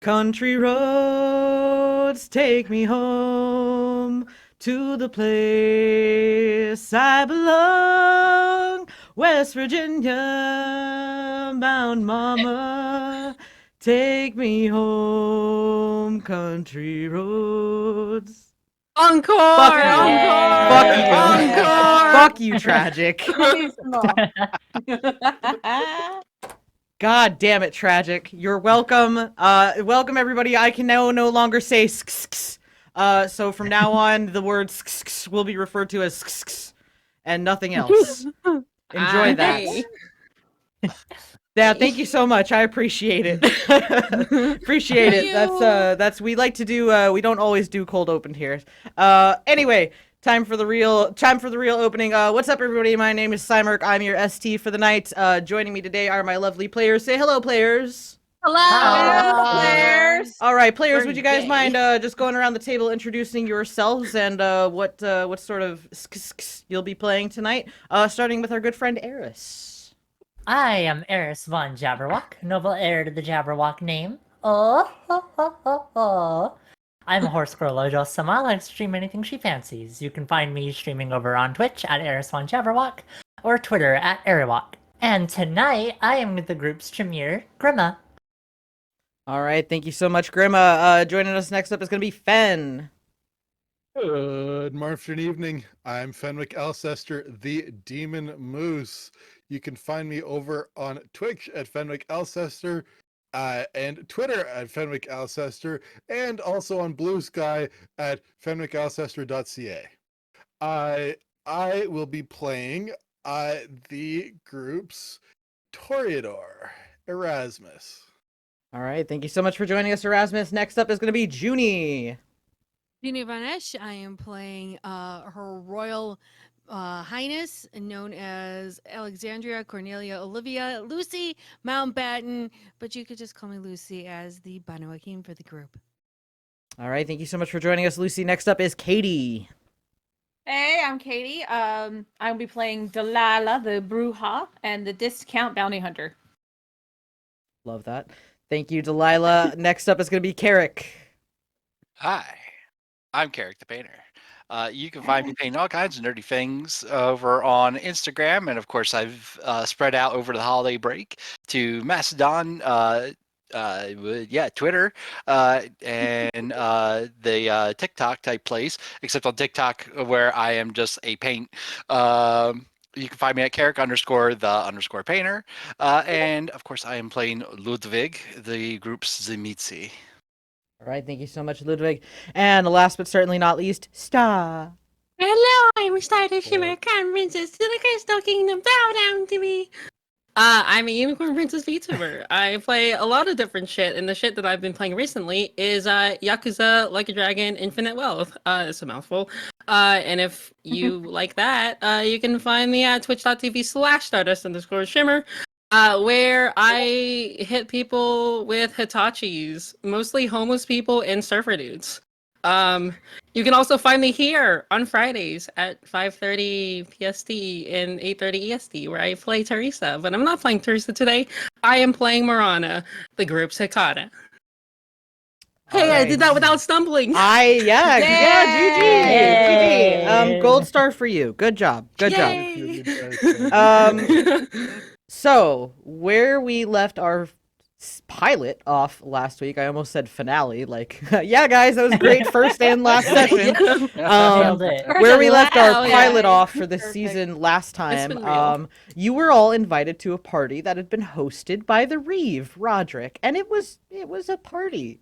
Country roads take me home to the place I belong. West Virginia, bound mama, take me home, country roads. Encore! Fuck you. Encore! Fuck you. Encore! Fuck you, Tragic. God damn it, Tragic. You're welcome. Welcome, everybody. I can now no longer say sks. So from now on, the word sks will be referred to as sks and nothing else. Enjoy that. Yeah, thank you so much. I appreciate it. Appreciate it. That's we like to do. We don't always do cold open here. Anyway, time for the real opening. What's up, everybody? My name is Psymerc. I'm your ST for the night. Joining me today are my lovely players. Say hello, players. Hello, players! All right, players. Would you guys mind just going around the table, introducing yourselves and what sort of sks you'll be playing tonight? Starting with our good friend Eris. I am Eris Von Jabberwock, noble heir to the Jabberwock name. Oh, ho, ho, ho, ho. I'm a horse girl Ojo-sama, like to stream anything she fancies. You can find me streaming over on Twitch at Eris Von Jabberwock, or Twitter at Eriwok. And tonight, I am with the group's Tremere, Grimma. All right, thank you so much, Grimma. Joining us next up is going to be Fen. Good morning, evening. I'm Fenwick Alcester, the Demon Moose. You can find me over on Twitch at Fenwick Alcester, and Twitter at Fenwick Alcester, and also on Blue Sky at fenwickalcester.ca. I will be playing the group's Toreador, Erasmus. All right, thank you so much for joining us, Erasmus. Next up is going to be Junie. Junie Von Esch. I am playing Her Royal Highness, known as Alexandria Cornelia Olivia Lucy Mountbatten, but you could just call me Lucy as the Banu Hakim for the group. All right, thank you so much for joining us, Lucy. Next up is Katie. Hey, I'm Katie. I'll be playing Delilah, the Bruja, and the Discount Bounty Hunter. Love that. Thank you, Delilah. Next up is going to be Kerrick. Hi, I'm Kerrick the Painter. You can find me painting all kinds of nerdy things over on Instagram, and of course, I've spread out over the holiday break to Mastodon, Twitter, and the TikTok type place. Except on TikTok, where I am just a paint. You can find me at Kerrick_the_painter, and of course, I am playing Ludwig, the group's Zimitzi. All right, thank you so much, Ludwig. And last but certainly not least, Star. Hello, I'm Star the Shimmer Crown Princess to the Crystal Kingdom. Bow down to me. I'm a Unicorn Princess VTuber. I play a lot of different shit, and the shit that I've been playing recently is Yakuza Like a Dragon Infinite Wealth. It's a mouthful. And if you like that, you can find me at twitch.tv/Stardust_Shimmer. Where I hit people with Hitachis, mostly homeless people and surfer dudes. You can also find me here on Fridays at 5:30 PST and 8:30 EST, where I play Teresa. But I'm not playing Teresa today. I am playing Marana, the group's Hikata. Hey, I did that without stumbling. GG. Gold star for you. Good job. Good job. So, where we left our pilot off last week, I almost said finale, like, yeah, guys, that was a great first and last session. Where we left our pilot off for this season last time, you were all invited to a party that had been hosted by the Reeve, Roderick, and it was a party.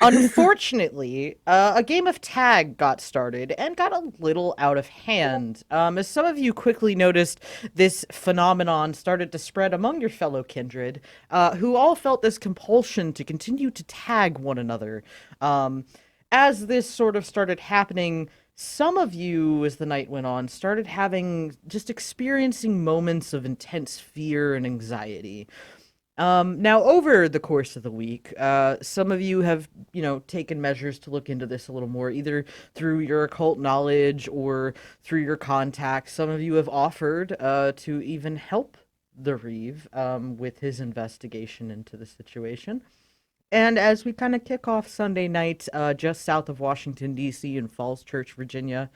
Unfortunately, a game of tag got started and got a little out of hand. As some of you quickly noticed, this phenomenon started to spread among your fellow kindred, who all felt this compulsion to continue to tag one another. As this sort of started happening, some of you, as the night went on, started experiencing moments of intense fear and anxiety. Now, over the course of the week, some of you have, taken measures to look into this a little more, either through your occult knowledge or through your contacts. Some of you have offered to even help the Reeve with his investigation into the situation. And as we kind of kick off Sunday night, just south of Washington, D.C., in Falls Church, Virginia,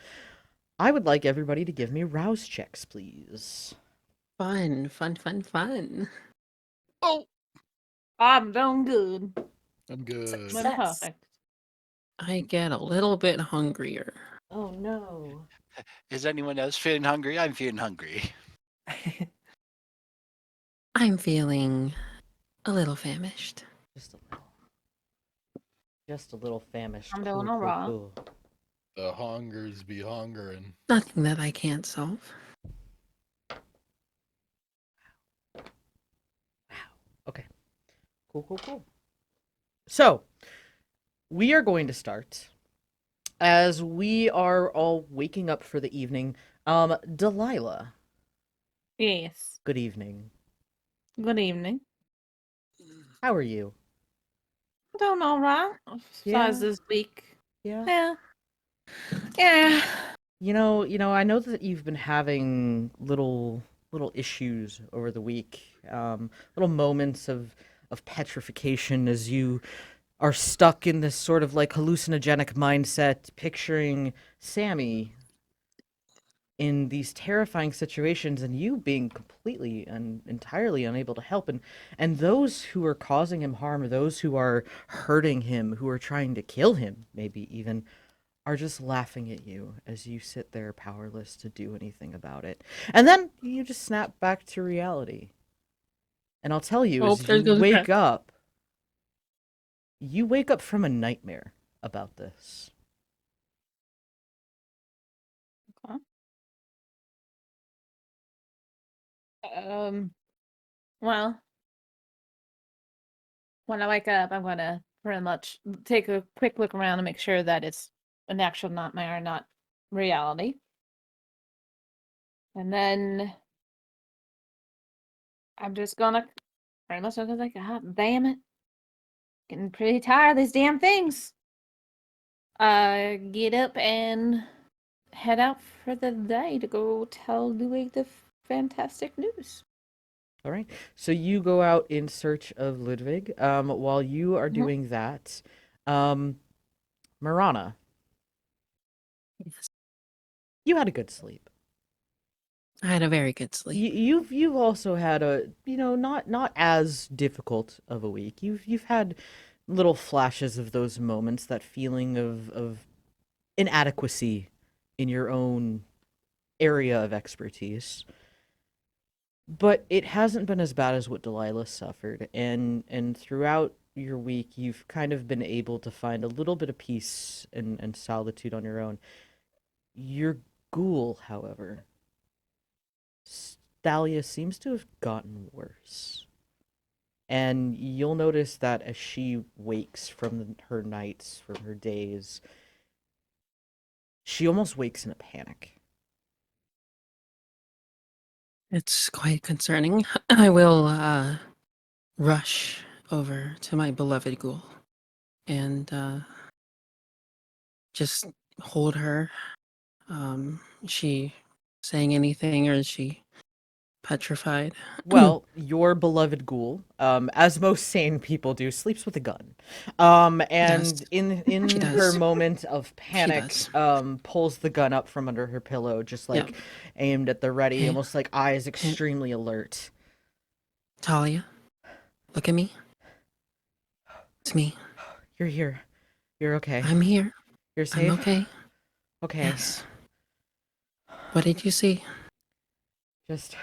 I would like everybody to give me rouse checks, please. Fun, fun, fun, fun. Oh, I'm doing good. I'm good. Success. I'm perfect. I get a little bit hungrier. Oh, no. is anyone else feeling hungry? I'm feeling hungry. I'm feeling a little famished. Just a little. Just a little famished. I'm doing Cool, cool, alright. cool. The hungers be hungering. Nothing that I can't solve. Okay. Cool, cool, cool. So, we are going to start as we are all waking up for the evening. Delilah, Yes. good evening. Good evening. How are you? I'm doing alright. Besides Yeah. this week. Yeah. Yeah. Yeah. You know, I know that you've been having little issues over the week. Little moments of petrification as you are stuck in this sort of like hallucinogenic mindset, picturing Sammy in these terrifying situations and you being completely and entirely unable to help, and those who are causing him harm, or those who are hurting him, who are trying to kill him, maybe even, are just laughing at you as you sit there powerless to do anything about it. And then you just snap back to reality. And I'll tell you, Oh, as there you goes the wake cat. up, you wake up from a nightmare about this. Okay. Well, when I wake up, I'm gonna pretty much take a quick look around and make sure that it's an actual nightmare, not reality. And then I'm just gonna pretty much look like, God damn it. Getting pretty tired of these damn things. Get up and head out for the day to go tell Louis the fantastic news. All right. So you go out in search of Ludwig. While you are Mhm. doing that, Marana, Yes. you had a good sleep. I had a very good sleep. You've also had a, not as difficult of a week. You've had little flashes of those moments, that feeling of inadequacy in your own area of expertise. But it hasn't been as bad as what Delilah suffered, and throughout your week you've kind of been able to find a little bit of peace and solitude on your own. Your ghoul, however, Thalia, seems to have gotten worse. And you'll notice that as she wakes from her nights, from her days, she almost wakes in a panic. It's quite concerning. I will rush over to my beloved ghoul and just hold her. Is she saying anything, or is she petrified? Well, your beloved ghoul, as most sane people do, sleeps with a gun. And Yes, in she her does. moment of She panic, does. pulls the gun up from under her pillow, just Yeah. like aimed at the ready, Hey, almost like eyes hey, extremely alert. Talia, look at me. It's me. You're here. You're okay. I'm here. You're I'm safe? okay. Okay. Yes. What did you see? Just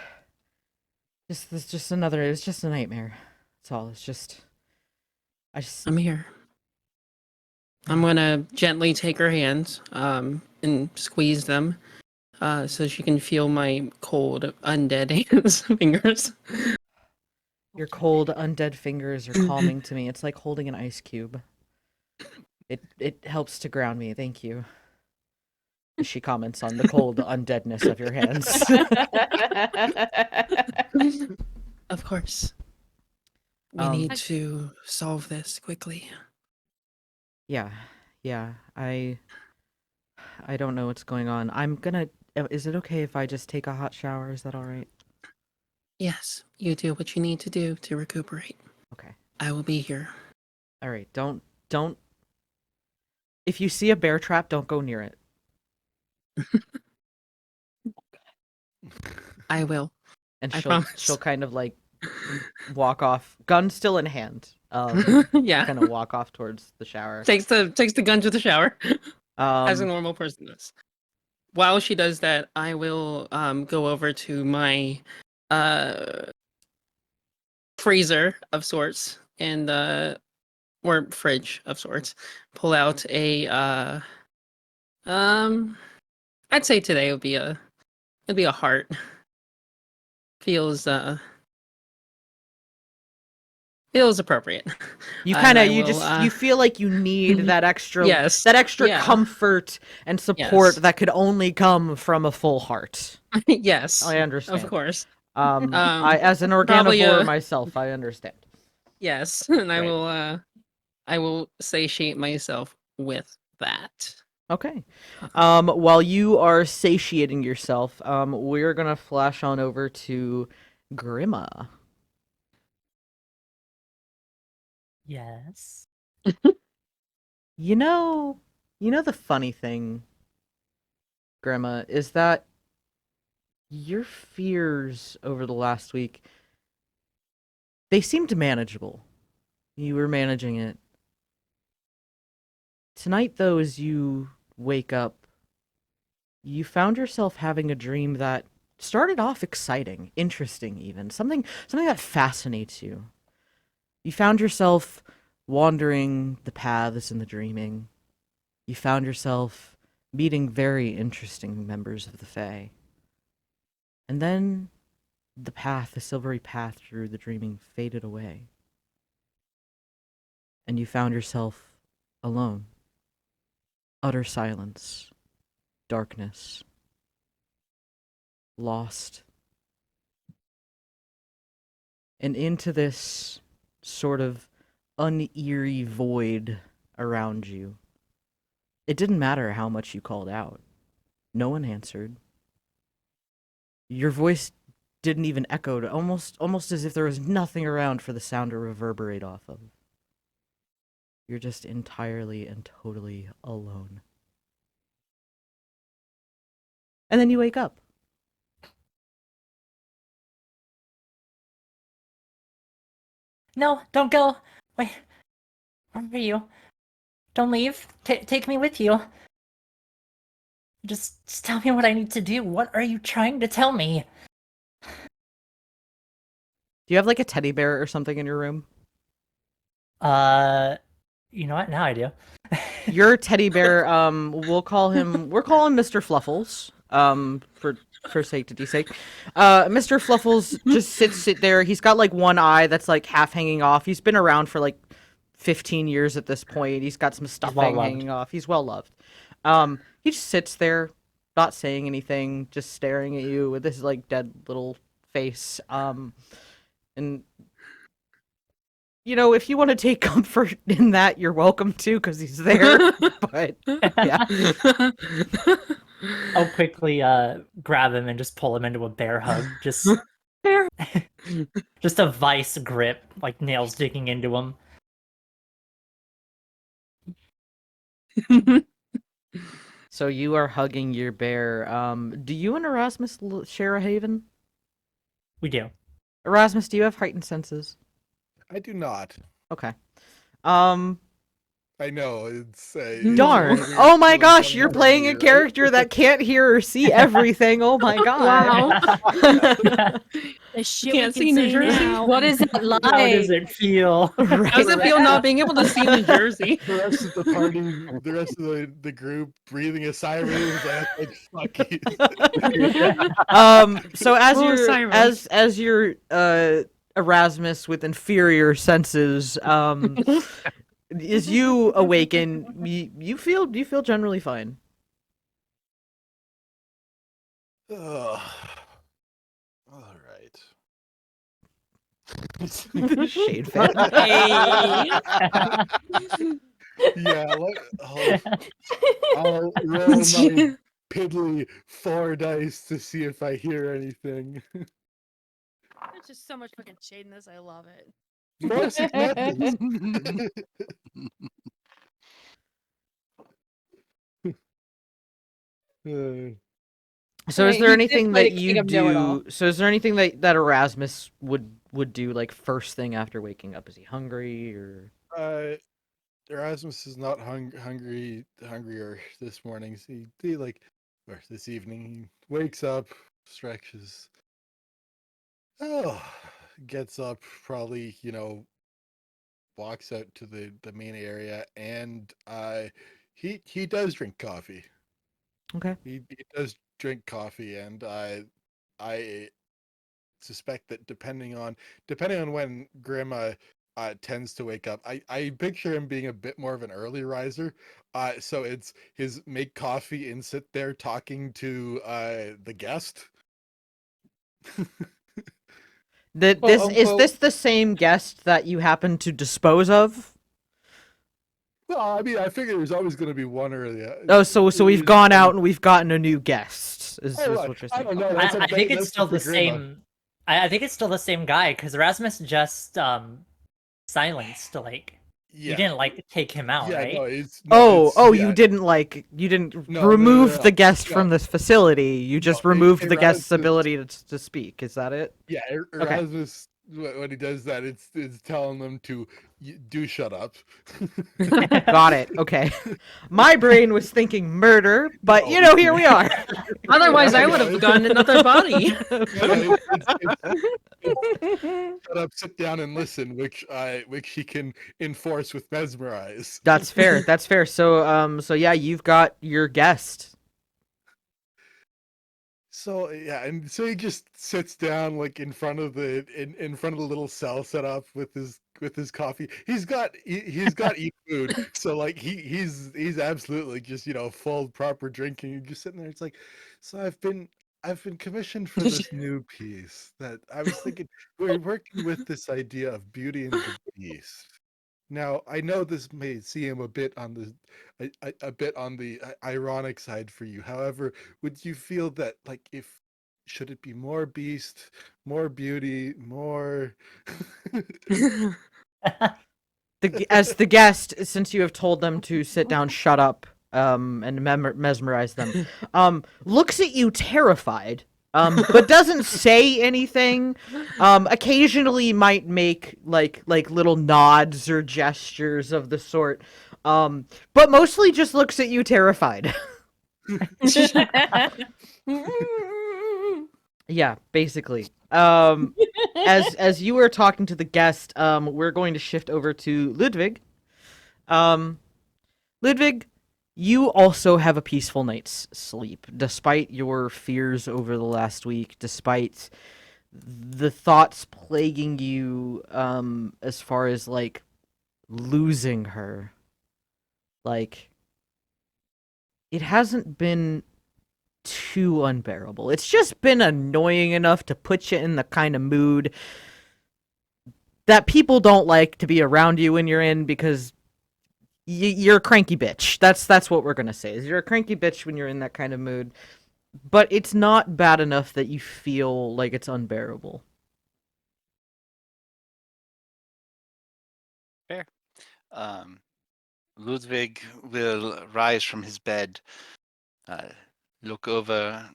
this just another, it's just a nightmare. That's all. It's just I just I'm here. I'm gonna gently take her hands, and squeeze them, so she can feel my cold, undead hands, fingers. Your cold undead fingers are calming to me. It's like holding an ice cube. It helps to ground me. Thank you. She comments on the cold undeadness of your hands. Of course. We Um, need to solve this quickly. yeah, yeah. I don't know what's going on. I'm gonna. Is it okay if I just take a hot shower? Is that all right? Yes, you do what you need to do to recuperate. Okay. I will be here. All right, don't. If you see a bear trap, don't go near it. I will. And I she'll promise. kind of like walk off, gun still in hand. Kind Yeah. of walk off towards the shower. Takes the gun to the shower as a Um, normal person does. While she does that, I will go over to my freezer of sorts and or fridge of sorts. Pull out a I'd say today would be it'd be a heart. Feels appropriate. you And kind of I you will, just you feel like you need that extra Yes. Yeah. comfort and support Yes. that could only come from a full heart. Yes. I understand. Of course. I as an Probably organivore myself, I understand. yes, and Right. I will satiate myself with that. Okay. While you are satiating yourself, we're gonna flash on over to Grimma. Yes. You know the funny thing, Grimma, is that your fears over the last week, they seemed manageable. You were managing it. Tonight, though, as you wake up, you found yourself having a dream that started off exciting, interesting even, something that fascinates you. You found yourself wandering the paths in the dreaming. You found yourself meeting very interesting members of the Fae. And then the silvery path through the dreaming faded away. And you found yourself alone. Utter silence. Darkness. Lost. And into this sort of uneery void around you. It didn't matter how much you called out. No one answered. Your voice didn't even echo, almost as if there was nothing around for the sound to reverberate off of. You're just entirely and totally alone. And then you wake up. No, don't go. Wait, where are you? Don't leave. Take me with you. Just tell me what I need to do. What are you trying to tell me? Do you have like a teddy bear or something in your room? You know what? Now I do. Your teddy bear, we're calling Mr. Fluffles, for sanctity's sake. Mr. Fluffles just sit there. He's got like one eye that's like half hanging off. He's been around for like 15 years at this point. He's got some stuffing hanging off. He's well loved. He just sits there, not saying anything, just staring at you with this like dead little face. And you know, if you want to take comfort in that, you're welcome to, because he's there. But yeah. I'll quickly grab him and just pull him into a bear hug. Just just a vice grip, like nails digging into him. So you are hugging your bear. Do you and Erasmus share a haven? We do. Erasmus, do you have heightened senses? I do not. Okay. I know it's Darn. Oh my gosh, you're playing a character that can't hear or see everything. Oh my god. The shit Can't we see can New say Jersey? now. What is it How like? does it feel? Right. How does it feel not being able to see New Jersey? The rest of the party, the rest of the group breathing a sigh of relief, like fuck you. So as Oh, you're Cyrus. as you're Erasmus with inferior senses, as you awaken, you feel generally fine. Ugh. All right. Shade fan. Yeah, I'll roll my piddly 4 dice to see if I hear anything. There's just so much fucking shade in this. I love it. Force acceptance. So is Right, there he did anything play that the you King of Know-It-All. do? So is there anything that Erasmus would do like first thing after waking up? Is he hungry or? Erasmus is not hungrier this morning. He like, or this evening, he wakes up, stretches. Oh, gets up, probably, walks out to the main area, and he does drink coffee. Okay. He does drink coffee, and I suspect that depending on when Grandma tends to wake up, I picture him being a bit more of an early riser. So it's his make coffee and sit there talking to the guest. That Quote, this is unquote. this the same guest that you happen to dispose of? Well, I mean, I figured there's always going to be one or the. Oh, so we've gone out and we've gotten a new guest. Is Oh, what you're I saying? don't know. I think it's still the for Grandma. same. I think it's still the same guy because Erasmus just silenced. Like you Yeah. didn't like take him out, Yeah, right? no, it's You didn't No, remove no, the guest no. from this facility. You just No, removed the guest's Erasmus- ability to speak. Is that it? Yeah, Erasmus, when he does that, it's telling them to do shut up. Got it. Okay. My brain was thinking murder, but No. here we are. Otherwise, I Yeah, would have it's- gotten another body. Shut up, sit down, and listen, which he can enforce with mesmerize. That's fair. That's fair. So yeah, you've got your guest. So yeah, and so he just sits down like in front of the little cell set up with his coffee. He's got eat food, so like he's absolutely just full proper drinking. You're just sitting there. It's like, so I've been commissioned for this new piece that I was thinking we're working with this idea of Beauty and the Beast. Now, I know this may seem a bit on the ironic side for you. However, would you feel that should it be more beast, more beauty, more As the guest, since you have told them to sit down, shut up, and mesmerize them, looks at you terrified, but doesn't say anything. Occasionally might make like little nods or gestures of the sort, but mostly just looks at you terrified. Yeah, basically. As you were talking to the guest, we're going to shift over to Ludwig. Ludwig, you also have a peaceful night's sleep, despite your fears over the last week, despite the thoughts plaguing you, as far as like losing her. Like, it hasn't been too unbearable. It's just been annoying enough to put you in the kind of mood that people don't like to be around you when you're in, because you're a cranky bitch. That's what we're gonna say. Is you're a cranky bitch when you're in that kind of mood, but it's not bad enough that you feel like it's unbearable. Fair. Ludwig will rise from his bed, look over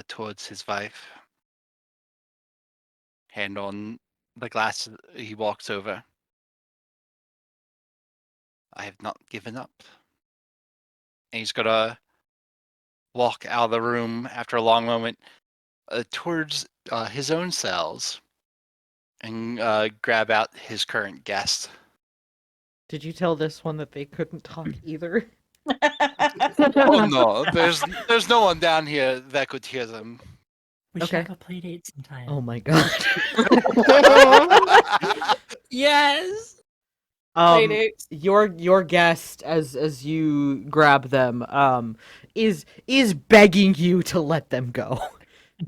towards his wife, hand on the glass. He walks over. I have not given up. And he's gonna walk out of the room after a long moment towards his own cells and grab out his current guest. Did you tell this one that they couldn't talk either? Oh no, there's no one down here that could hear them. We should Okay. have a play date sometime. Oh my god. Yes. Playdates. Your guest, as you grab them, is begging you to let them go.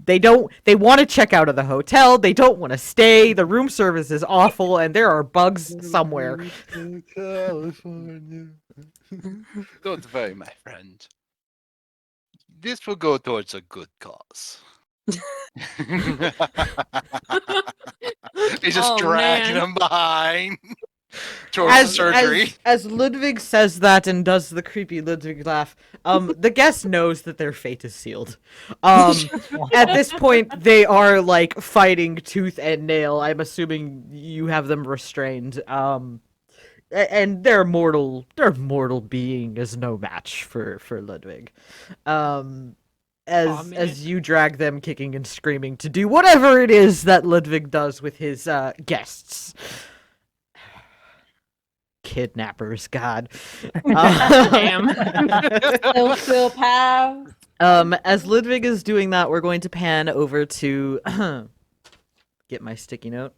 They want to check out of the hotel. They don't want to stay. The room service is awful, and there are bugs somewhere. California. Don't worry, my friend. This will go towards a good cause. He's just Oh, dragging man. him behind towards the surgery. As Ludwig says that and does the creepy Ludwig laugh, the guest knows that their fate is sealed. At this point, they are like fighting tooth and nail. I'm assuming you have them restrained. And their mortal being is no match for Ludwig. Aw, man. As you drag them kicking and screaming to do whatever it is that Ludwig does with his guests. Kidnappers, God. Damn. Still pal. As Ludwig is doing that, we're going to pan over to get my sticky note.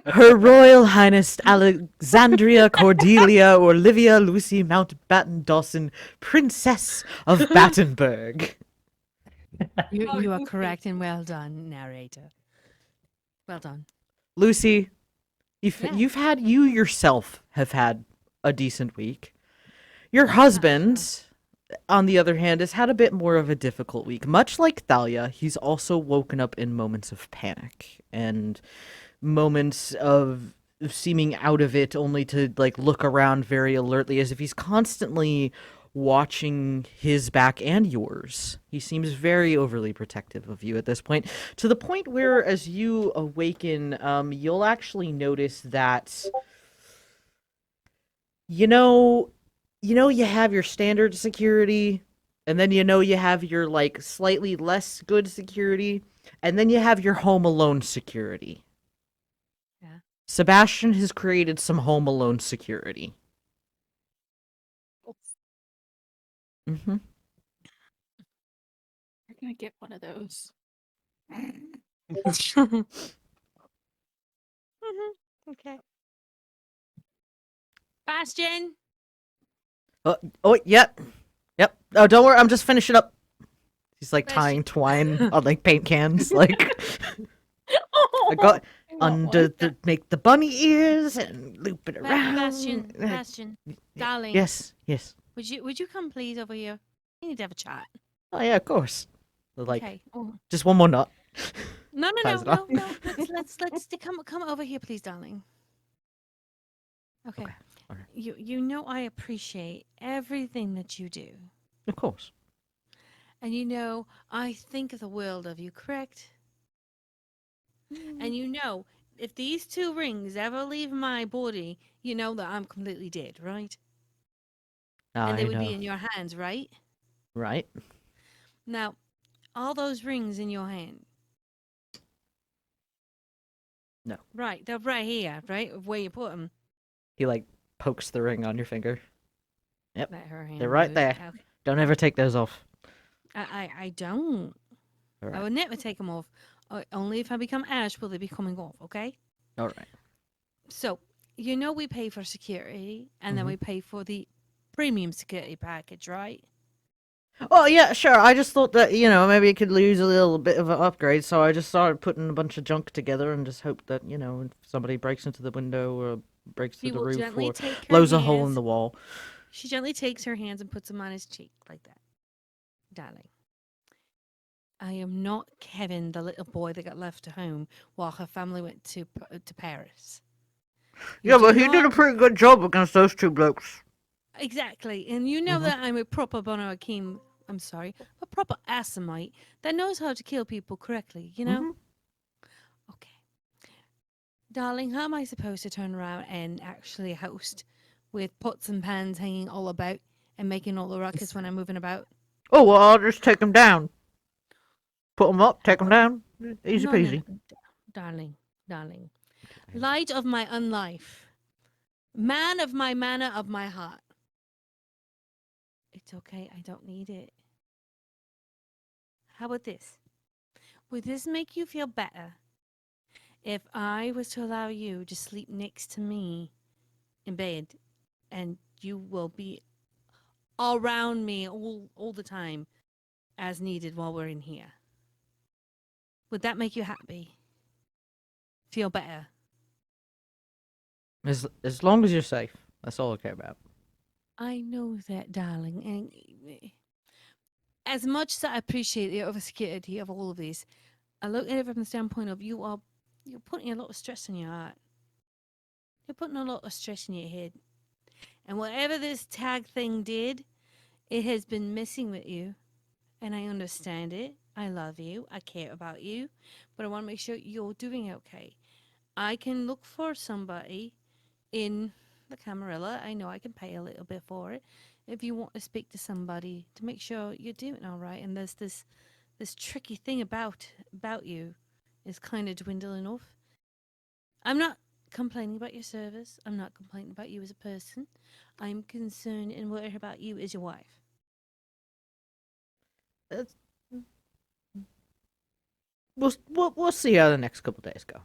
Her Royal Highness Alexandria Cordelia Olivia Lucy Mountbatten Dawson, Princess of Battenberg. You are correct and well done, narrator. Well done. Lucy, you Yeah. yourself have had a decent week. Your husband, on the other hand, has had a bit more of a difficult week. Much like Thalia, he's also woken up in moments of panic and moments of seeming out of it, only to like look around very alertly, as if he's constantly watching his back and yours. He seems very overly protective of you at this point, to the point where as you awaken, you'll actually notice that you have your standard security, and then you have your like slightly less good security, and then you have your home alone security. Yeah. Sebastian has created some home alone security. Mm-hmm. We're gonna get one of those. Okay. Bastion. Oh, yep. Oh, don't worry, I'm just finishing up. He's like Bastion. tying twine on like paint cans, like I got make the bunny ears and loop it around. Bastion, darling. Yes. Would you come please over here? We need to have a chat. Oh yeah, of course. Like Okay. Oh. just one more nut. No. Ties it off. Let's come over here, please, darling. Okay. Okay. You know I appreciate everything that you do, Of course. and I think the world of you, correct? And if these two rings ever leave my body, you know that I'm completely dead, right? And they would be in your hands, right? Right. Now, all those rings in your hand. No. Right, they're right here, right? Of where you put them. He like pokes the ring on your finger. Yep. Let her hand They're right move. there. Okay. Don't ever take those off. I don't. All I right. would never take them off. Only if I become Ash will they be coming off, okay? All right. So, we pay for security, and then Mhm. we pay for the premium security package, right? Oh yeah, sure. I just thought that maybe it could use a little bit of an upgrade, so I just started putting a bunch of junk together and just hoped that if somebody breaks into the window or breaks She through the will roof gently or take her blows a hole in hands. the wall. She gently takes her hands and puts them on his cheek like that. Darling, I am not Kevin, the little boy that got left at home while her family went to Paris. You Yeah, do but he did a not- pretty good job against those two blokes. Exactly. And you know that I'm a proper Bono Akeem, I'm sorry, a proper Assamite that knows how to kill people correctly, Mhm. Okay. Darling, how am I supposed to turn around and actually host with pots and pans hanging all about and making all the ruckus when I'm moving about? Oh well, I'll just take them down. Put them up, take them down. Easy No, peasy. Darling. Light of my unlife. Man of my manner of my heart. It's okay, I don't need it. How about this? Would this make you feel better if I was to allow you to sleep next to me in bed and you will be around me all the time as needed while we're in here? Would that make you happy? Feel better? As long as you're safe, that's all I care about. I know that, darling. as much as I appreciate the oversecurity of all of this, I look at it from the standpoint of you're putting a lot of stress on your heart. You're putting a lot of stress in your head. And whatever this tag thing did, it has been messing with you. And I understand it. I love you. I care about you. But I want to make sure you're doing okay. I can look for somebody in the Camarilla. I know I can pay a little bit for it. If you want to speak to somebody to make sure you're doing all right. And there's this tricky thing about you is kind of dwindling off. I'm not complaining about your service. I'm not complaining about you as a person. I'm concerned and worried about you as your wife. We'll see how the next couple days go.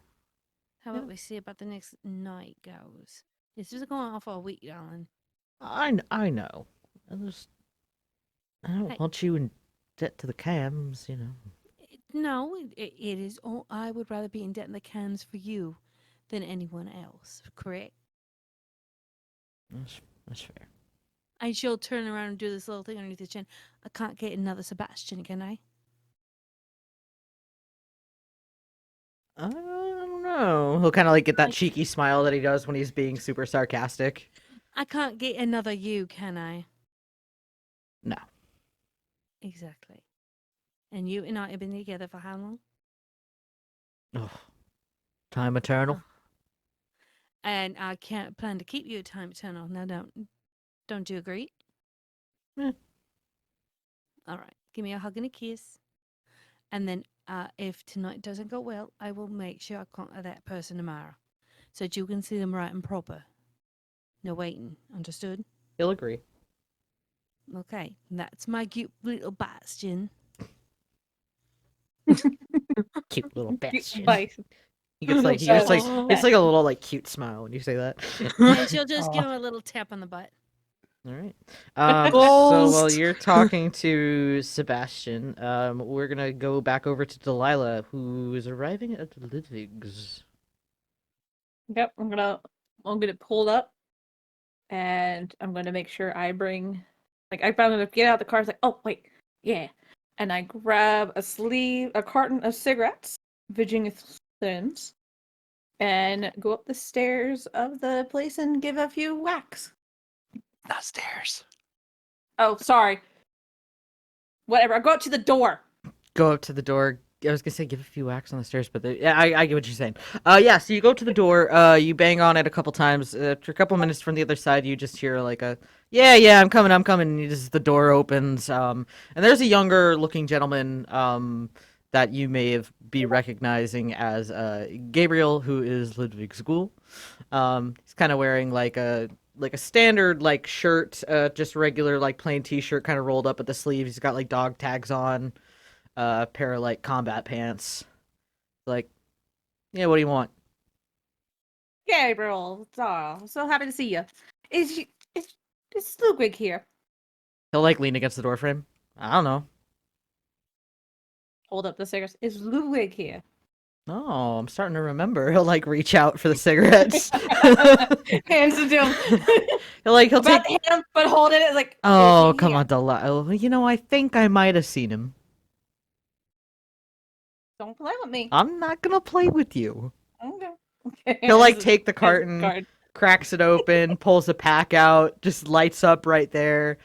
How about we see about the next night goes? This is going on for a week, darling. I know. I don't Hey. want you in debt to the cams, you know. No, it is. All, I would rather be in debt in the cans for you than anyone else. Correct? That's fair. I shall turn around and do this little thing underneath his chin. I can't get another Sebastian, can I? I don't know. He'll kind of like get that Like- cheeky smile that he does when he's being super sarcastic. I can't get another you, can I? No. Exactly. And you and I have been together for how long? Oh, time eternal. And I can't plan to keep you a time eternal. Now, don't you agree? Eh. All right. Give me a hug and a kiss. And then if tonight doesn't go well, I will make sure I contact that person tomorrow so that you can see them right and proper. No waiting. Understood? He'll agree. Okay. That's my cute little bastion. Cute little bastion. Bye. He gets like it's like a little like cute smile when you say that. And she'll just give him a little tap on the butt. All right. So while Ghost. you're talking to Sebastian, we're gonna go back over to Delilah, who is arriving at Lidvig's. Yep, I'll get it pulled up, and I'm gonna make sure I bring, I'm gonna get out the car. It's like, oh wait, yeah, and I grab a carton of cigarettes, Virginia Thins, and go up the stairs of the place and give a few whacks. Not stairs. Oh, sorry. Whatever. I go up to the door. Go up to the door. I was gonna say give a few whacks on the stairs, but yeah, I get what you're saying. Yeah. So you go to the door. You bang on it a couple times. After a couple minutes from the other side, you just hear like a yeah, I'm coming. And the door opens. And there's a younger looking gentleman. That you may be recognizing as Gabriel, who is Ludwig's ghoul. He's kind of wearing like a standard like shirt, just regular like plain t-shirt, kind of rolled up at the sleeves. He's got like dog tags on, a pair of like combat pants. Like, yeah, what do you want? Gabriel, so happy to see you. Is Ludwig here? He'll like lean against the door frame. I don't know. Hold up the cigarettes. Is Ludwig here? Oh, I'm starting to remember. He'll like reach out for the cigarettes. Hands it to him. he'll About take. him, but holding it like. Oh, "Is he come here?" on, Delilah. You know, I think I might have seen him. Don't play with me. I'm not gonna play with you. Okay. He'll like Hands take the it- hands carton, card. cracks it open, pulls a pack out, just lights up right there.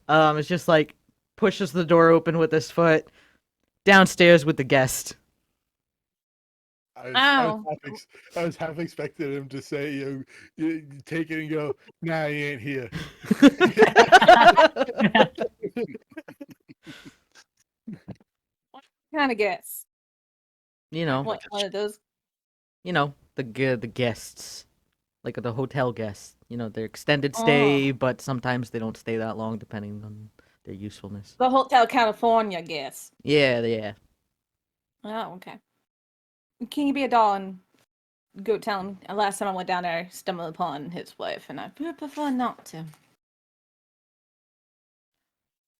It's just like pushes the door open with his foot, downstairs with the guest. I was half expecting him to say, you take it and go, nah, he ain't here. Kind of guess. You know, One of those. the guests, like the hotel guests. You know, they're extended stay, but sometimes they don't stay that long, depending on their usefulness. The Hotel California guess. Yeah. Oh, okay. Can you be a doll and go tell him? Last time I went down there, I stumbled upon his wife, and I would prefer not to.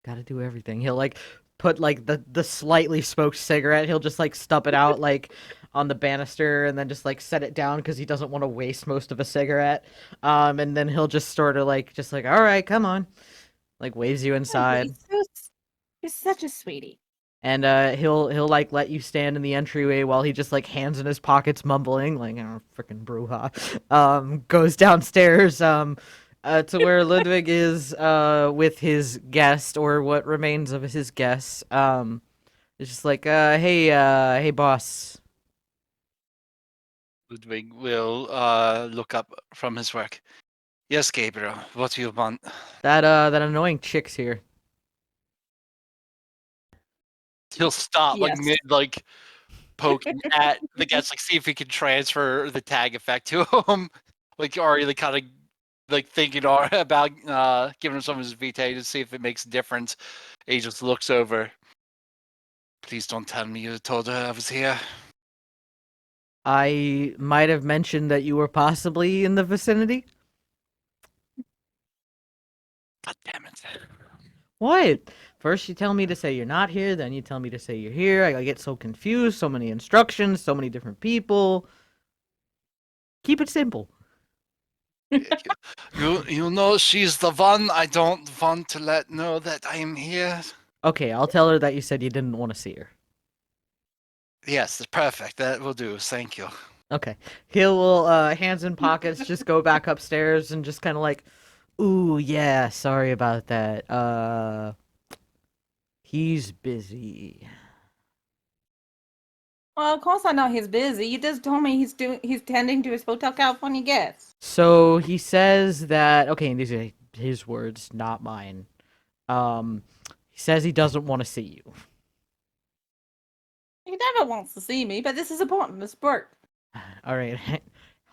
Gotta do everything. He'll like put like the slightly smoked cigarette. He'll just like stub it out like on the banister and then just like set it down because he doesn't want to waste most of a cigarette. And then he'll just sort of like all right, come on, like waves you inside. He's You're such a sweetie. And he'll like let you stand in the entryway while he just like hands in his pockets, mumbling like freaking brouhaha. Goes downstairs to where Ludwig is with his guest or what remains of his guests. It's just like hey boss. Ludwig will look up from his work. Yes, Gabriel, what do you want? That annoying chick's here. He'll stop like Yes. mid like poking at the guest, like see if he can transfer the tag effect to him. Like already like kind of like thinking about giving him some of his vitae to see if it makes a difference. He just looks over. Please don't tell me you told her I was here. I might have mentioned that you were possibly in the vicinity. God damn it. What? First you tell me to say you're not here, then you tell me to say you're here. I get so confused, so many instructions, so many different people. Keep it simple. You know she's the one I don't want to let know that I am here. Okay, I'll tell her that you said you didn't want to see her. Yes, perfect. That will do. Thank you. Okay. He will, hands in pockets, just go back upstairs and just kind of like, ooh, yeah, sorry about that. He's busy. Well, of course I know he's busy. You just told me he's tending to his Hotel California guests. So he says that, okay, and these are his words, not mine. He says he doesn't want to see you. He never wants to see me, but this is important. It's work. All right,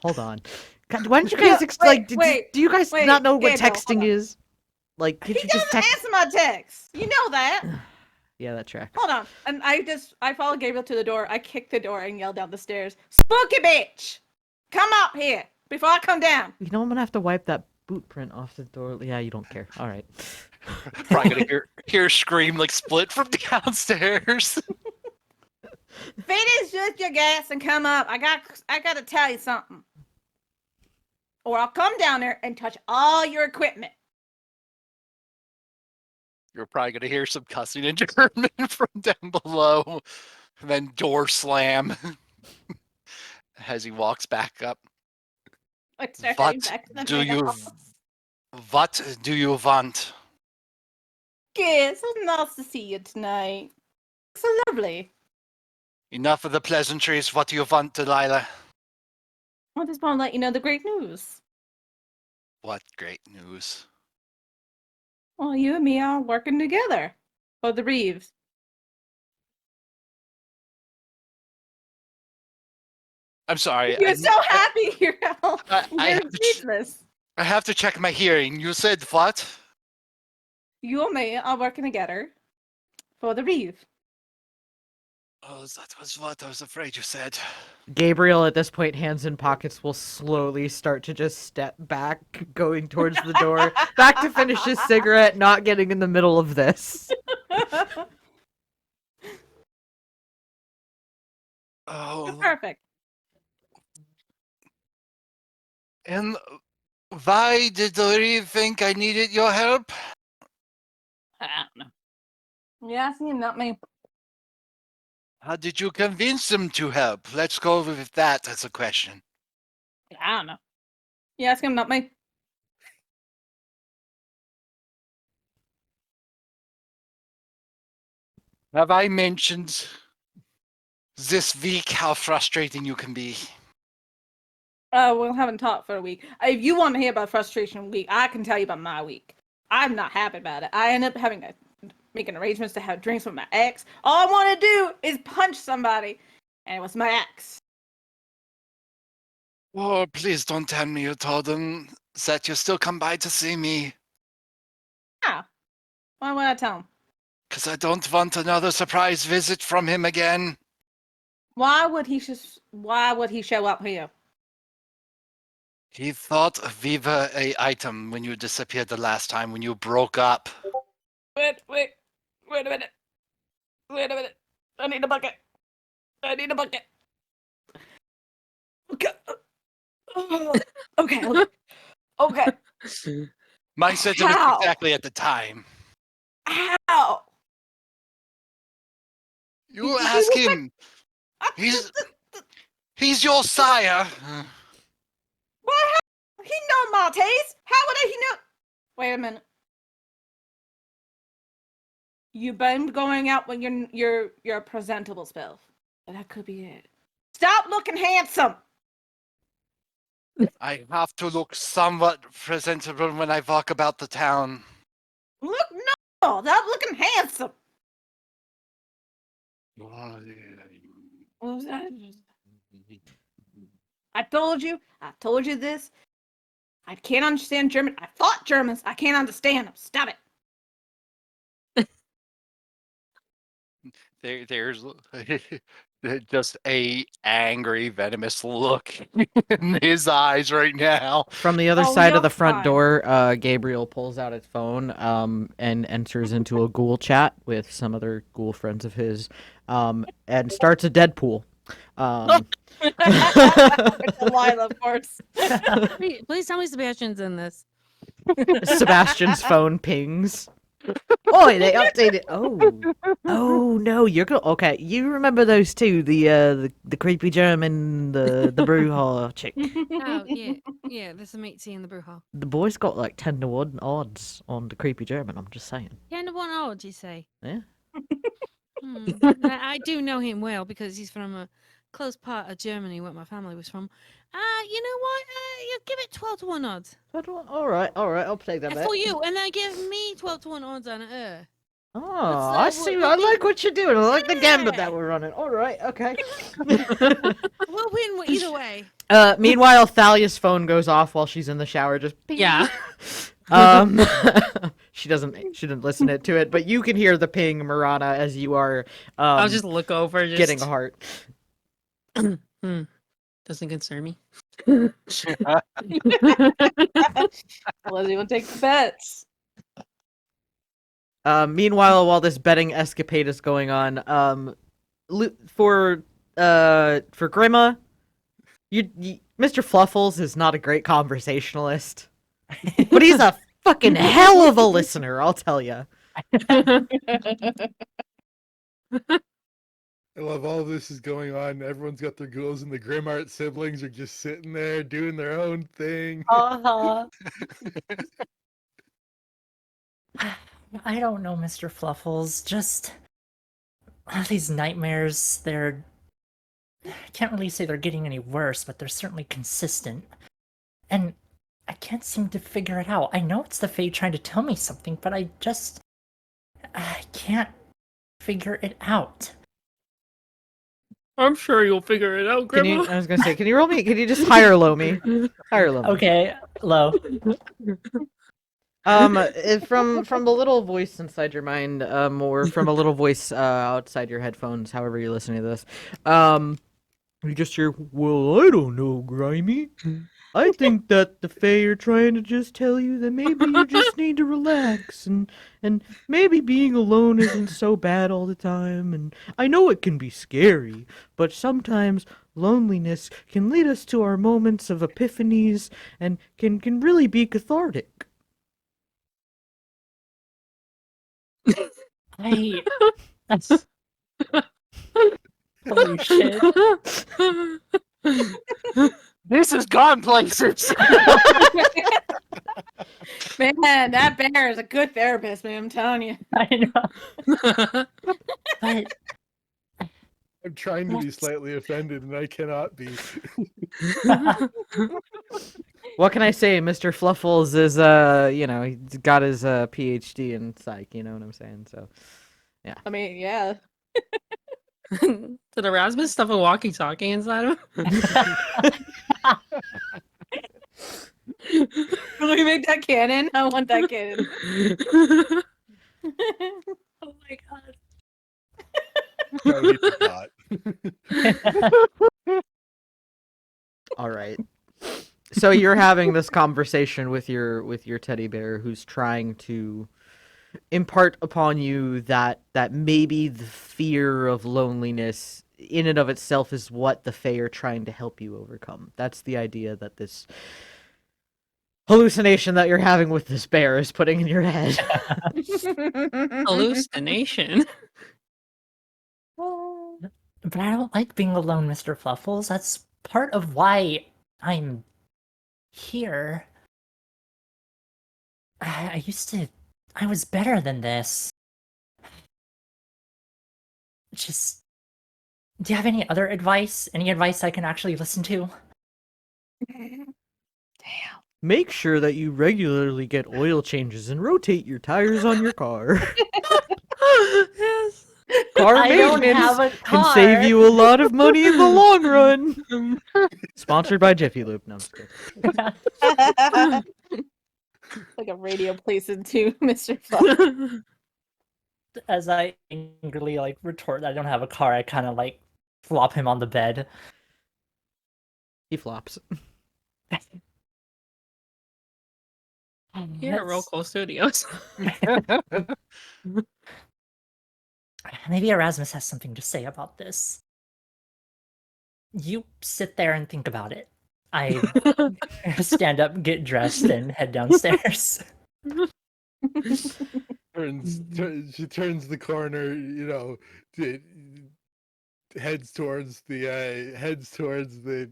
hold on. God, why don't you guys do you guys wait, not know what Gabriel, hold texting on. is? Like, could He you just doesn't text? answer my texts. You know that. Yeah, that tracks. Hold on. And I followed Gabriel to the door. I kicked the door and yelled down the stairs, "Spooky bitch! Come up here before I come down." You know I'm gonna have to wipe that boot print off the door. Yeah, you don't care. All right. Probably gonna hear a scream like split from downstairs. Finish with your gas and come up. I got to tell you something. Or I'll come down there and touch all your equipment. You're probably gonna hear some cussing in German from down below, and then door slam as he walks back up. I start heading What back to the do main you office. What do you want? Yes, it's nice to see you tonight. So lovely. Enough of the pleasantries. What do you want, Delilah? I just want to let you know the great news. What great news. Well, you and me are working together for the Reeves. I'm sorry. You're so happy here. I You're have to speechless. I have to check my hearing. You said what? You and me are working together for the Reeve. Oh, that was what I was afraid you said. Gabriel, at this point, hands in pockets, will slowly start to just step back, going towards the door, back to finish his cigarette, not getting in the middle of this. Oh, Perfect. and why did the Reeve think I needed your help? I don't know. Yeah, see, not me. How did you convince them to help? Let's go with that as a question. I don't know. You ask him, not me. Have I mentioned this week how frustrating you can be? We haven't talked for a week. If you want to hear about frustration week, I can tell you about my week. I'm not happy about it. I end up making arrangements to have drinks with my ex. All I want to do is punch somebody, and it was my ex. Oh, please don't tell me you told them that you still come by to see me. Yeah. Why would I tell him? Because I don't want another surprise visit from him again. Why would he show up here? He thought we were a item when you disappeared the last time when you broke up. Wait a minute. Wait a minute. I need a bucket. Okay. Okay. My sentiment How? exactly at the time. How? You ask him. He's your sire. What? He know Maltese. How would he know? Wait a minute. You've been going out when you're presentable, Spell. That could be it. Stop looking handsome. I have to look somewhat presentable when I walk about the town. Look, no, stop looking handsome. What was that? I told you this. I can't understand German. I fought Germans. I can't understand them. Stop it. There's just a angry, venomous look in his eyes right now. From the other Oh, side of you're the front fine. door, Gabriel pulls out his phone and enters into a ghoul chat with some other ghoul friends of his and starts a Deadpool. Delilah, of course. Please tell me Sebastian's in this. Sebastian's phone pings. Oh, they updated. Oh no, you're good. Okay, you remember those two? The creepy German, the Bruja chick. Oh, yeah, there's some meat in the Bruja. The boy's got like 10-to-1 odds on the creepy German. I'm just saying. 10-to-1 odds, you say? Yeah. I do know him well because he's from a close part of Germany where my family was from. You know what? You give it 12-to-1 odds. All right. I'll play that. For you, and then give me 12-to-1 odds on her. Oh, Let's, I see. I like what you're doing. I like the gambit that we're running. All right. Okay. We'll win either way. Meanwhile, Thalia's phone goes off while she's in the shower. Just ping. Yeah. She didn't listen to it, but you can hear the ping, Marana, as you are. I'll just look over. Getting a heart. Doesn't concern me. Unless you want to take the bets. Meanwhile, while this betting escapade is going on, for Grima, Mr. Fluffles is not a great conversationalist, but he's a fucking hell of a listener, I'll tell you. I love all this is going on. Everyone's got their ghouls, and the Grimart siblings are just sitting there doing their own thing. I don't know, Mr. Fluffles. Just these nightmares, I can't really say they're getting any worse, but they're certainly consistent. And I can't seem to figure it out. I know it's the Fae trying to tell me something, but I can't figure it out. I'm sure you'll figure it out, Grandma. I was gonna say, can you roll me? Can you just higher low me? Higher low me. Okay, low. From the little voice inside your mind, or from a little voice outside your headphones, however you're listening to this, you just hear, "Well, I don't know, Grimy. I think that the Fae are trying to just tell you that maybe you just need to relax, and maybe being alone isn't so bad all the time, and I know it can be scary, but sometimes loneliness can lead us to our moments of epiphanies, and can really be cathartic." Holy shit. This has gone places. Man, that bear is a good therapist, man. I'm telling you. I know. But I'm trying to be slightly offended, and I cannot be. What can I say? Mr. Fluffles is, he's got his PhD in psych, you know what I'm saying? So, yeah. I mean, yeah. Did Erasmus stuff a walkie-talkie inside of him? Can we make that canon? I want that canon. oh my god. No, he did not. All right. So you're having this conversation with your teddy bear, who's trying to impart upon you that maybe the fear of loneliness in and of itself is what the Fae are trying to help you overcome. That's the idea that this hallucination that you're having with this bear is putting in your head. Hallucination. But I don't like being alone, Mr. Fluffles. That's part of why I'm here. I was better than this. Just, do you have any other advice? Any advice I can actually listen to? Damn. Make sure that you regularly get oil changes and rotate your tires on your car. Yes. Car I don't maintenance have a can save car. you a lot of money in the long run. Sponsored by Jiffy Lube. No, I'm just kidding. Like a radio plays into Mr. Fluff. As I angrily retort that I don't have a car, I kind of flop him on the bed. He flops. Here at Roll Call Studios. Maybe Erasmus has something to say about this. You sit there and think about it. I stand up, get dressed, and head downstairs. She turns the corner, heads towards the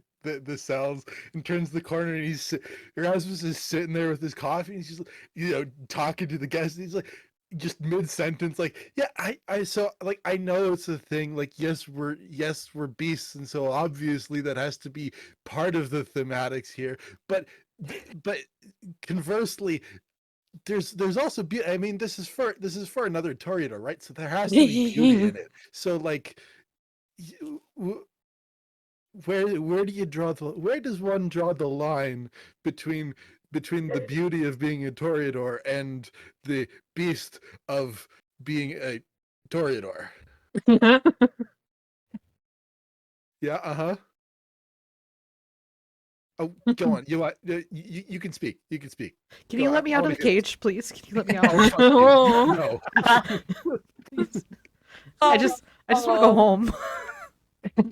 cells and turns the corner, and Erasmus is sitting there with his coffee, and he's just talking to the guest, and he's like, just mid-sentence, I know it's a thing, yes we're beasts, and so obviously that has to be part of the thematics here, but conversely, there's also beauty. I mean, this is for another Toreador, right? So there has to be beauty in it. So where does one draw the line between the beauty of being a Toreador and the beast of being a Toreador? Yeah, Oh, go on. You can speak. You can speak. Can you let me out of the cage, please? Can you let me out? No. I just want to go home.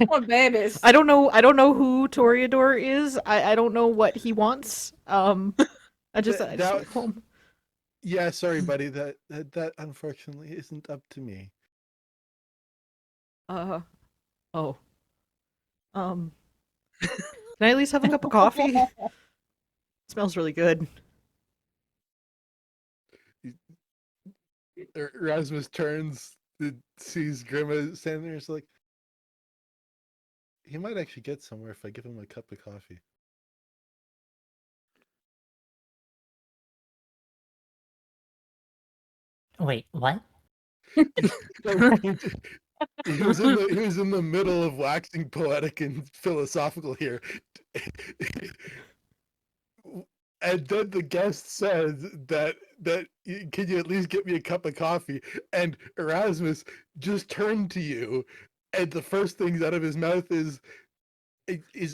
Poor babies. I don't know who Toreador is. I don't know what he wants. I just want to go home. Yeah, sorry, buddy. That unfortunately isn't up to me. Oh. Can I at least have a cup of coffee? It smells really good. Erasmus turns, sees Grima standing there. It's like, he might actually get somewhere if I give him a cup of coffee. Wait, what? He was in the middle of waxing poetic and philosophical here. And then the guest says that can you at least get me a cup of coffee? And Erasmus just turned to you, and the first things out of his mouth is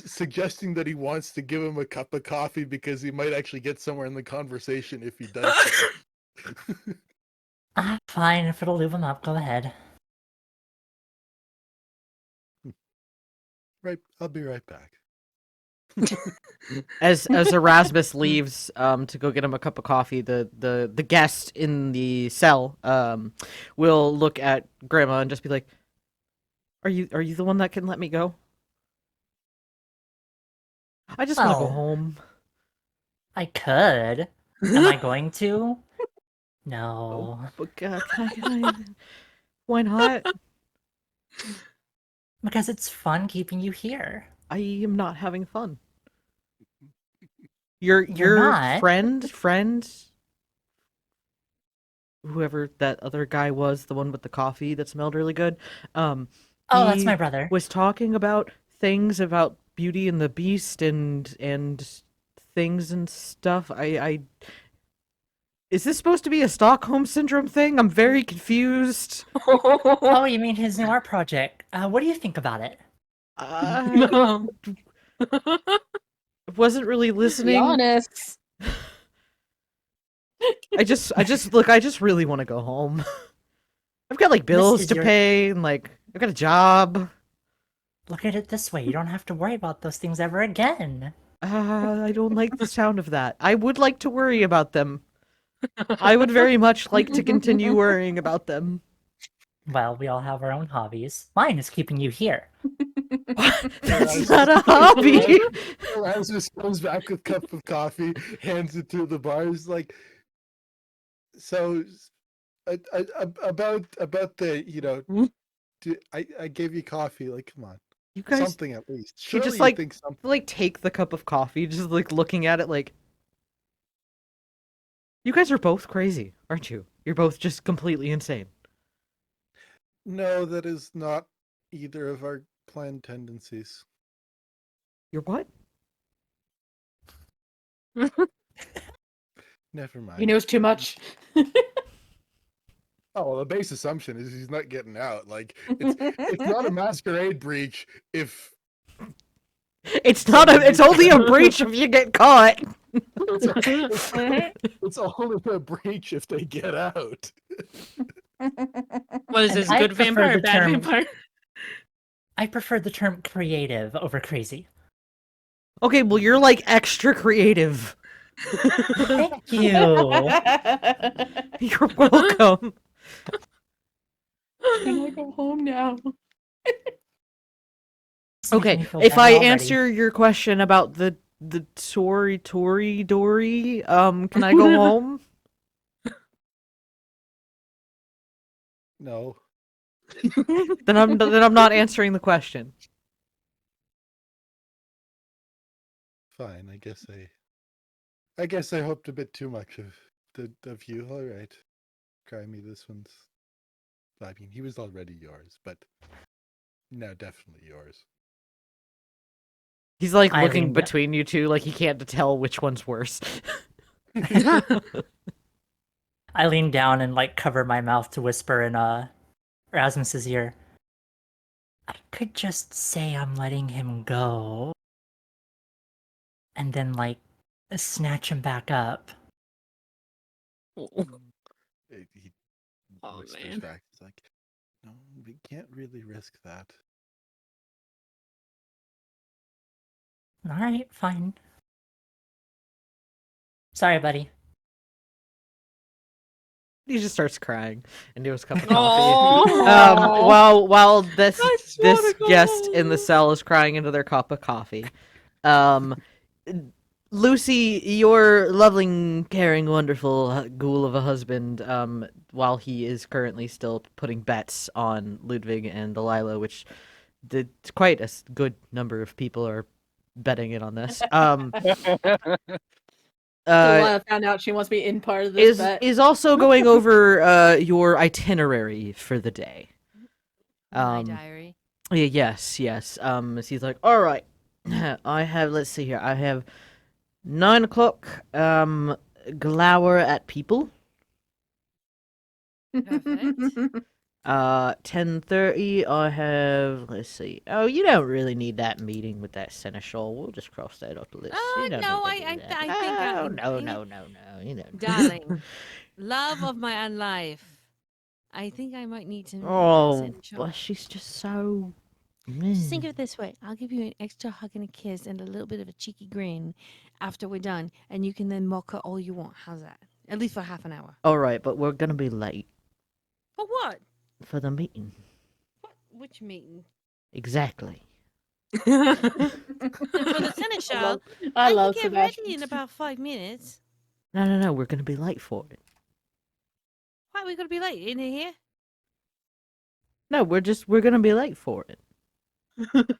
suggesting that he wants to give him a cup of coffee because he might actually get somewhere in the conversation if he does so. Fine, if it'll lube him up, go ahead. Right, I'll be right back. As Erasmus leaves to go get him a cup of coffee, the guest in the cell will look at Grandma and just be like, "Are you the one that can let me go? I just want to go home." I could. Am I going to? No. Oh, but God, can I... Why not? Because it's fun keeping you here. I am not having fun. Your not? friend, whoever that other guy was, the one with the coffee that smelled really good. Oh, that's he my brother. Was talking about things about Beauty and the Beast and things and stuff. Is this supposed to be a Stockholm Syndrome thing? I'm very confused. Oh, you mean his new art project? What do you think about it? I wasn't really listening. Be honest. I just really want to go home. I've got bills to pay and I've got a job. Look at it this way, you don't have to worry about those things ever again. I don't like the sound of that. I would like to worry about them. I would very much like to continue worrying about them. Well, we all have our own hobbies. Mine is keeping you here. That's not a hobby. Erasmus comes back with a cup of coffee, hands it to the bar. He's like, so about the, you know, I gave you coffee. Like, come on, You guys, something at least. he Surely just you like think something. like take the cup of coffee, just like looking at it like. You guys are both crazy, aren't you? You're both just completely insane. No, that is not either of our planned tendencies. You're what? Never mind. He knows too much. Oh, well, the base assumption is he's not getting out. Like, it's not a masquerade breach if It's not a. It's only a breach if you get caught. it's only a breach if they get out. What is this? I Good prefer vampire, the bad term- vampire? I prefer the term creative over crazy. Okay, well you're like extra creative. Thank you. You're welcome. Can we go home now? It's making Okay, me feel if better I already. answer your question about the Tory Dory, can I go home? No. Then I'm not answering the question. Fine, I guess I hoped a bit too much of you. All right. Cry me, this one's. I mean, he was already yours, but now definitely yours. He's like I looking lean- between you two, like he can't tell which one's worse. I lean down and like cover my mouth to whisper in Rasmus's ear. I could just say I'm letting him go. And then like snatch him back up. He Oh, whispers man. back. He's like, no, we can't really risk that. Alright, fine. Sorry, buddy. He just starts crying into his cup of Aw. coffee. While this I just wanna this go guest in the home. cell is crying into their cup of coffee. Lucy, your loving, caring, wonderful ghoul of a husband, while he is currently still putting bets on Ludwig and Delilah, which quite a good number of people are betting it on this. Delilah found out she wants to be in part of this bet. Is also going over your itinerary for the day. My diary. Yeah, yes. He's like, all right, I have. Let's see here. I have 9 o'clock. Glower at people. Perfect. 10:30. I have. Let's see. Oh, you don't really need that meeting with that seneschal. We'll just cross that off the list. Oh, You don't no, need to I do that. think I Oh, can- no, you no, know- no, no. You know. Darling, love of my own life. I think I might need to. meet Oh, Seneschal. but she's just so. Just think of it this way: I'll give you an extra hug and a kiss and a little bit of a cheeky grin after we're done, and you can then mock her all you want. How's that? At least for half an hour. All right, but we're gonna be late For what? for the meeting. Which meeting? Exactly. For the seneschal. I love can get Sebastian. ready in about 5 minutes. No. We're gonna be late for it. Why are we gonna be late in here? No, we're gonna be late for it.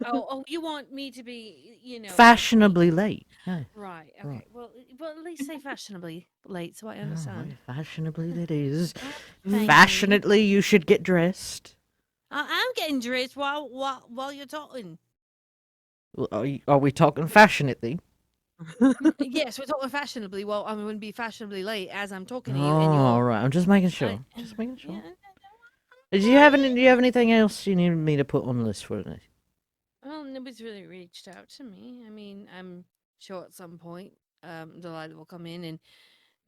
Oh, you want me to be, Fashionably late. Yeah. Right. Okay. Right. Well, at least say fashionably late, so I Oh, understand. right, fashionably that is. Thank you. Fashionably, you should get dressed. I am getting dressed while you're talking. Well, are we talking fashionably? Yes, we're talking fashionably. Well, I'm going to be fashionably late as I'm talking to you. Oh, and you're, all right. I'm just making sure. Just making yeah, sure. Do you have anything else you need me to put on the list for today? well, nobody's really reached out to me. I mean, I'm sure at some point, Delilah will come in and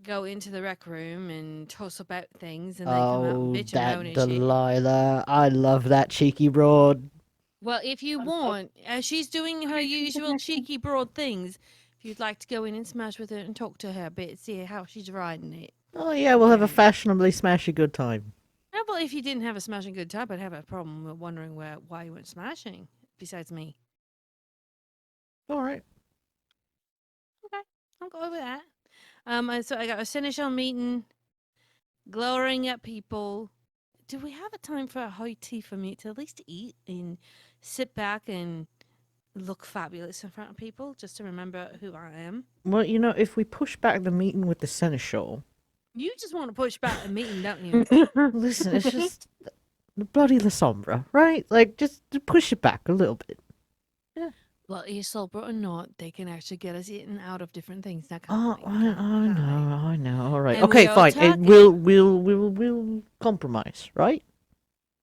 go into the rec room and toss about things, and then come out and bitch and moan and shit. Delilah. I love that cheeky broad. Well, if you want, she's doing her usual cheeky broad things. If you'd like to go in and smash with her and talk to her a bit, see how she's riding it. Oh, yeah, we'll have a fashionably smashy good time. Oh, well, if you didn't have a smashing good time, I'd have a problem with wondering why you weren't smashing. Besides me, All right. I'll go over that. So I got a seneschal meeting, glowering at people. Do we have a time for a high tea for me to at least eat and sit back and look fabulous in front of people, just to remember who I am? Well, if we push back the meeting with the seneschal, You just want to push back the meeting, don't you? listen, it's just the bloody La Sombra, right? Like, just to push it back a little bit. Well, you Solbra or not, they can actually get us eaten out of different things. That Oh, I know. All right. And Okay, we are fine. talking- We'll compromise, right?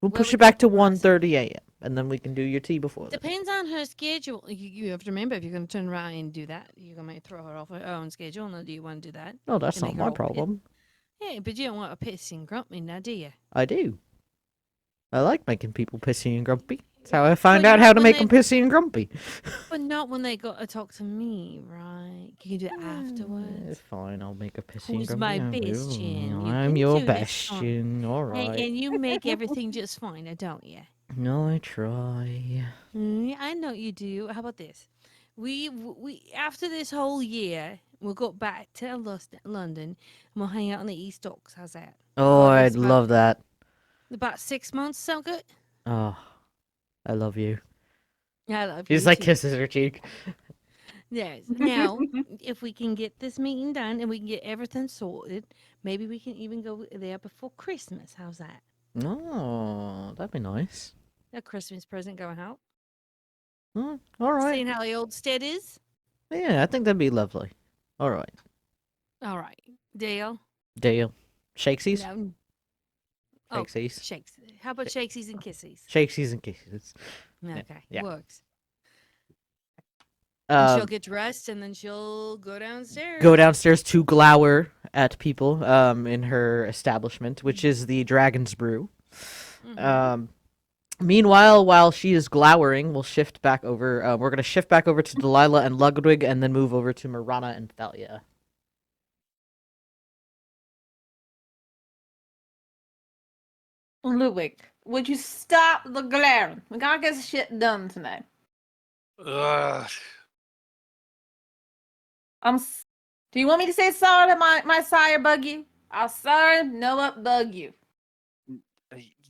We'll Well, push we it back to compromise. 1:30 a.m. and then we can do your tea before then. Depends on her schedule. You have to remember, if you're going to turn around and do that, you're going to throw her off her own schedule. Now, do you want to do that? No, that's and not make her my all problem. Yeah, but you don't want a pissing grumpy now, do you? I do. I like making people pissy and grumpy. That's how I find But out not how to when make them they- pissy and grumpy. But not when they got to talk to me, right? You can do it afterwards. Fine, I'll make a pissy and Who's grumpy. my I will. bastion? You I'm can your do this one. bastion. All Hey, right. and you make everything just fine, don't you? No, I try. Yeah, I know you do. How about this? We after this whole year, we'll go back to London and we'll hang out on the East Docks. How's that? Oh, Well, I'd that's about- love that. About 6 months. Sound good? Oh, I love you. I love He you. just like too. kisses her cheek. Yes. Now, if we can get this meeting done and we can get everything sorted, maybe we can even go there before Christmas. How's that? No, that'd be nice. A Christmas present going out. All right. Seeing how the old stead is. Yeah, I think that'd be lovely. All right. All right, Dale. Dale. Shakesies? No. Oh, Shakesies. shakes. How about shakesies and kissies? Shakesies and kisses. Okay, yeah. works. And she'll Um, get dressed and then she'll go downstairs. go downstairs to glower at people in her establishment, which is the Dragon's Brew. Mhm. Meanwhile, while she is glowering, we'll shift back over. We're gonna shift back over to Delilah and Ludwig, and then move over to Marana and Thalia. Ludwig, would you stop the glaring? We gotta get this shit done tonight. Ugh. Do you want me to say sorry that my sire bug you? I'll sorry no up bug you.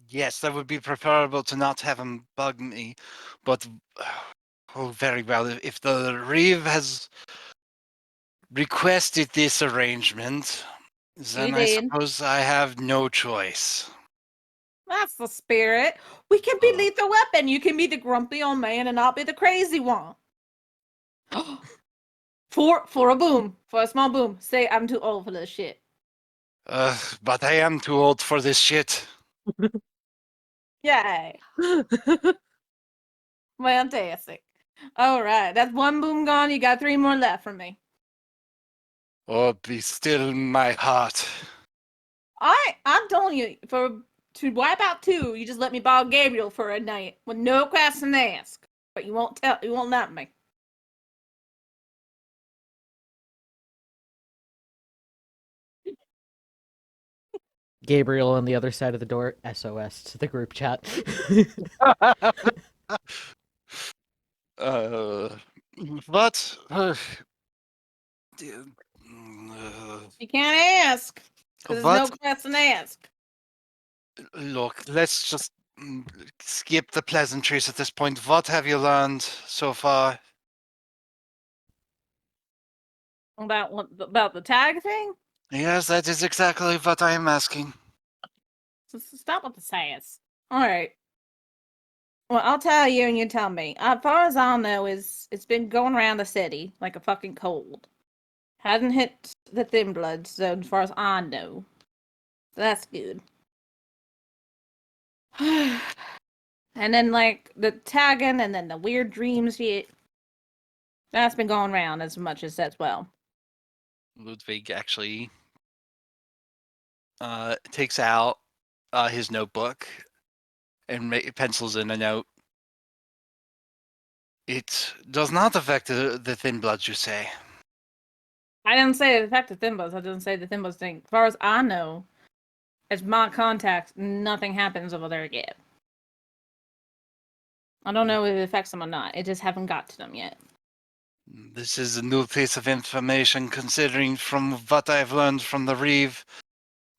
Yes, that would be preferable to not have him bug me, but oh, very well. If the Reeve has requested this arrangement, then I did. suppose I have no choice. That's the spirit. We can be Oh. lethal weapon. You can be the grumpy old man and I'll be the crazy one. For a boom. For a small boom. Say I'm too old for this shit. But I am too old for this shit. Yay. Fantastic. All right. That's one boom gone. You got 3 more left from me. Oh, be still my heart. I'm telling you, to wipe out 2, you just let me borrow Gabriel for a night with no question asked. But you won't let me. Gabriel on the other side of the door. SOS to the group chat. But You can't ask. Because there's no what? question asked. Look, let's just skip the pleasantries at this point. What have you learned so far? About the tag thing? Yes, that is exactly what I am asking. Stop with the sass. All right. Well, I'll tell you and you tell me. As far as I know, it's been going around the city like a fucking cold. Hasn't hit the thin blood, so as far as I know. So that's good. And then, like, the tagging and then the weird dreams shit. That's been going around as much as as well. Ludwig actually takes out his notebook and pencils in a note. It does not affect the thin bloods, you say? I didn't say it affected Thimbos. I didn't say the Thimbos thing. As far as I know, as my contact, nothing happens over there yet. I don't know if it affects them or not. It just haven't got to them yet. This is a new piece of information, considering from what I've learned from the Reeve,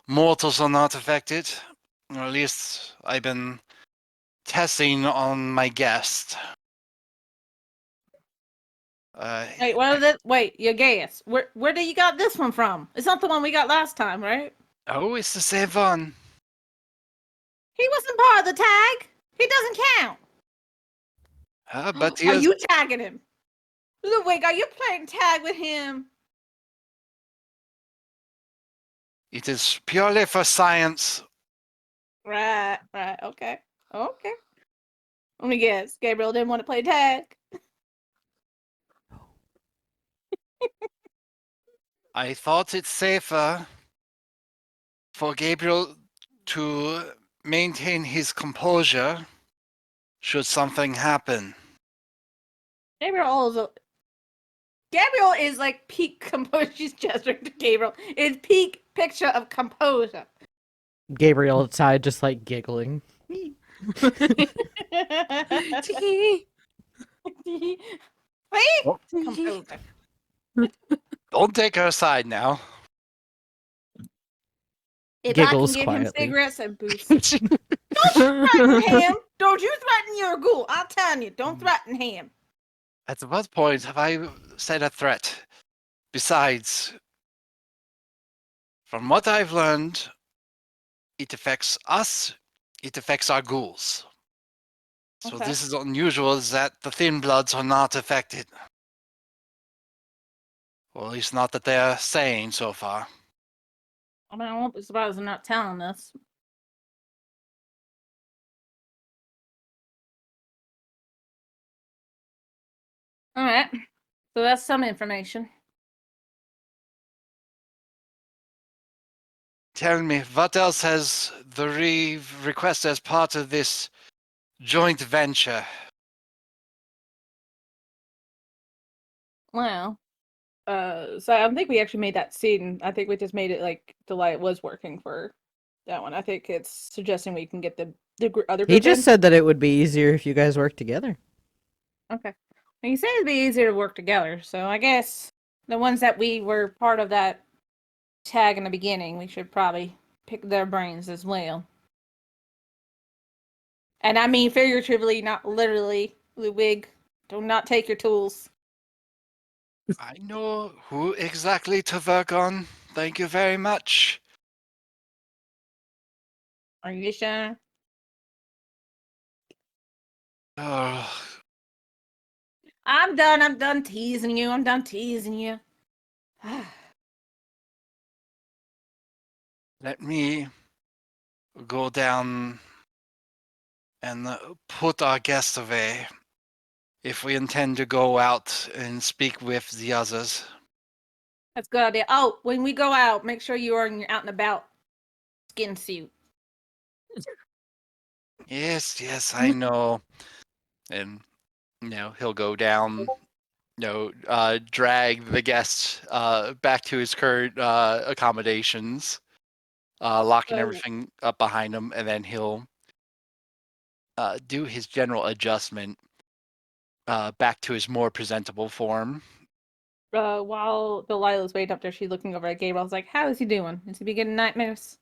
mortals are not affected. Or at least I've been testing on my guest. Wait, what is it? Wait, your guess. Where do you got this one from? It's not the one we got last time, right? Oh, it's the same one. He wasn't part of the tag. He doesn't count. But he Are is... you tagging him? Ludwig, are you playing tag with him? It is purely for science. Right, okay. Let me guess. Gabriel didn't want to play tag. I thought it safer for Gabriel to maintain his composure should something happen. Gabriel is like peak composure. She's gesturing to Gabriel. It's peak picture of composure. Gabriel outside just like giggling. Composure. Don't take her aside now. If Giggles I can give quietly. him cigarettes and boost. Don't threaten him. Don't you threaten your ghoul. I'm telling you, don't threaten him. At what point have I said a threat? Besides, from what I've learned, it affects us, it affects our ghouls. So Okay. this is unusual, is that the Thin Bloods are not affected. Or at least not that they're saying so far. I mean, I won't be surprised they're not telling us. All right. So that's some information. Tell me, what else has the Reeve requested as part of this joint venture? Well, so I think we actually made that scene. I think we just made it like the light was working for that one. I think it's suggesting we can get the other He group just in. said that it would be easier if you guys worked together. Okay. Well, you said it'd be easier to work together, so I guess the ones that we were part of that tag in the beginning, we should probably pick their brains as well. And I mean figuratively, not literally. Ludwig, do not take your tools. I know who exactly to work on. Thank you very much. Are you sure? Oh, I'm done. I'm done teasing you. I'm done teasing you. let me go down and put our guest away if we intend to go out and speak with the others. That's a good idea. Oh, when we go out, make sure you are in your out and about skin suit. Yes, I know. And, he'll go down, drag the guest back to his current accommodations, locking So- everything up behind him, and then he'll do his general adjustment back to his more presentable form. While Delilah's waiting up there, she's looking over at Gabriel. I was like, how is he doing? Is he beginning nightmares?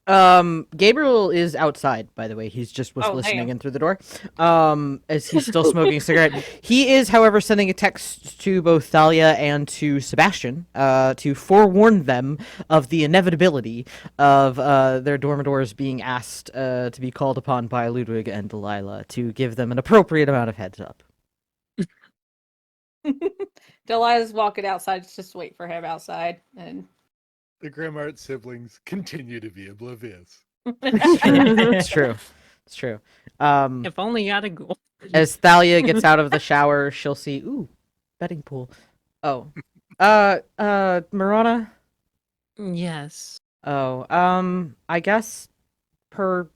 Gabriel is outside, by the way. He's just was Oh, listening damn. in through the door. As he's still smoking a cigarette. He is, however, sending a text to both Thalia and to Sebastian, to forewarn them of the inevitability of their dormidors being asked to be called upon by Ludwig and Delilah to give them an appropriate amount of heads up. Delilah's walking outside. Just wait for him outside. And The Grimmart siblings continue to be oblivious. It's true. It's true. If only you had a ghoul. As Thalia gets out of the shower, she'll see, ooh, betting pool. Oh. Marana? Yes. Oh, I guess per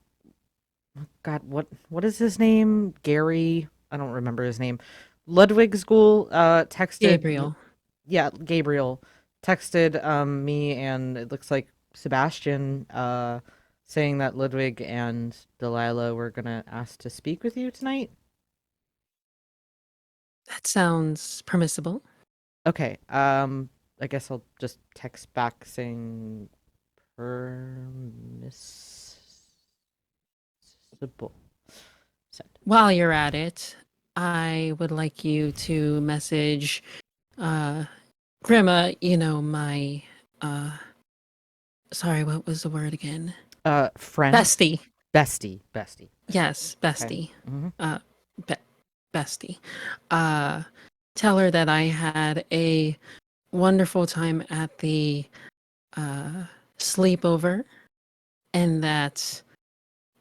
God, what is his name? Gary? I don't remember his name. Ludwig's ghoul texted Gabriel. Yeah, Gabriel texted me and it looks like Sebastian saying that Ludwig and Delilah were gonna ask to speak with you tonight. That sounds permissible. Okay. I guess I'll just text back saying permissible. Send. While you're at it, I would like you to message Grima, my sorry, what was the word again? Friend. Bestie. Bestie. Yes, bestie. Mhm. Bestie. Tell her that I had a wonderful time at the sleepover and that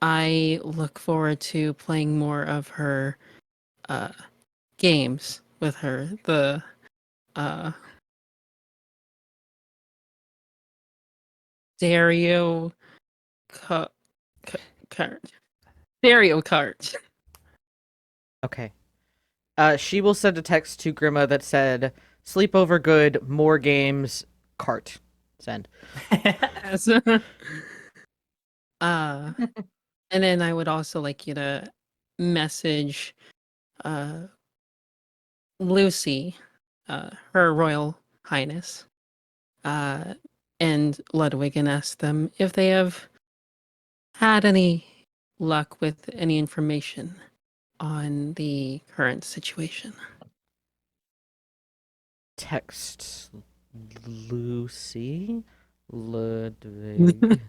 I look forward to playing more of her games with her. The Dario cart. Dario cart. Okay. She will send a text to Grima that said, "Sleepover good, more games, cart." Send. Yes. And then I would also like you to message Lucy, Her Royal Highness, and Ludwig, and ask them if they have had any luck with any information on the current situation. Text Lucy Ludwig.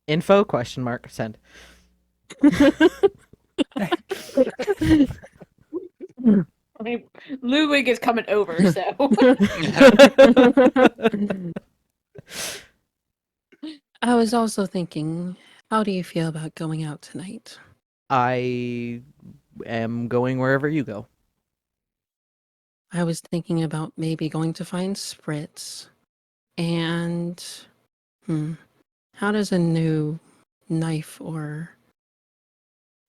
Info question mark send. I mean, Ludwig is coming over, so. I was also thinking, how do you feel about going out tonight? I am going wherever you go. I was thinking about maybe going to find Spritz. And how does a new knife or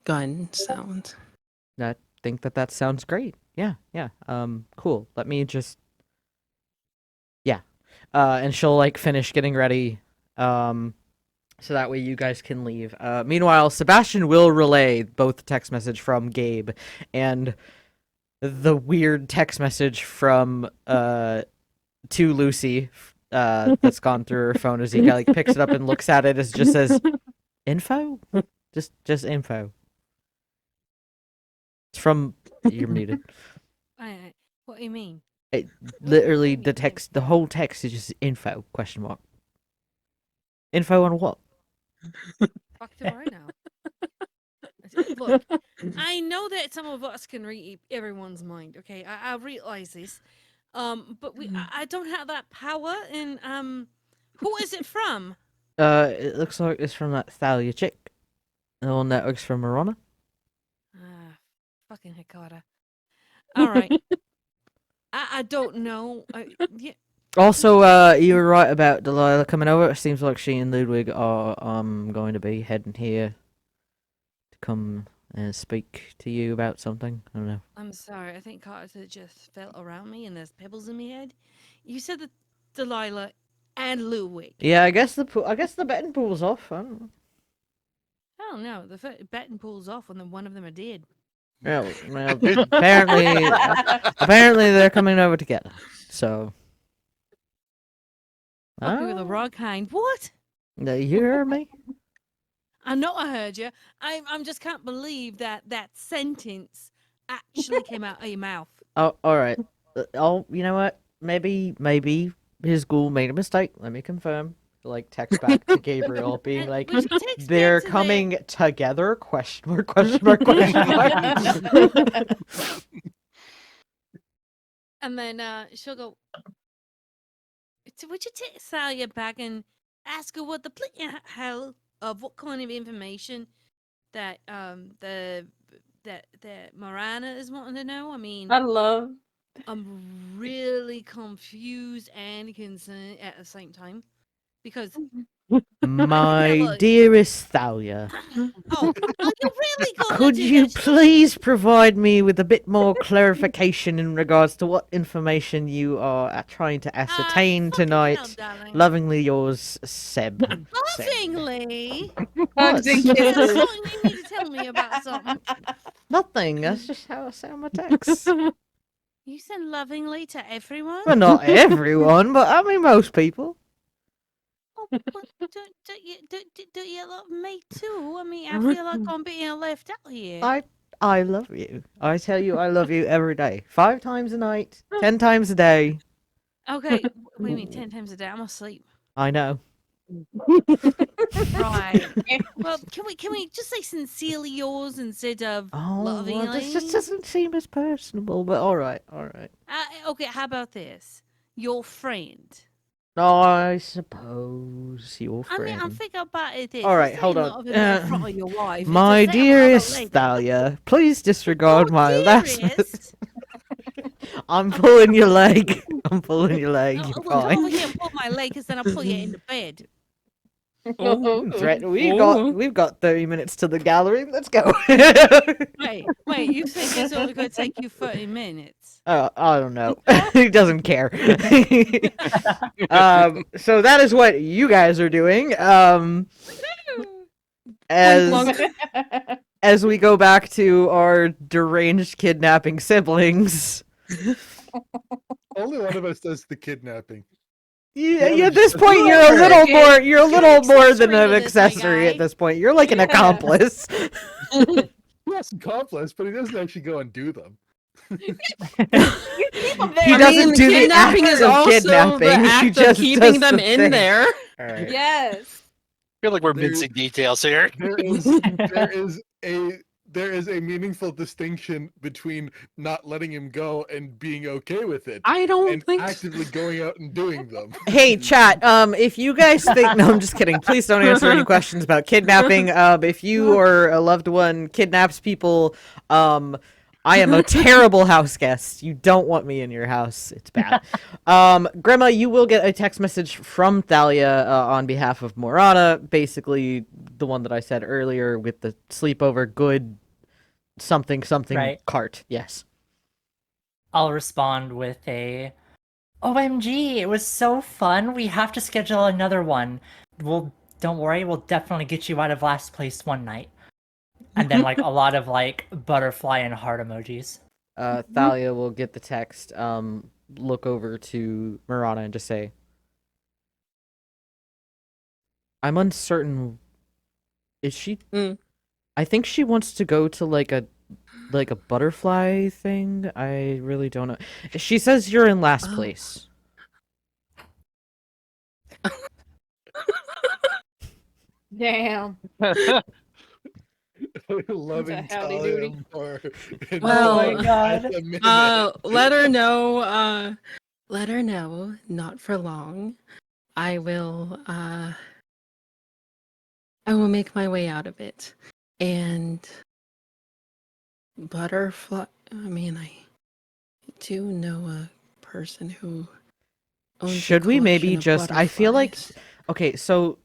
gun sound? I think that sounds great. Yeah. Cool. Let me just. Yeah. And she'll like finish getting ready. So that way you guys can leave. Meanwhile, Sebastian will relay both the text message from Gabe and the weird text message from to Lucy that's gone through her phone as he like picks it up and looks at it as just says info? Just info. It's from you're muted. What do you mean? Literally the whole text is just info question mark. Info on what? Fuck do I know? Look, I know that some of us can read everyone's mind. Okay, I realize this, but I don't have that power. And who is it from? It looks like it's from that Thalia chick. The one that works for Marana. Fucking Hikata. All right. I don't know. Yeah. Also, you were right about Delilah coming over. It seems like she and Ludwig are going to be heading here to come and speak to you about something. I don't know. I'm sorry. I think Carter just fell around me and there's pebbles in my head. You said that Delilah and Ludwig. Yeah, I guess the betting pool's off. I don't know. I don't know. The betting pool's off when one of them are dead. Well, apparently they're coming over together. So. Fuck with the wrong kind. What? You heard me? I know I heard you. I'm just can't believe that sentence actually came out of your mouth. Oh, all right. You know what? Maybe his ghoul made a mistake. Let me confirm. Like text back to Gabriel, being And like, we should text "They're back to coming together?" Question mark? Question mark? Question mark? And then she'll go. Would you take Salia back and ask her what the hell of what kind of information that that Marana is wanting to know? I mean, I'm really confused and concerned at the same time because My look. dearest Thalia, Oh, you really gonna could do you that shit? please provide me with a bit more clarification in regards to what information you are trying to ascertain Fucking hell, tonight? darling. Lovingly yours, Seb. Lovingly? What? Hugs and Is there kisses. something you need to tell me about something? Nothing. That's just how I say on my text. You send lovingly to everyone? Well, not everyone, but I mean most people. Oh, but don't you love me too? I mean, I feel like I'm being left out here. I love you. I tell you I love you every day. 5 times a night, 10 times a day. Okay, what do you mean 10 times a day? I'm asleep. I know. Right. Well, can we just say sincerely yours instead of Oh, lovingly? well, this just doesn't seem as personable, but all right. Okay, how about this? Your friend. I suppose your I mean, friend. I'm thinking about it. This. All right, You're hold saying on. love him in front of your wife. It's My a sound dearest like a lady. Thalia, please disregard my last message. Dearest? I'm pulling your leg. I'm pulling your leg. Oh, You're well, come fine. over here and pull my leg, because then I'll pull you in the bed. We've got 30 minutes to the gallery. Let's go. Wait, you think it's only going to take you 30 minutes? I don't know. He doesn't care. So that is what you guys are doing. As we go back to our deranged kidnapping siblings. Only one of us does the kidnapping. Yeah, at this point you're a little more than an accessory to this, my accessory guy. at this point. You're like an accomplice. Yes, accomplice, but he doesn't actually go and do them. He I doesn't mean, do the kidnapping act is of also kidnapping. the He act of just keeping does them the in thing. there. All right. Yes. I feel like we're There- mincing details here. There is a meaningful distinction between not letting him go and being okay with it, I don't and think actively going out and doing them. Hey, chat. If you guys think no, I'm just kidding. Please don't answer any questions about kidnapping. If you or a loved one kidnaps people, I am a terrible house guest. You don't want me in your house. It's bad. Grandma, you will get a text message from Thalia on behalf of Morana. Basically, the one that I said earlier with the sleepover good something Right. cart. Yes. I'll respond with a OMG, it was so fun. We have to schedule another one. Don't worry, we'll definitely get you out of last place one night. And then like a lot of like butterfly and heart emojis. Thalia will get the text, look over to Morana and just say, I'm uncertain. Is she? I think she wants to go to like a butterfly thing. I really don't know. She says you're in last place. Damn. Loving howdy Talia doody. more. Well, Oh my God. let her know. Let her know. Not for long. I will make my way out of it. And butterfly. I mean, I do know a person who owns a Should we maybe collection of just? I feel like. butterflies. Okay, so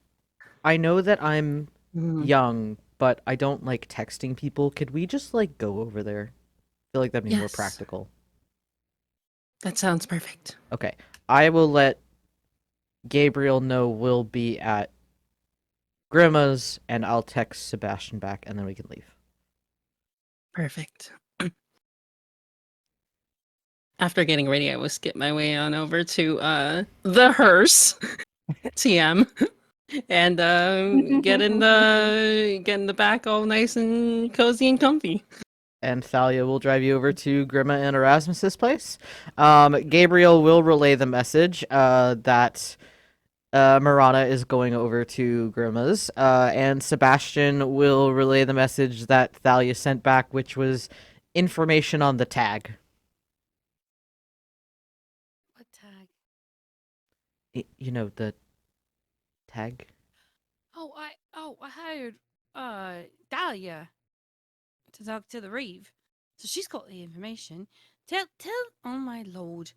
I know that I'm Mm. young, but I don't like texting people. Could we just like go over there? I feel like that'd be more Yes. practical. That sounds perfect. Okay, I will let Gabriel know we'll be at Grima's, and I'll text Sebastian back, and then we can leave. Perfect. After getting ready, I will skip my way on over to the hearse TM and get in the back all nice and cozy and comfy. And Thalia will drive you over to Grima and Erasmus's place. Gabriel will relay the message that Marana is going over to Grima's, and Sebastian will relay the message that Thalia sent back, which was information on the tag. What tag? You know, the tag? I hired Dahlia to talk to the Reeve. So she's got the information. Tell oh my lord.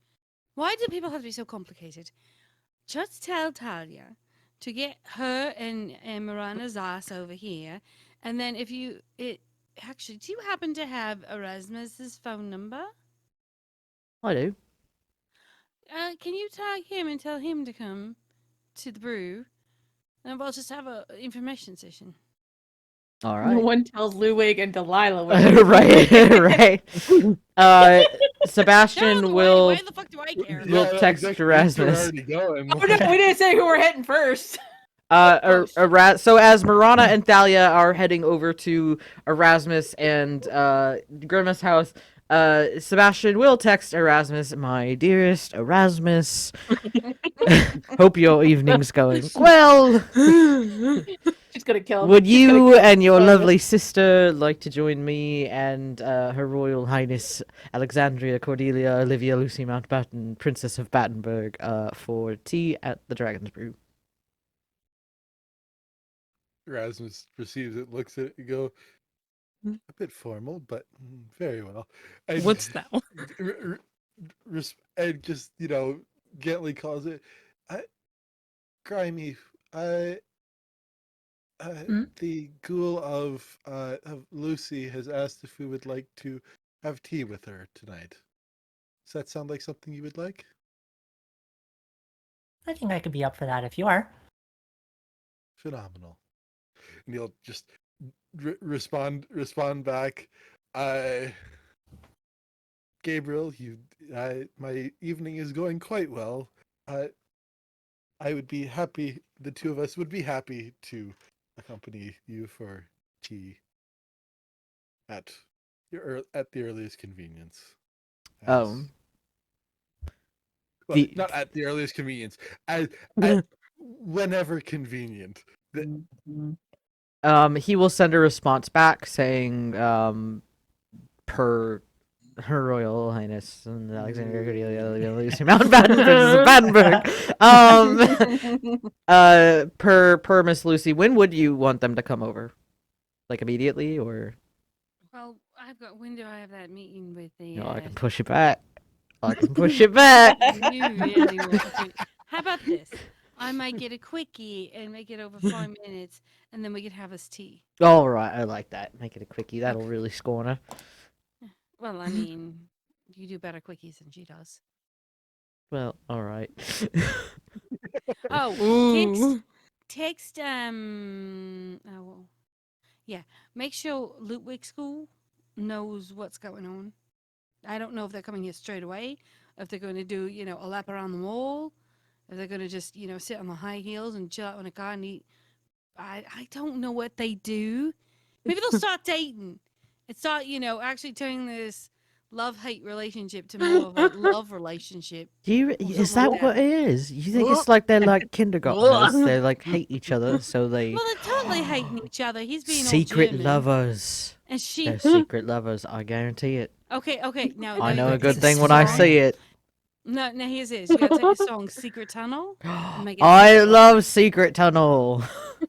Why do people have to be so complicated? Just tell Talia to get her and Mirana's ass over here. And then actually, do you happen to have Erasmus's phone number? I do. Can you tag him and tell him to come to the brew? And we'll just have a information session. All No right. one tells Ludwig and Delilah what right. Sebastian No, will why the fuck do I care? We'll text Erasmus. Already going. Oh, no, we didn't say who we're hitting first. So as Marana and Thalia are heading over to Erasmus and Grima's house, Sebastian will text Erasmus, "My dearest Erasmus, hope your evening's going well. She's gonna kill him. Would She's gonna you kill and your Erasmus. lovely sister like to join me and Her Royal Highness Alexandria Cordelia Olivia Lucy Mountbatten, Princess of Battenberg, for tea at the Dragon's Brew?" Erasmus receives it, looks at it, and go, a bit formal, but very well. And, What's that? and just, gently calls it, Grimy, the ghoul of Lucy has asked if we would like to have tea with her tonight. Does that sound like something you would like? I think I could be up for that if you are. Phenomenal. And he'll just respond back. Gabriel, my evening is going quite well. I would be happy. The two of us would be happy to accompany you for tea at the earliest convenience. Well, not at the earliest convenience. At whenever convenient. He will send a response back saying, per Her Royal Highness and Alexandria Cordelia Lucy Mountbatten, Princess of Battenberg. Per Miss Lucy, when would you want them to come over? Like immediately, or? Well, when do I have that meeting with the? I can push it back. I can push it back. You really want to. How about this? I might get a quickie and make it over 5 minutes, and then we could have us tea. All right, I like that. Make it a quickie. That'll really score her. Well, I mean, you do better quickies than she does. Well, all right. Oh, text. Make sure Ludwig School knows what's going on. I don't know if they're coming here straight away, if they're going to do, a lap around the mall, if they're going to just, sit on the high heels and chill out in a car and eat. I don't know what they do. Maybe they'll start dating and start, actually turning this love-hate relationship to more of a love relationship. Is that like what that. it is? You think it's like they're like kindergartners? They like hate each other, so they Well, they're totally hating each other. He's being all secret German, lovers. and she. They're secret lovers. I guarantee it. Okay. Now I you know gotta a good take thing the when I song. see it. No, here's this. You gotta take the song "Secret Tunnel." and make it I secret. love Secret Tunnel.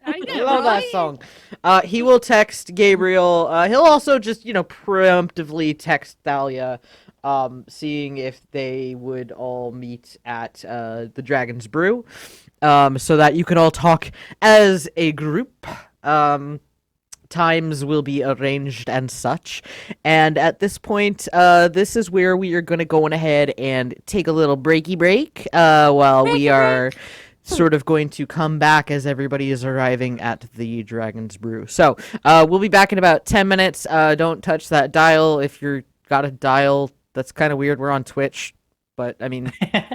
I I know, love that right? song. He will text Gabriel. He'll also just, preemptively text Thalia, seeing if they would all meet at the Dragon's Brew, so that you can all talk as a group. Times will be arranged and such. And at this point, this is where we are going to go on ahead and take a little breaky break while we are sort of going to come back as everybody is arriving at the Dragon's Brew. So we'll be back in about 10 minutes. Don't touch that dial if you're got a dial. That's kind of weird. We're on Twitch. But, I mean,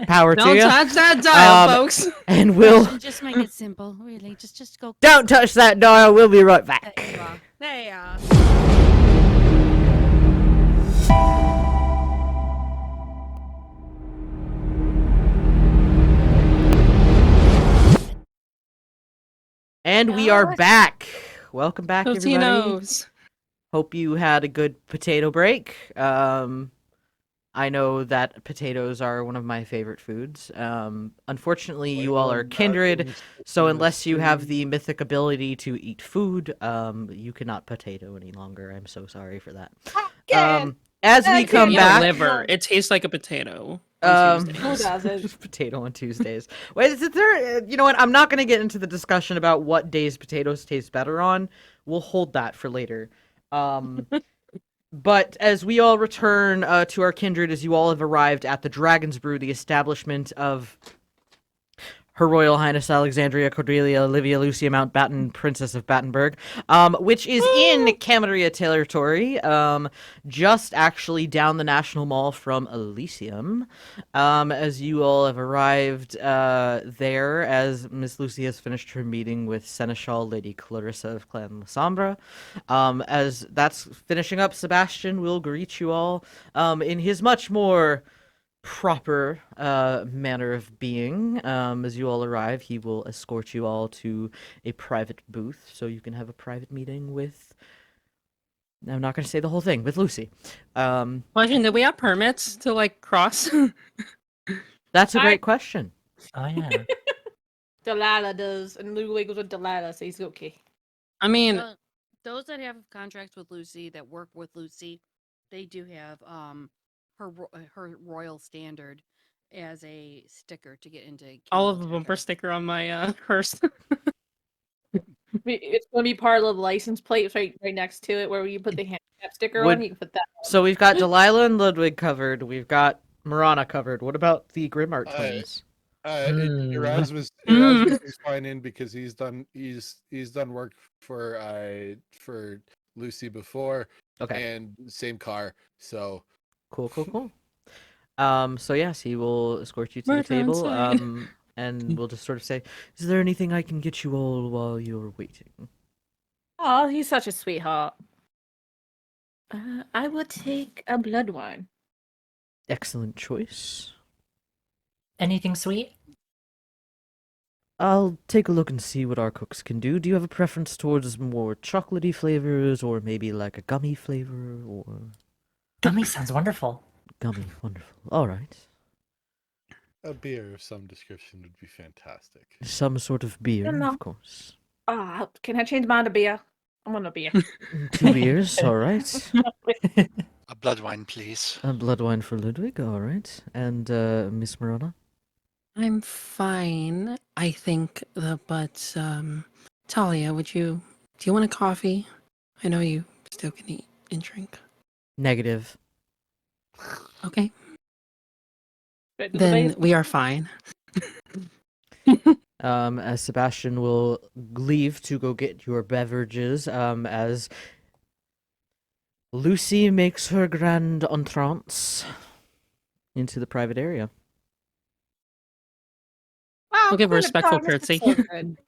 power to Don't you. touch that dial, folks. And we'll... Just make it simple, really. Just go. Don't touch that dial. We'll be right There back. you are. There you are. And we are back. Welcome back, everybody. Totinos. Hope you had a good potato break. I know that potatoes are one of my favorite foods. Unfortunately, you all are kindred, so unless you have the mythic ability to eat food, you cannot potato any longer. I'm so sorry for that. as we I come can't Yeah, back, liver. It tastes like a potato. on Tuesdays. Who doesn't? potato on Tuesdays. Wait, is there? You know what? I'm not going to get into the discussion about what days potatoes taste better on. We'll hold that for later. But as we all return to our kindred, as you all have arrived at the Dragon's Brew, the establishment of Her Royal Highness Alexandria Cordelia Olivia Lucia Mountbatten, Princess of Battenberg, which is in Camarilla territory, just actually down the National Mall from Elysium. As you all have arrived there, as Miss Lucy has finished her meeting with Seneschal Lady Clarissa of Clan Lasombra. As that's finishing up, Sebastian will greet you all in his much more proper manner of being. As you all arrive, he will escort you all to a private booth so you can have a private meeting with, I'm not going to say the whole thing, with Lucy. Question, did we have permits to like cross? That's a great question. Oh yeah. Delilah does, and Ludwig goes with Delilah, so he's okay. I mean, Those that have contracts with Lucy, that work with Lucy, they do have her royal standard as a sticker to get into all of Camelot the bumper territory. sticker on my hearse. It's going to be part of the license plate right next to it, where you put the handicap sticker Would- on. You can put that. So we've got Delilah and Ludwig covered. We've got Marana covered. What about the Grimmart twins? Erasmus Mm. is fine in because he's done work for Lucy before, Okay. and same car. So Cool. So yes, he will escort you to the Murder table. inside. And we'll just sort of say, is there anything I can get you all while you're waiting? Oh, he's such a sweetheart. I would take a blood wine. Excellent choice. Anything sweet? I'll take a look and see what our cooks can do. Do you have a preference towards more chocolatey flavors, or maybe like a gummy flavor, or Gummy sounds wonderful. gummy? Wonderful. All right. a beer of some description would be fantastic. Some sort of beer, No. of course. Can I change mine to beer? I want a beer. 2 beers, all right. A blood wine, please. A blood wine for Ludwig, all right. And Miss Marana? I'm fine, I think. But Talia, do you want a coffee? I know you still can eat and drink. Negative. Okay, Right to the then base. we are fine. As Sebastian will leave to go get your beverages, as Lucy makes her grand entrance into the private area. Wow, We'll give a good respectful promise, curtsy. so good.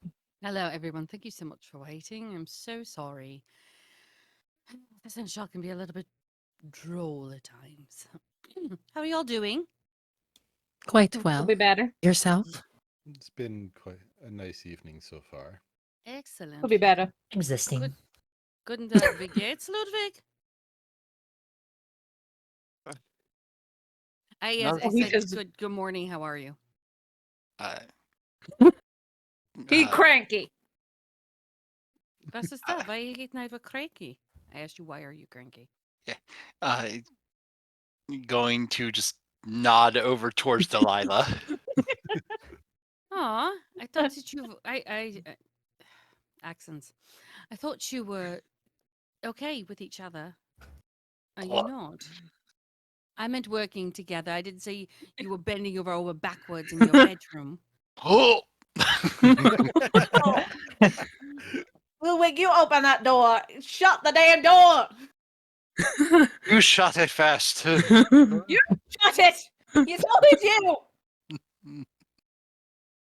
Hello, everyone. Thank you so much for waiting. I'm so sorry. The Seneschal can be a little bit droll at times. How are y'all doing? Quite It'll well. be better. Yourself? It's been quite a nice evening so far. Excellent. It'll be better. Existing. Good. Guten Wie geht's, Ludwig? Yes, No, I he said just- good morning. How are you? Uh, He uh, cranky. Was ist da? Why you getting over cranky? I asked you, why are you cranky? uh, going to just nod over towards Delilah. Aw, I thought that you. Accents. I thought you were okay with each other. Are you What? not? I meant working together. I didn't say you were bending over backwards in your bedroom. Oh! Ludwig, you open that door. Shut the damn door. You shut it fast. Shut it. You told it you.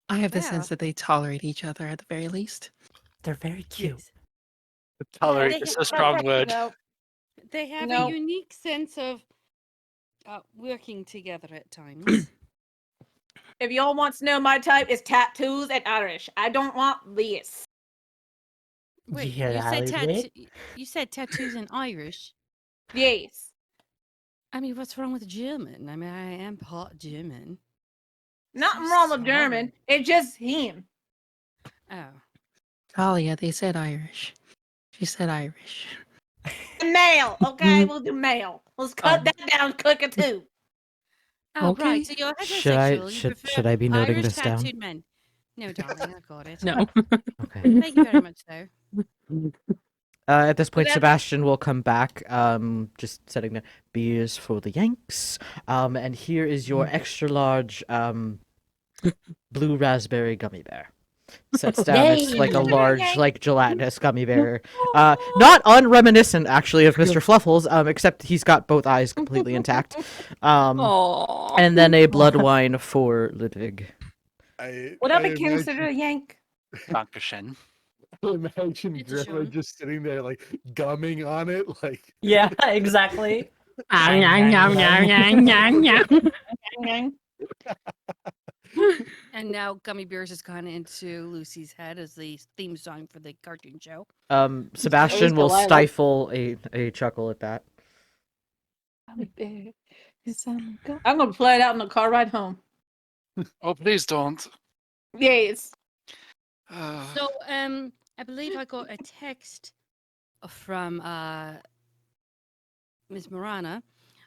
I have the Yeah. sense that they tolerate each other at the very least. They're very cute. Yes. Tolerate They is have- a strong word. No. They have No. a unique sense of working together at times. If y'all wants to know my type, it's tattoos and Irish. I don't want this. Wait, You hear you that, said Ludwig? you said tattoos in Irish. Yes. I mean, what's wrong with German? I mean, I am part German. Nothing So wrong with German. sorry. It's just him. Oh, Talia, they said Irish. She said Irish. and mail. Okay, we'll do mail. Let's cut that down quicker too. Oh, Okay. right. So you're Should I- heterosexual. You should- prefer should I be noting Irish this down? tattooed men. No, darling, I got it. No. Okay. Thank you very much, though. At this point, that's- Sebastian will come back, just setting the beers for the Yanks. And here is your extra large blue raspberry gummy bear. Sets down. It's like a Yay! large, like gelatinous gummy bear. Not unreminiscent, actually, of Mr. Fluffles, except he's got both eyes completely intact. Aww. And then a blood wine for Ludwig. Would I be imagine- considered a Yank? Dankeschön. Imagine It's a Grandma shame. just sitting there, like gumming on it, like. Yeah, exactly. And now Gummy Bears has gone into Lucy's head as the theme song for the cartoon show. Sebastian will Delilah. stifle a chuckle at that. I'm gonna play it out in the car ride home. Oh, please don't. Yes. So, I believe I got a text from Miss Morana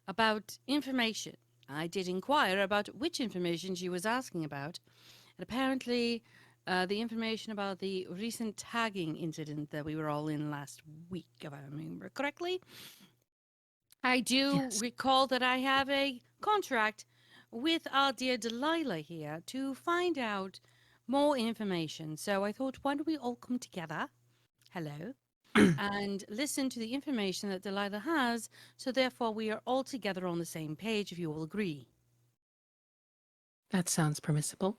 about information. I did inquire about which information she was asking about, and apparently, the information about the recent tagging incident that we were all in last week, if I remember correctly. I do Yes. recall that I have a contract with our dear Delilah here to find out more information. So I thought, why don't we all come together? Hello. And listen to the information that Delilah has. So therefore, we are all together on the same page, if you all agree. That sounds permissible.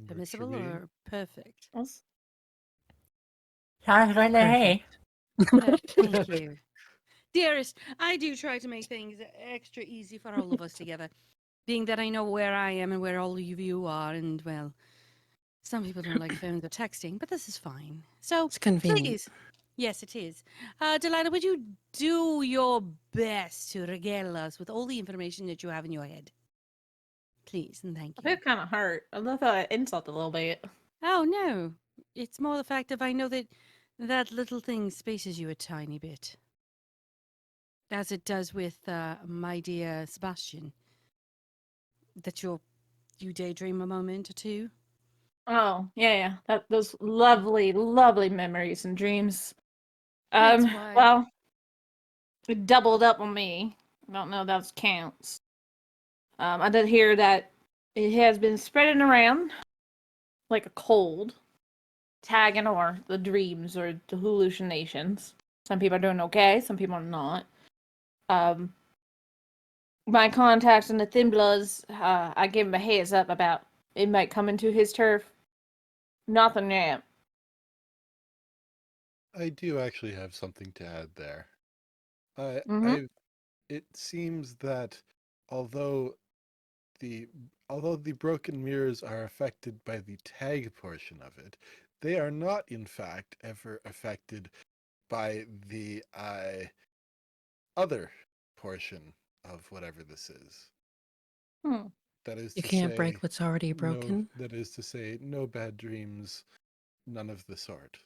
Permissible Should we- or perfect? Sounds good to me. Thank you. Dearest, I do try to make things extra easy for all of us together. Being that I know where I am and where all of you are, and well, some people don't like phones or texting, but this is fine. So, It's convenient. please. Yes, it is. Delilah, would you do your best to regale us with all the information that you have in your head? Please, and thank I you. feel kind of hurt. I love how I insult a little bit. Oh, no. It's more the fact of I know that that little thing spaces you a tiny bit. As it does with my dear Sebastian. That you daydream a moment or two. Oh, yeah. Those lovely, lovely memories and dreams. That's why- Well, it doubled up on me. I don't know if that counts. I did hear that it has been spreading around like a cold, tagging or the dreams or the hallucinations. Some people are doing okay, some people are not. My contacts in the Thin Bloods, I gave him a heads up about it might come into his turf. Nothing yet. I do actually have something to add there. Mhm. It seems that although the broken mirrors are affected by the tag portion of it, they are not in fact ever affected by the other portion of whatever this is. Hmm. That is You to can't say, break what's already no- broken. that is to say, no bad dreams, none of the sort.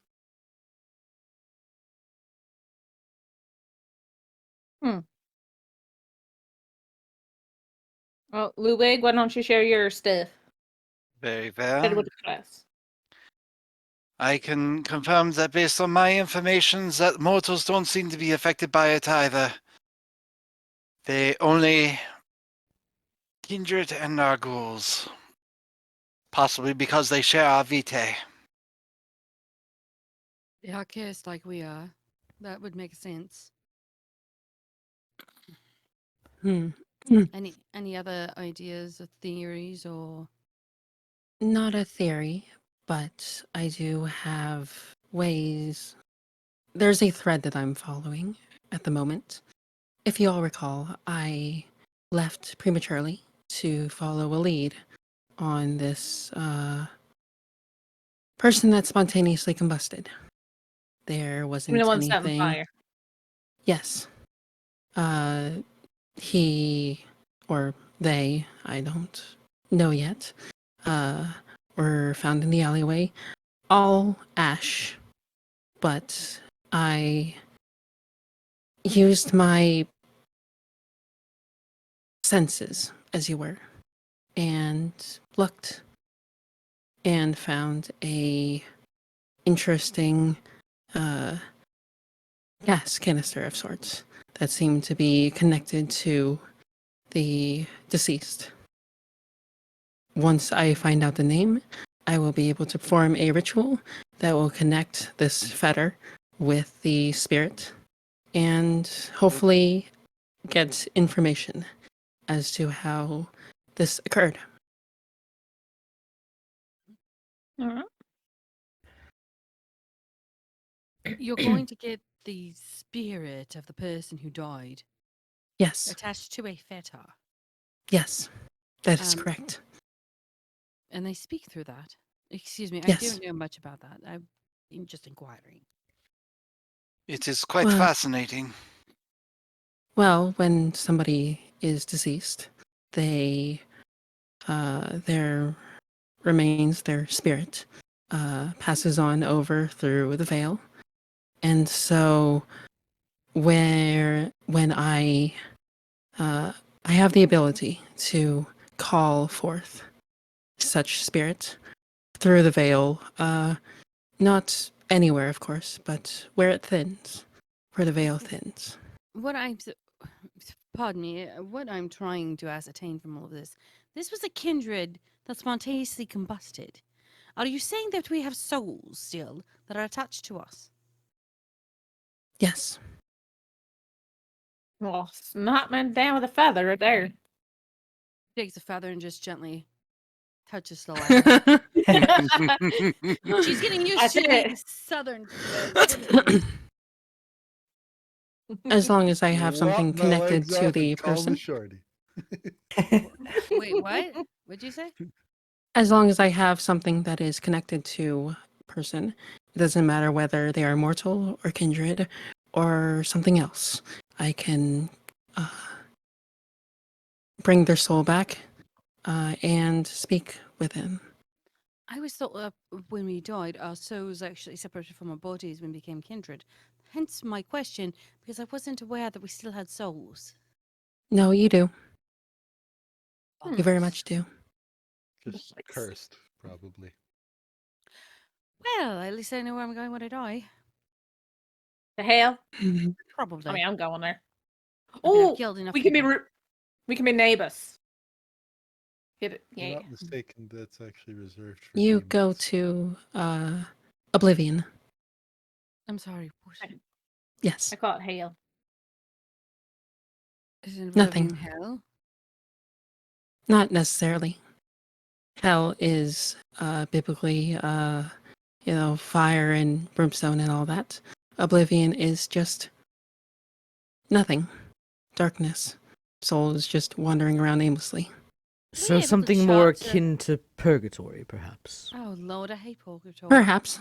Well, Ludwig, why don't you share your stuff? Very Share it well. with the class. I can confirm that based on my information, that mortals don't seem to be affected by it either. They only kindred and our ghouls. Possibly because they share our vitae. They are cursed like we are. That would make sense. Hmm. Any other ideas or theories or Not a theory, but I do have ways. There's a thread that I'm following at the moment. If you all recall, I left prematurely to follow a lead on this person that spontaneously combusted. There wasn't The one set on anything. fire. Yes. He or they, I don't know yet, were found in the alleyway. All ash, but I used my senses, as you were, and looked and found a interesting gas canister of sorts that seemed to be connected to the deceased. Once I find out the name, I will be able to perform a ritual that will connect this fetter with the spirit and hopefully get information as to how this occurred. Alright. You're going to get the spirit of the person who died Yes, attached to a fetter, yes, that is Um, correct. and they speak through that. Excuse me, I Yes. don't know much about that. I'm just inquiring. It is quite Well- fascinating. Well, when somebody is deceased, they their remains, their spirit, passes on over through the veil, and so when I have the ability to call forth such spirit through the veil, not anywhere, of course, but where it thins, where the veil thins. What pardon me, what I'm trying to ascertain from all of this was a kindred that spontaneously combusted. Are you saying that we have souls still that are attached to us? Yes. Well, snot man down with a feather right there. Takes a feather and just gently touches the leather. She's getting used That's to being it. southern. As long as I have Wrap something my connected legs to up the and call me person. Shorty. Wait, what? What'd you say? As long as I have something that is connected to a person, it doesn't matter whether they are mortal or kindred or something else. I can bring their soul back and speak with them. I always thought when we died, our souls actually separated from our bodies when we became kindred. Hence my question, because I wasn't aware that we still had souls. No, you do. Hmm. You very much do. Just cursed, probably. Well, at least I know where I'm going when I die. The hell? Probably. I mean, I'm going there. I've Oh, killed enough we can be people. we can be neighbors. Get it? If I'm Yeah. not mistaken, that's actually reserved for You go demons. to Oblivion. I'm sorry. What? Yes. I call it hell. Is it Nothing. in hell? Not necessarily. Hell is biblically, fire and brimstone and all that. Oblivion is just nothing. Darkness. Soul is just wandering around aimlessly. So able to something more chart, akin to purgatory, perhaps. Oh Lord, I hate purgatory. Perhaps.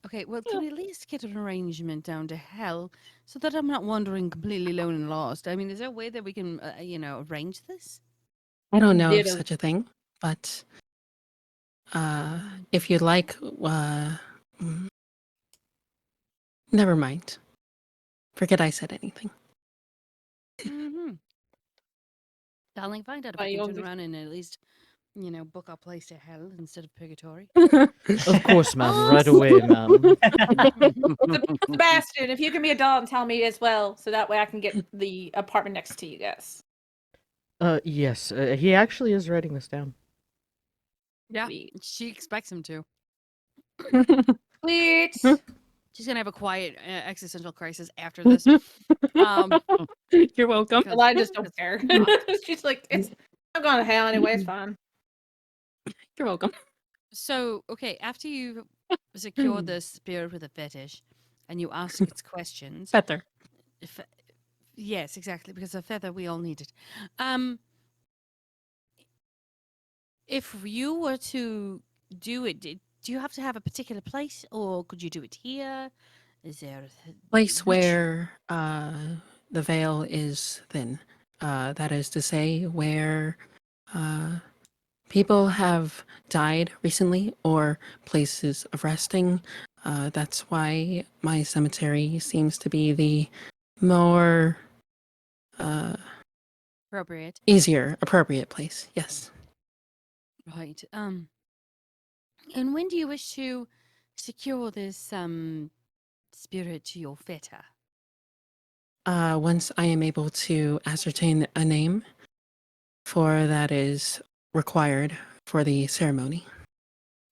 Okay, well, can we at least get an arrangement down to hell so that I'm not wandering completely alone and lost? I mean, is there a way that we can, arrange this? I don't know of Ditto. such a thing, but if you'd like, never mind. Forget I said anything. Mm-hmm. Darling, find out if Are I you can on turn the- around and at least, book our place to hell instead of purgatory. Of course, ma'am. Right away, ma'am. Sebastian, if you can be a doll and tell me as well, so that way I can get the apartment next to you guys. Yes. He actually is writing this down. Yeah, Sweet. she expects him to. Sweet. She's gonna have a quiet existential crisis after this. You're welcome. Well, I just don't care. She's like, I'm going to hell anyway. It's fine. You're welcome. So, okay, after you secure the spirit with a fetish and you ask its questions, Better. yes, exactly, because a feather we all needed. If you were to do it, do you have to have a particular place, or could you do it here? Is there a Place where the veil is thin. That is to say, where people have died recently or places of resting. That's why my cemetery seems to be the more Appropriate. easier, appropriate place. Yes. Right. And when do you wish to secure this spirit to your fetter? Once I am able to ascertain a name for that is required for the ceremony.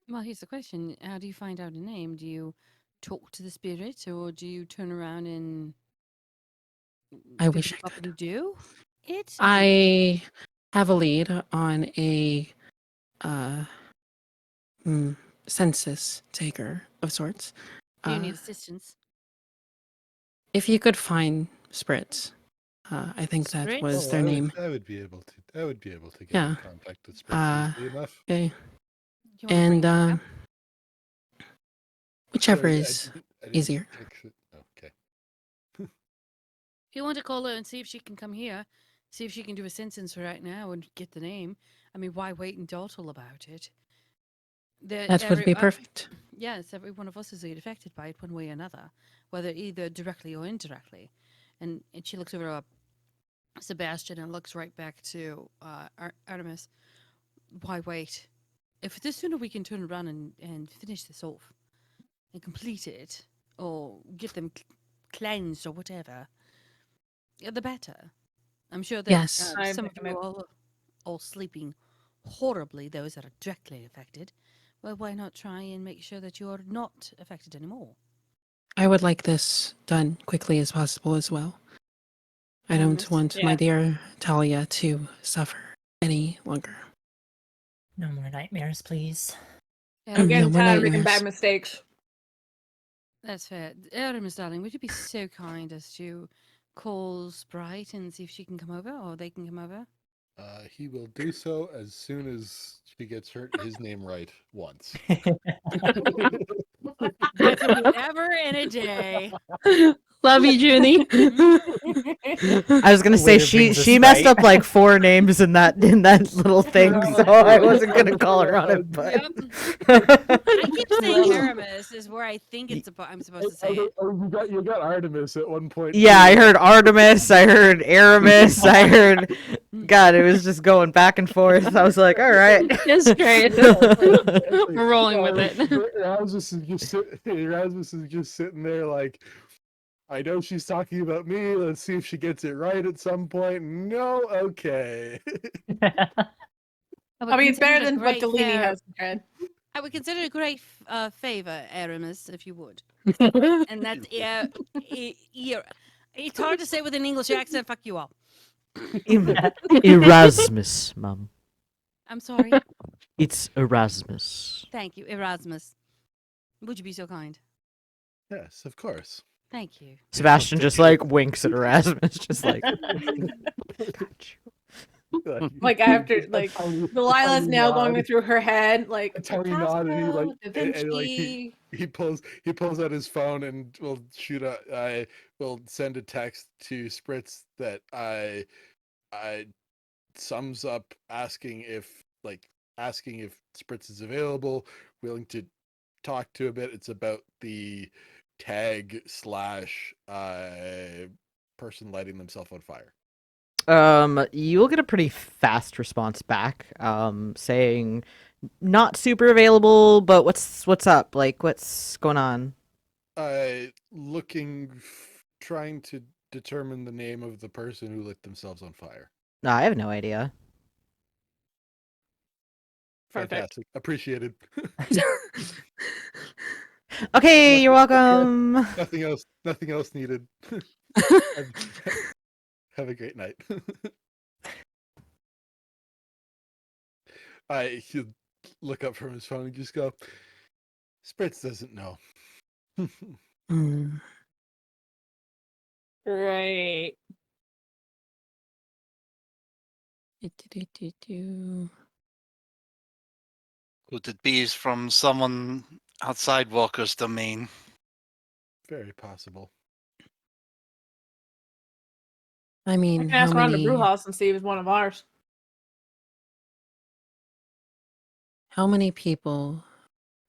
Well, here's the question: how do you find out a name? Do you talk to the spirit, or do you turn around and I wish I up could. and do it? I have a lead on a uh, census taker of sorts. Do you need assistance? If you could find Spritz, I think that Spritz? was Oh, their name. I would be able to. I would be able to get Yeah. in contact with Spritz easily enough. Okay. Do you wanna bring And him up? whichever Sorry, is I didn't easier. catch it. Okay. If you want to call her and see if she can come here, see if she can do a census right now and get the name. I mean, why wait and dawdle about it? That would be perfect. Yes, every one of us is affected by it one way or another, whether either directly or indirectly. And she looks over at Sebastian and looks right back to Artemis. Why wait? If the sooner we can turn around and finish this off and complete it, or get them cleansed or whatever, the better. I'm sure that Yes. some of you are all sleeping horribly, those that are directly affected. Well, why not try and make sure that you're not affected anymore? I would like this done quickly as possible as well. I don't want my dear Talia to suffer any longer. No more nightmares, please. I'm getting No more tired of making nightmares. bad mistakes. That's fair. Aramis, darling, would you be so kind as to call Sprite and see if she can come over, or they can come over? He will do so as soon as she gets his name right once. That could be ever in a day. Love you, Junie. I was gonna say Waiter brings a she messed Sprite. up like 4 names in that little thing, so I wasn't gonna call her on it. But I keep saying Aramis is where I think I'm supposed to say it. You got Artemis at one point. yeah, I heard Artemis, I heard Aramis, I heard. God, it was just going back and forth. I was like, all right. It's great. We're rolling with it. Erasmus is just sitting there like, I know she's talking about me. Let's see if she gets it right at some point. No, okay. I mean, it's better than what Delaney has said. I would consider it a great favor, Aramis, if you would. And that's it's hard to say with an English accent. Fuck you all. Erasmus, Mum. I'm sorry. It's Erasmus. Thank you, Erasmus. Would you be so kind? Yes, of course. Thank you. Sebastian just like winks at Erasmus, just like. Like after, like Delilah's now going through her head, like A tiny nod, and he like, Da and, like Vinci. he pulls out his phone and will will send a text to Spritz that I sums up asking if Spritz is available, willing to talk to a bit. It's about the tag / person lighting themselves on fire. You'll get a pretty fast response back, saying not super available, but what's up? Like, what's going on? Trying to determine the name of the person who lit themselves on fire. No, I have no idea. Perfect. Fantastic. Appreciated. Okay, you're welcome. Nothing else needed. Have a great night. He'll look up from his phone and just go, Spritz doesn't know. Right. Could it be from someone outside Walker's domain? Very possible. I I mean, can how ask around the many, brew house and see if it's one of ours. how many people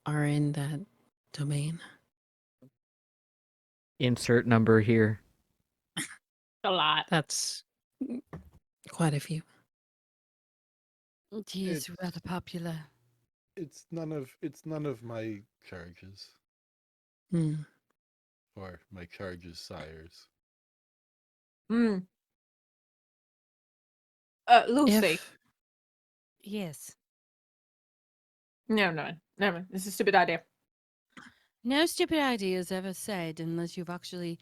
are in that domain? Insert number here. A lot. That's quite a few. He is It's- rather popular. It's none of my charges Hmm. or my charges sires. Hmm. Lucy. If Yes. No, never mind. This is a stupid idea. No stupid idea is ever said unless you've actually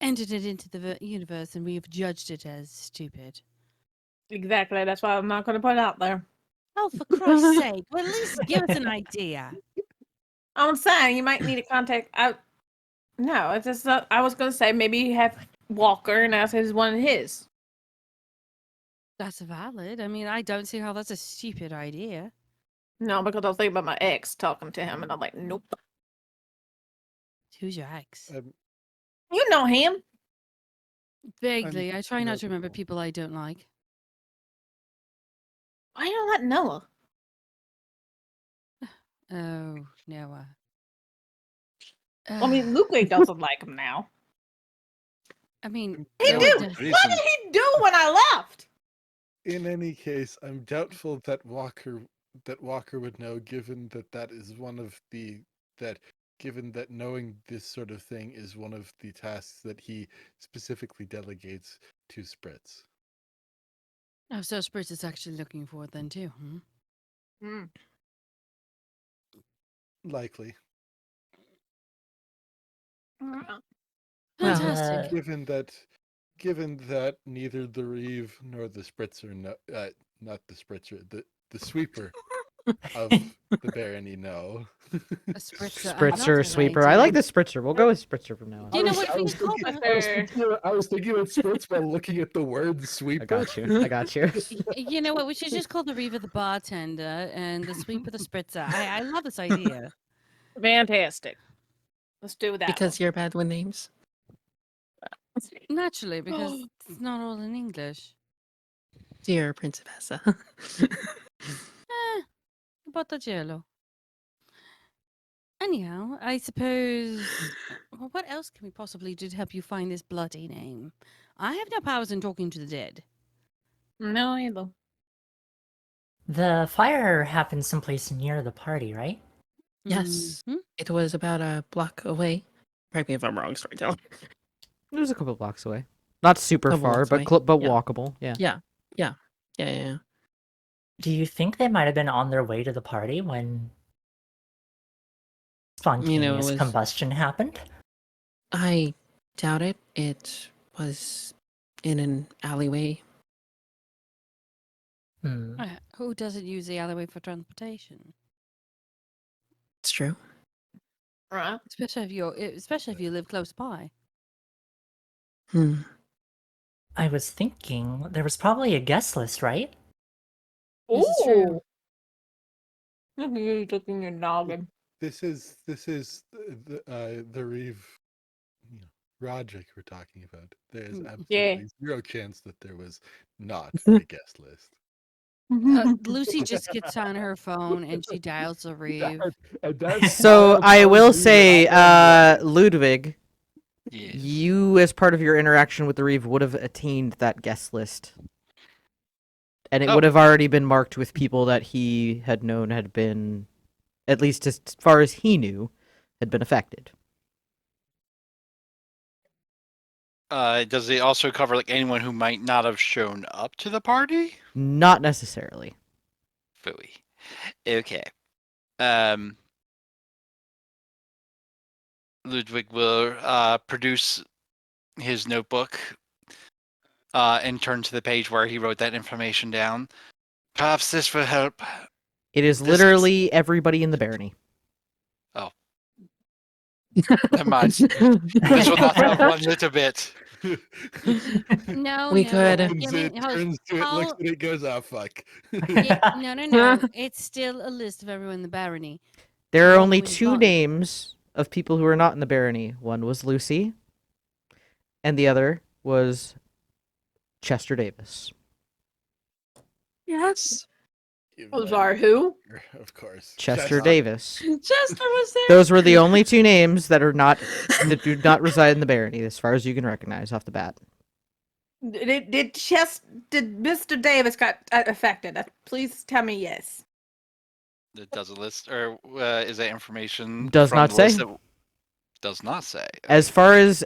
entered it into the universe and we've judged it as stupid. Exactly. That's why I'm not going to put it out there. Oh, for Christ's sake. Well, at least give us an idea. I'm saying you might need to contact out. No, it's just not, I was going to say maybe have Walker and ask his one of his. That's valid. I mean, I don't see how that's a stupid idea. No, because I was thinking about my ex talking to him, and I'm like, nope. Who's your ex? You know him. Vaguely. I try not to remember knowable. people I don't like. Why you don't let Noah? Oh, Noah. I mean, Ludwig doesn't like him now. I mean, He Noah do. does- Pretty What some- did he do when I left? In any case, I'm doubtful that Walker would know, given that is one of the given that knowing this sort of thing is one of the tasks that he specifically delegates to Spritz. Oh, so Spritz is actually looking for it then too, Hmm. Likely, Well, Fantastic. given that neither the Reeve nor the Spritzer, not the Spritzer, the sweeper of the barony know. A Spritzer. Spritzer, sweeper. I like the Spritzer. We'll go with Spritzer from now on. You know what? We call I was thinking of Spritz while looking at the word sweeper. I got you. I got you. You know what? We should just call the Reaver the bartender and the sweeper the Spritzer. I love this idea. Fantastic. Let's do that. because you're bad with names. Naturally, because it's not all in English. Dear Principessa. Botticello. Anyhow, I suppose. Well, what else can we possibly do to help you find this bloody name? I have no powers in talking to the dead. No, either. The fire happened someplace near the party, right? Yes. Mhm. It was about a block away. Correct me if I'm wrong, Storyteller. It was a couple blocks away. Not super Couple far, blocks but away. but Yeah. walkable. Yeah. Yeah. Do you think they might have been on their way to the party when it spontaneous was- combustion happened? I doubt it. It was in an alleyway. Hmm. Who doesn't use the alleyway for transportation? It's true. Right. Especially if you live close by. Hmm. I was thinking there was probably a guest list, right? This is true. Ooh. Look at you looking your noggin. This is the Reeve, Roderick we're talking about. There's absolutely zero chance that there was not a guest list. Lucy just gets on her phone and she dials a Reeve. So I will say, Ludwig, Yes. you, as part of your interaction with the Reeve, would have attained that guest list. And it Oh. would have already been marked with people that he had known had been, at least as far as he knew, had been affected. Does it also cover like anyone who might not have shown up to the party? Not necessarily. Phooey. Okay. Ludwig will produce his notebook and turn to the page where he wrote that information down. Perhaps this will help. It is This is- literally everybody in the barony. Never mind. This will not help one little bit. No, We no, could- give Opens me- it, hold- turns to it, looks how- at it, goes, "Ah, fuck." No. It's still a list of everyone in the barony. There are All only the way two gone. names of people who are not in the barony. One was Lucy, and the other was Chester Davis. Yes. Oh, sorry, who? Of course. Chester Davis. Chester was there. Those were the only two names that do not reside in the barony, as far as you can recognize off the bat. Did Mr. Davis got affected? Please tell me yes. It does a list, or is that information Does from not the list say. that does not say? As far as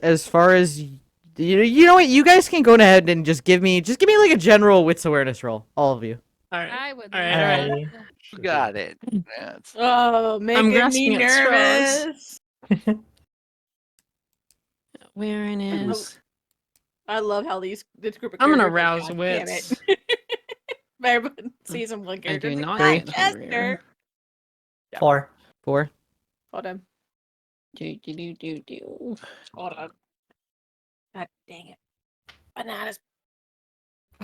you know what, you guys can go ahead and just give me like a general wits awareness roll, all of you. All right. I would. All right. love Alrighty. to- Got it. Yeah, it's- Oh, making me grasping at straws. nervous. Where it is. I love how this group of I'm gonna characters, rouse God damn wits. it. Everyone sees him one I character. do it's not like, get "Ah, hungrier. Chester." 4. 4. Hold on. Do. Hold on. God dang it. Bananas.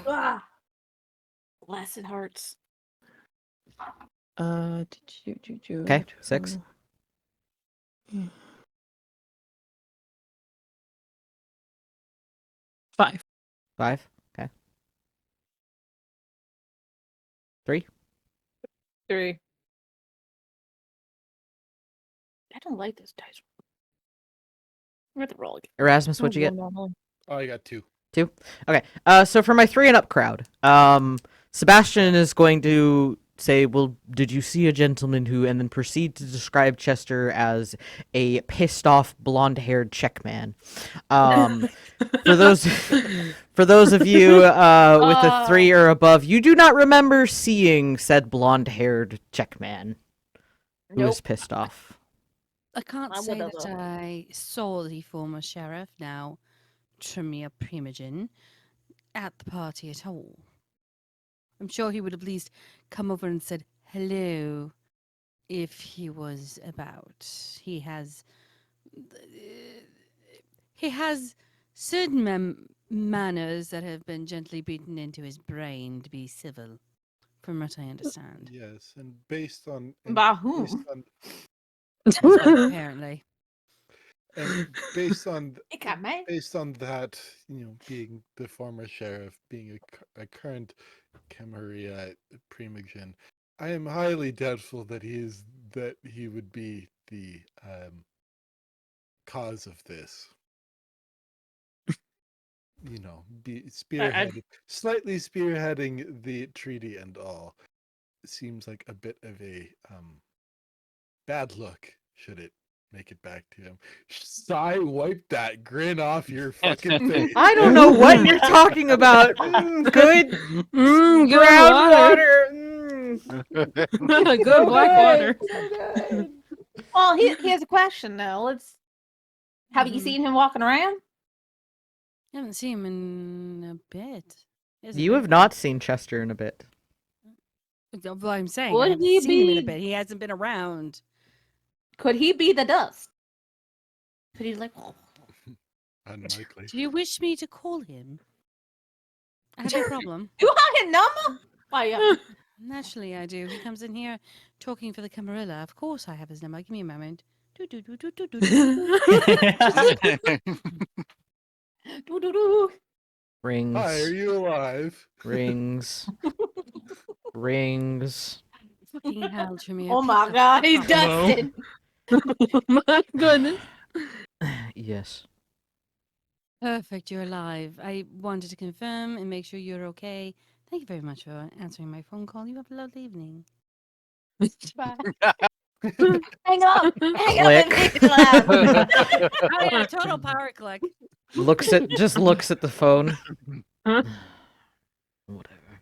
Ah. Blessed hearts. Okay, 6. 5. 5. Okay. 3. 3. I don't like this dice. I'm going to roll again. Erasmus, what'd you get? Oh, I got 2. 2. Okay. So for my 3 and up crowd, Sebastian is going to say, "Well, did you see a gentleman who?" and then proceed to describe Chester as a pissed-off, blonde-haired Czech man. For those of you with a 3 or above, you do not remember seeing said blonde-haired Czech man who was pissed off. I can't I say would've that done. I saw the former sheriff, now Tremere Primogen, at the party at all. I'm sure he would have at least come over and said hello if he was about. He has certain manners that have been gently beaten into his brain to be civil, from what I understand. Yes, and based on By whom? Apparently. based on It got mad. based on that, being the former sheriff, being a current Camarilla Primogen, I am highly doubtful that he would be the cause of this. Be slightly spearheading the treaty and all. Seems like a bit of a bad look, should it make it back to him. Sigh, wipe that grin off your fucking face. I don't know what you're talking about. Good Good groundwater. water. Good black water. So good. Well, here's a question though. Have you Mhm. seen him walking around? I haven't seen him in a bit. You have not seen Chester in a bit. What I'm saying. Would I haven't he seen him in a be- bit. He hasn't been around. Could he be the dust? Could he like? Unlikely. Do you wish me to call him? I have no problem. You have his number? Why? Yeah. Naturally, I do. He comes in here talking for the Camarilla. Of course, I have his number. Give me a moment. Do, do, do, do, do, do, do. Do, do, do. Rings. Hi, are you alive? Rings. Rings. Fucking hell, Tremere. Oh pick my the God, he's fuck up. dusted. My goodness. Yes. Perfect, you're alive. I wanted to confirm and make sure you're okay. Thank you very much for answering my phone call. You have a lovely evening. Bye. Hang up. Hang up and Click. leave it loud. Oh yeah, total power click. Looks at the phone. Whatever.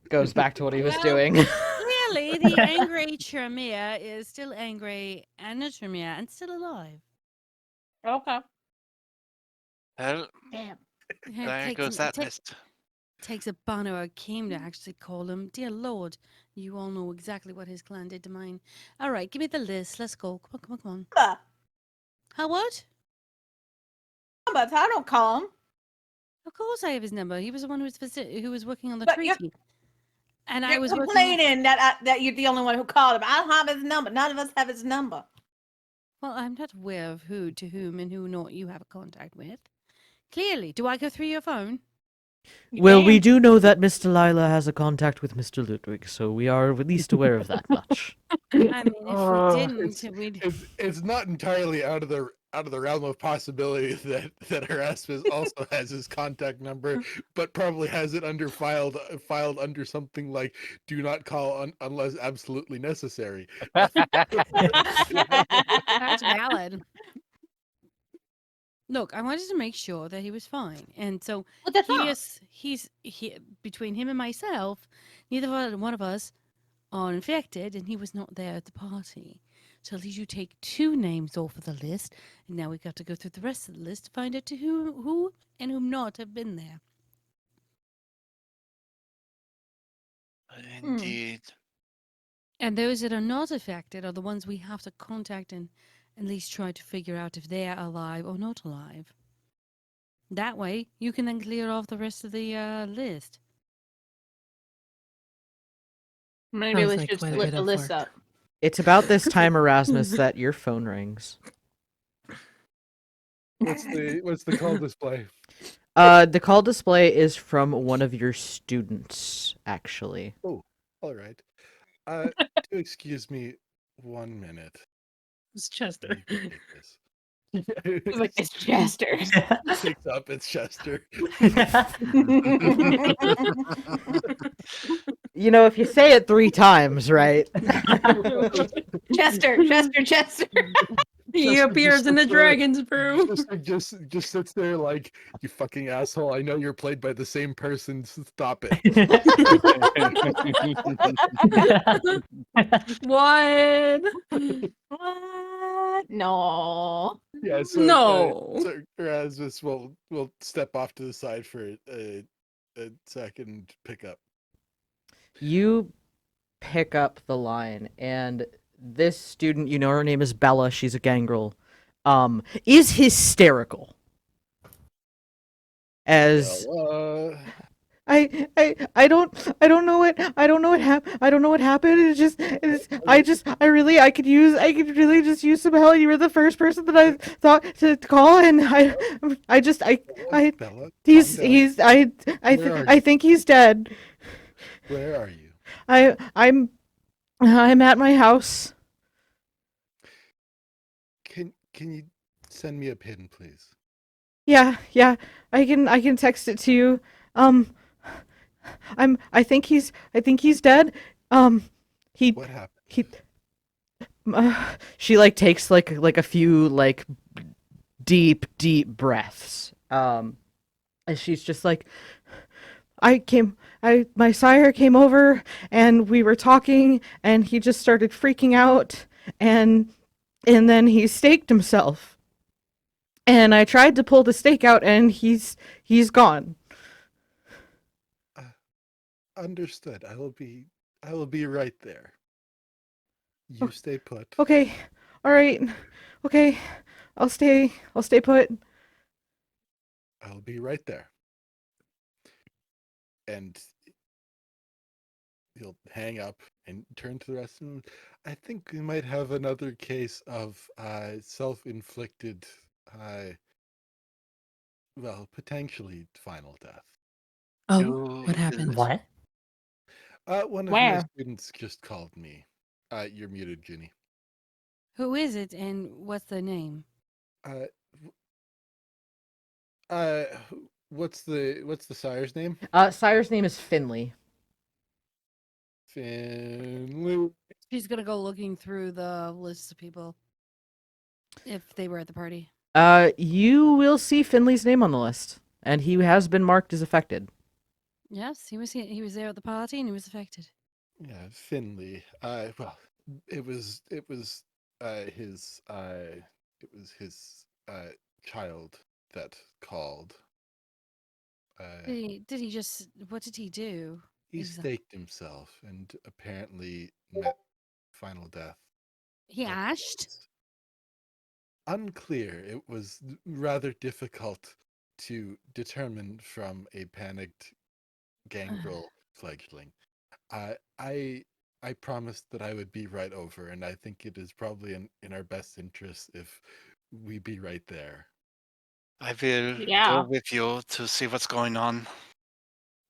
Goes back to what he was Well, doing. Clearly, the angry Tremere is still angry and a Tremere and still alive. Okay. Well, Damn. there goes that list. Takes a Bano Akeem to actually call him. Dear Lord, you all know exactly what his clan did to mine. All right, give me the list. Let's go. Come on, come on, come on. Number. How what? But I don't call him. Of course, I have his number. He was the one who was working on the But you're- treaty. And I You're was working. complaining that you're the only one who called him. I don't have his number. None of us have his number. Well, I'm not aware of who to whom and who not you have a contact with. Clearly, do I go through your phone? You Well, we can. do know that Miss Delilah has a contact with Mr. Ludwig, so we are at least aware of that much. I mean, if we didn't, we'd. It's not entirely out of the out of the realm of possibility that Erasmus also has his contact number, but probably has it filed under something like "Do not call unless absolutely necessary." That's valid. Look, I wanted to make sure that he was fine, and so But that's not. he's between him and myself, neither one of us are infected, and he was not there at the party. So at least you take 2 names off of the list, and now we got to go through the rest of the list to find out to who and whom not have been there. Indeed. And those that are not affected are the ones we have to contact and at least try to figure out if they're alive or not alive. That way, you can then clear off the rest of the list. Maybe Sounds we like should quite a split bit the of list work. up. It's about this time, Erasmus, that your phone rings. What's the call display? The call display is from one of your students, actually. Oh, all right. Do excuse me 1 minute. It's Chester. Let me go take this. Like, it's Chester. Picks up. It's Chester. You know, if you say it 3 times, right? Chester, Chester, Chester. He Chester appears just in the sits there- Dragon's Brew. just sits there like, you fucking asshole. I know you're played by the same person. Stop it. What? What? No. Yeah. So, No. so Erasmus will step off to the side for a second pickup. You pick up the line, and this student, you know, her name is Bella, she's a gangrel, is hysterical. As Well, I don't know what happened. I could really just use some help. You were the first person that I thought to call, and Bella, I think he's dead. where are you? I'm at my house. Can you send me a pin, please? Yeah, I can text it to you. I think he's dead. What happened? She like takes like a few like deep breaths. And she's just like, my sire came over and we were talking and he just started freaking out and then he staked himself. And I tried to pull the stake out and he's gone. Understood. I will be right there. You stay put. Okay. All right. Okay. I'll stay put. I'll be right there. And he'll hang up and turn to the rest of them. I think we might have another case of self-inflicted, potentially final death. Oh, what happened? What? One of Where? my students just called me. You're muted, Junie. Who is it, and what's their name? What's the sire's name? Sire's name is Finley. Finley. She's gonna go looking through the list of people if they were at the party. You will see Finley's name on the list, and he has been marked as affected. Yes, he was there at the party and he was affected. Yeah, Finley. It was his child that called. Did he just? What did he do? He exactly. staked himself and apparently met final death. He What it ashed. was unclear. It was rather difficult to determine from a panicked gangrel fledgling. I promised that I would be right over, and I think it is probably in our best interest if we be right there. I will Yeah. go with you to see what's going on.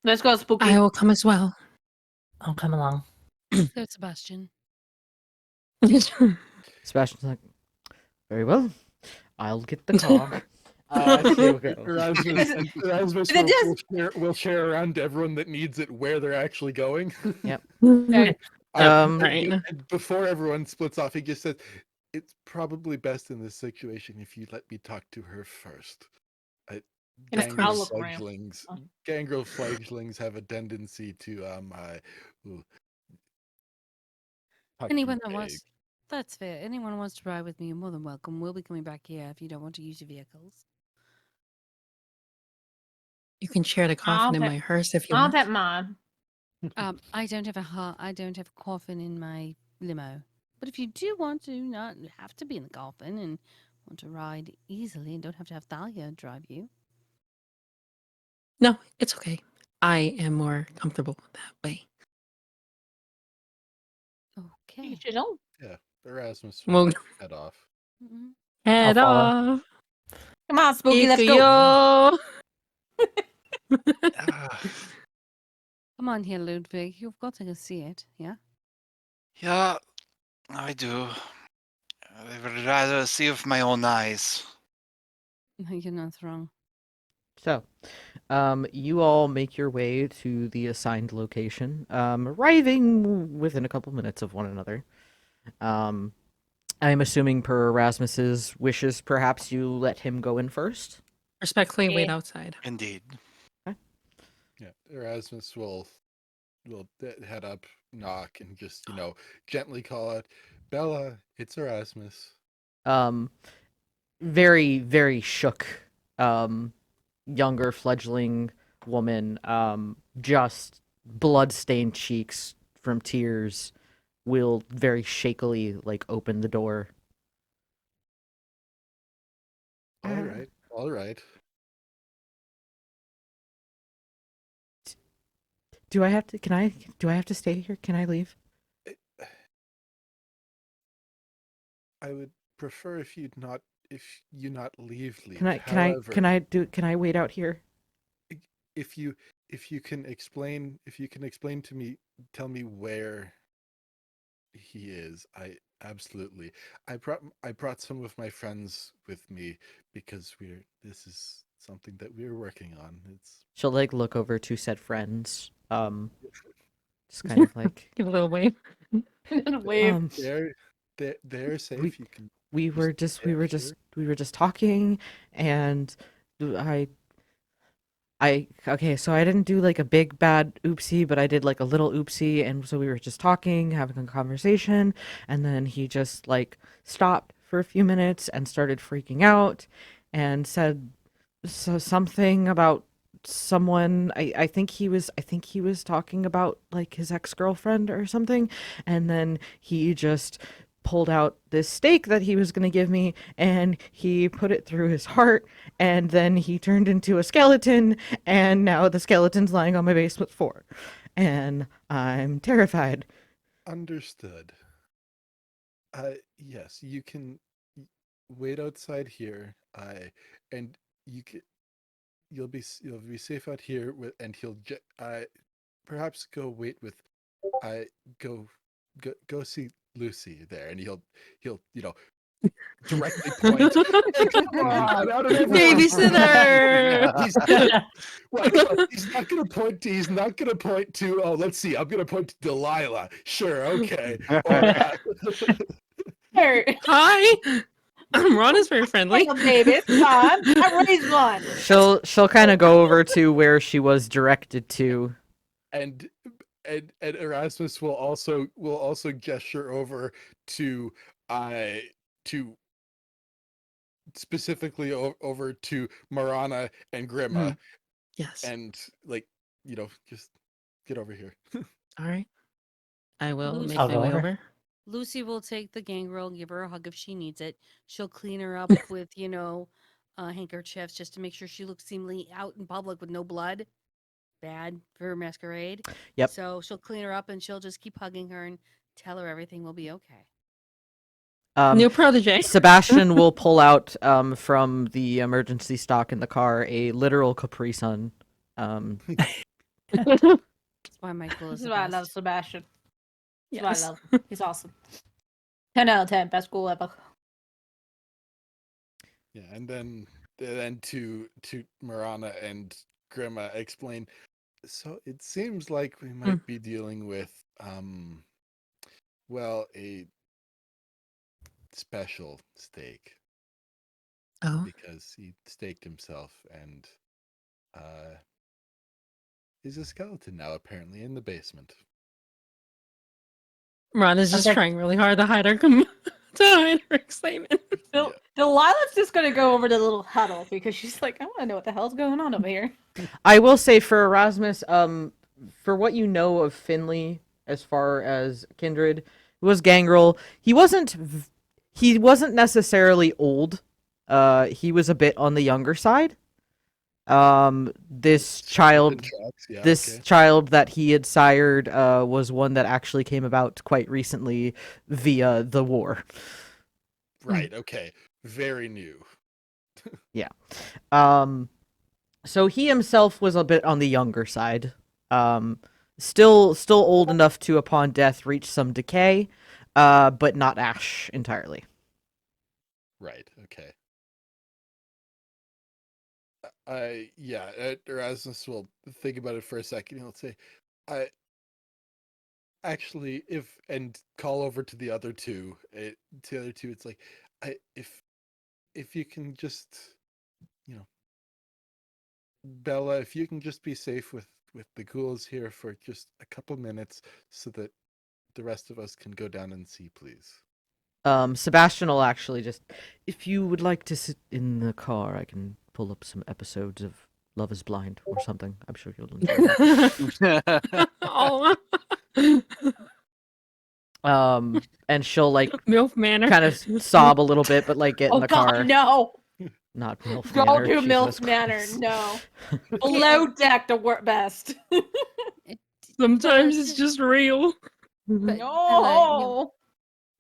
Let's go, Spooky. I will come as well. I'll come along. There's Sebastian. Sebastian's like, very well. I'll get the car. She'll go. Erasmus It just- will share around to everyone that needs it where they're actually going. Okay. Right. And before everyone splits off, he just says, "It's probably best in this situation if you let me talk to her first." Yes, Gangrel I'll look around. fledglings, gangrel fledglings have a tendency to ooh, talk Anyone too that big. wants, that's fair. Anyone who wants to ride with me, you're more than welcome. We'll be coming back here if you don't want to use your vehicles. You can share the coffin in bet- my hearse if you I'll want. bet mine. I don't have I don't have a coffin in my limo. But if you do want to not have to be in the coffin and want to ride easily and don't have to have Thalia drive you. No, it's okay. I am more comfortable that way. Okay. You should know. Yeah, Erasmus Well- will head off. Mhm. Head follow. off. Come on, Spooky, let's go. Ah, Come on here, Ludwig. You've got to go see it, yeah? yeah, I do. I would rather see with my own eyes. No, you're not wrong. So, you all make your way to the assigned location, arriving within a couple minutes of one another. I'm assuming per Erasmus's wishes, perhaps you let him go in first. Respectfully wait Yeah. outside. Indeed. Yeah, Erasmus will head up, knock, and just gently call out, "Bella, it's Erasmus." Very, very shook, younger fledgling woman, just blood-stained cheeks from tears, will very shakily open the door. All right, all right. Do I have to? Do I have to stay here? Can I leave? I would prefer if you not leave. Can I wait out here? If you can explain to me, tell me where he is. I absolutely. I brought some of my friends with me because this is something that we're working on. She'll look over to said friends. Just kind of Give a little wave. Wave. they're safe. You can. we were just talking, and okay, so I didn't do a big bad oopsie, but I did a little oopsie, and so we were just talking, having a conversation, and then he just stopped for a few minutes and started freaking out and said something about someone. I think he was talking about his ex-girlfriend or something, and then he just pulled out this steak that he was going to give me, and he put it through his heart, and then he turned into a skeleton, and now the skeleton's lying on my basement floor, and I'm terrified. Understood. Yes, you can wait outside here. And you'll be safe out here and he'll perhaps go wait with go see Lucy there, and he'll directly point. Babysitter! He's not gonna point to. He's not gonna point to. Oh, let's see. I'm gonna point to Delilah. Sure, okay. Hi! Ron is very friendly. Like a baby, come on. I raised one. She'll kind of go over to where she was directed to, and Erasmus will also gesture over to specifically over to Marana and Grima, Yes. and just get over here. All right. I will Lucy- make I'll my go way over. over. Lucy will take the gangrel, give her a hug if she needs it. She'll clean her up with, handkerchiefs just to make sure she looks seemingly out in public with no blood. Bad for masquerade. Yep. So she'll clean her up and she'll just keep hugging her and tell her everything will be okay. New protege. Sebastian will pull out from the emergency stock in the car a literal Capri Sun. That's why Michael This is is the why I best. love Sebastian. This is why Yes. I love him. He's awesome. 10 out of 10. Best school ever. Yeah, and then to Marana and Grima explain. So it seems like we might be dealing with well, a special stake Oh. because he staked himself and is a skeleton now apparently in the basement. Ron is just Okay. trying really hard to hide her to hide her excitement. Yeah. Delilah's just gonna go over to the little huddle because she's like, I want to know what the hell's going on over here. I will say for Erasmus, for what you know of Finley as far as kindred, who was Gangrel, he wasn't necessarily old. He was a bit on the younger side. This child Yeah, this okay. child that he had sired was one that actually came about quite recently via the war. Right, okay. Very new. So he himself was a bit on the younger side. Still old enough to, upon death, reach some decay, but not ash entirely. Right, okay. Erasmus will think about it for a second. He'll say, I actually, and call over to the other two. It's like, if you can just, Bella, if you can just be safe with the ghouls here for just a couple minutes, so that the rest of us can go down and see, please. Sebastian will actually just, if you would like to sit in the car, I can pull up some episodes of Love is Blind or something. I'm sure you'll enjoy that. Oh. And she'll like MILF manner. kind of sob a little bit, but like get in Oh the God, car. no! Not MILF Don't manner. do Jesus MILF manner. Christ. No. Below deck to work best. Sometimes it's just real. No.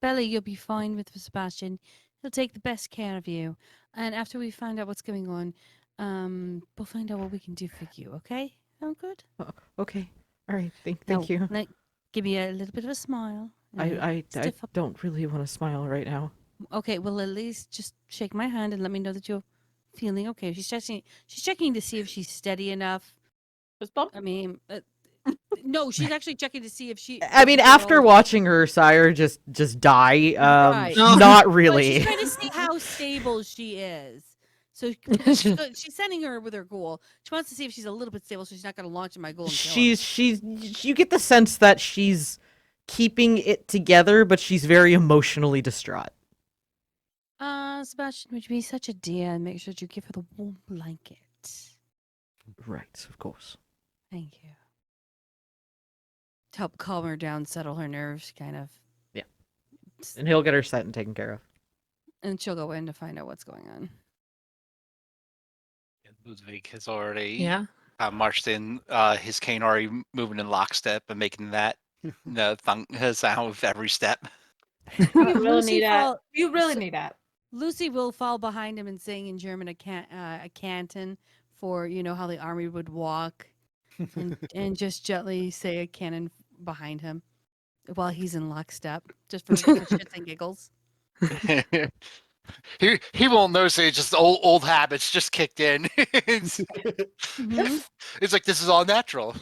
Bella, you'll be fine with Sebastian. He'll take the best care of you. And after we find out what's going on, we'll find out what we can do for you, okay? Sound good? Okay. All right. Thank Now, you. Give me a little bit of a smile. I stiff up. don't really want to smile right now. Okay, well, at least just shake my hand and let me know that you're feeling okay. She's checking to see if she's steady enough. Just bump. I mean, no, she's actually checking to see if she. I mean, after watching her sire just die, Right. not But really. she's trying to see how stable she is. So she's sending her with her ghoul. She wants to see if she's a little bit stable, so she's not going to launch in my ghoul. And kill him. You get the sense that she's keeping it together, but she's very emotionally distraught. Sebastian, would you be such a dear and make sure that you give her the warm blanket? Right, of course. Thank you. To help calm her down, settle her nerves, kind of. Yeah. And he'll get her set and taken care of. And she'll go in to find out what's going on. Ludwig has already Yeah. marched in. His cane already moving in lockstep and making that thunk sound with every step. You really Lucy need that. fall- You really need that. Lucy will fall behind him and saying in German a canton for, you know, how the army would walk. And just gently say a cannon behind him while he's in lockstep, just for shits and giggles. He won't notice it. Just old habits just kicked in. It's like this is all natural.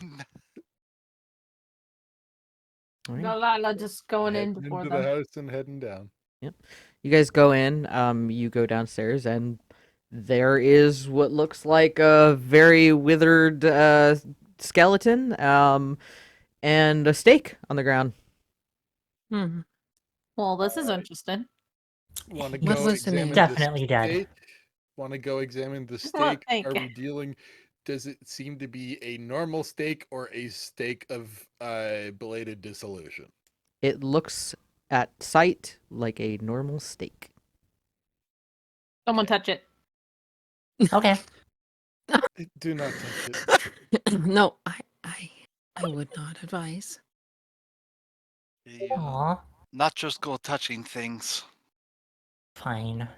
All right. Delilah just going in Heading before into the them. house and heading down. You guys go in, you go downstairs, and there is what looks like a very withered skeleton, and a stake on the ground. Hmm. Well, this is interesting. Want to What's go listening? examine Definitely the dead. stake? Want to go examine the Well, stake? thank Are you. we dealing? Does it seem to be a normal stake or a stake of belated dissolution? It looks at sight like a normal stake. Someone touch it. Okay. Do not touch it. No, I would not advise. Aw, Not just go touching things. fine.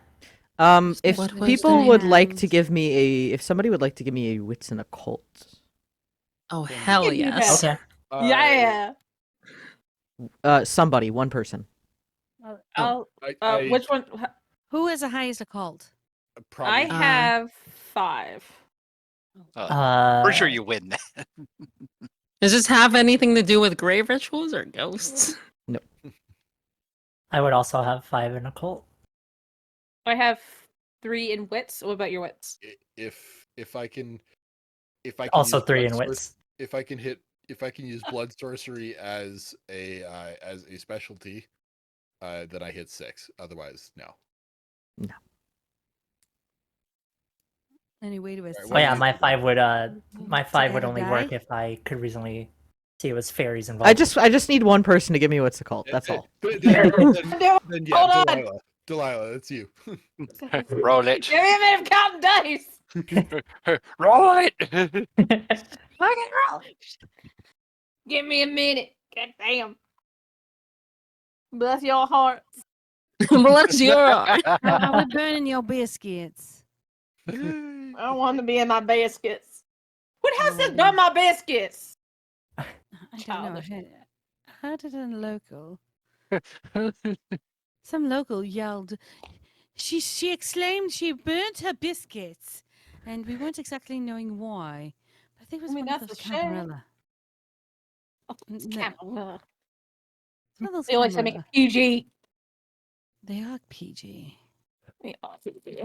If What was people the would like to hands? give me if somebody would like to give me a wits and occult, Oh Can hell you do yes. that? Okay. Yeah. somebody, one person. I'll, I which one? Who has the highest occult? I Probably. have 5. Pretty sure you win that. Does this have anything to do with grave rituals or ghosts? I would also have 5 in occult. I have 3 in wits. What about your wits? If I can Also use 3 in blood wits. if I can use blood sorcery as a specialty, then I hit 6. Otherwise, no. Any way to Alright, assess? what Oh yeah, do my you- 5 would my 5 would add a only work die? if I could reasonably see it was fairies involved. I just need one person to give me what's occult. That's all. Then yeah, Hold on. Delilah, it's you. Roll it. Give me a minute of counting dice. Roll it. Fucking roll. Give me a minute. God damn. Bless your hearts. Bless your heart. Are we burning your biscuits? I don't want to be in my baskets. What has this Oh. done my biscuits? I don't know. Childish. I heard it in local. Some local yelled. She exclaimed she burnt her biscuits, and we weren't exactly knowing why. But I think it was I mean, one of that's those a shame. Camarilla. Oh, it's No. Camarilla. Some of those They always say make it Camarilla. PG. They are PG. They are PG.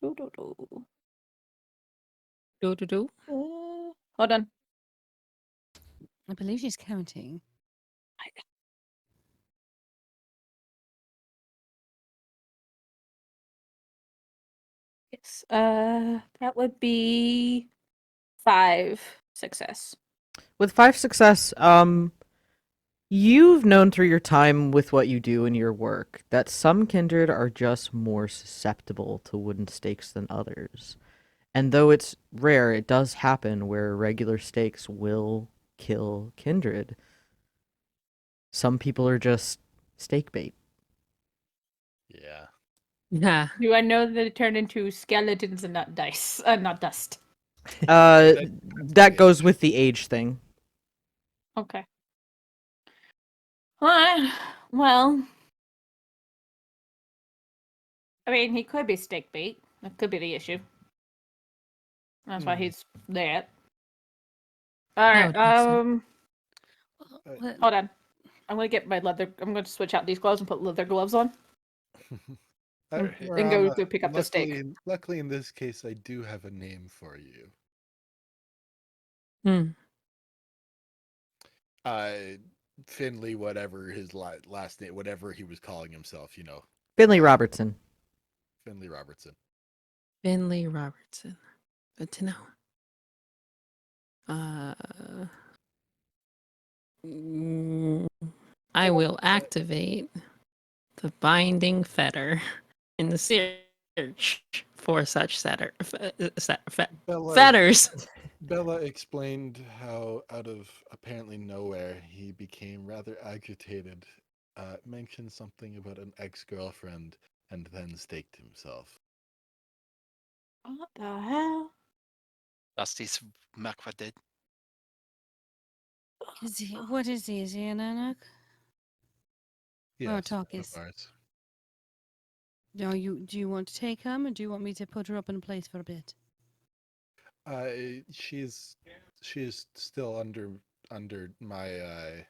Do, do, do. Do. Hold on. I believe she's counting. It's that would be 5 success. With 5 success, you've known through your time with what you do in your work that some kindred are just more susceptible to wooden stakes than others. And though it's rare, it does happen where regular stakes will kill kindred. Some people are just stake bait. Yeah. Yeah. Do I know that it turned into skeletons and not dice? Not dust. That goes with the age thing. Okay. Alright. Well. I mean, he could be stake bait. That could be the issue. That's why he's there. Alright, Well, hold on. I'm gonna get my leather. I'm gonna switch out these gloves and put leather gloves on. Alright, And go to pick up the steak. Luckily, in this case, I do have a name for you. Hmm. Finley, whatever his last name, whatever he was calling himself, Finley Robertson. Finley Robertson. Finley Robertson. Good to know. I will activate the binding fetter in the search for such fetters. Bella explained how, out of apparently nowhere, he became rather agitated, mentioned something about an ex-girlfriend, and then staked himself. What the hell? Dusty's Makwa did. what is he? Is he an Anak? Yes, talk of is- ours. Do you want to take him, or do you want me to put her up in place for a bit? She's still under my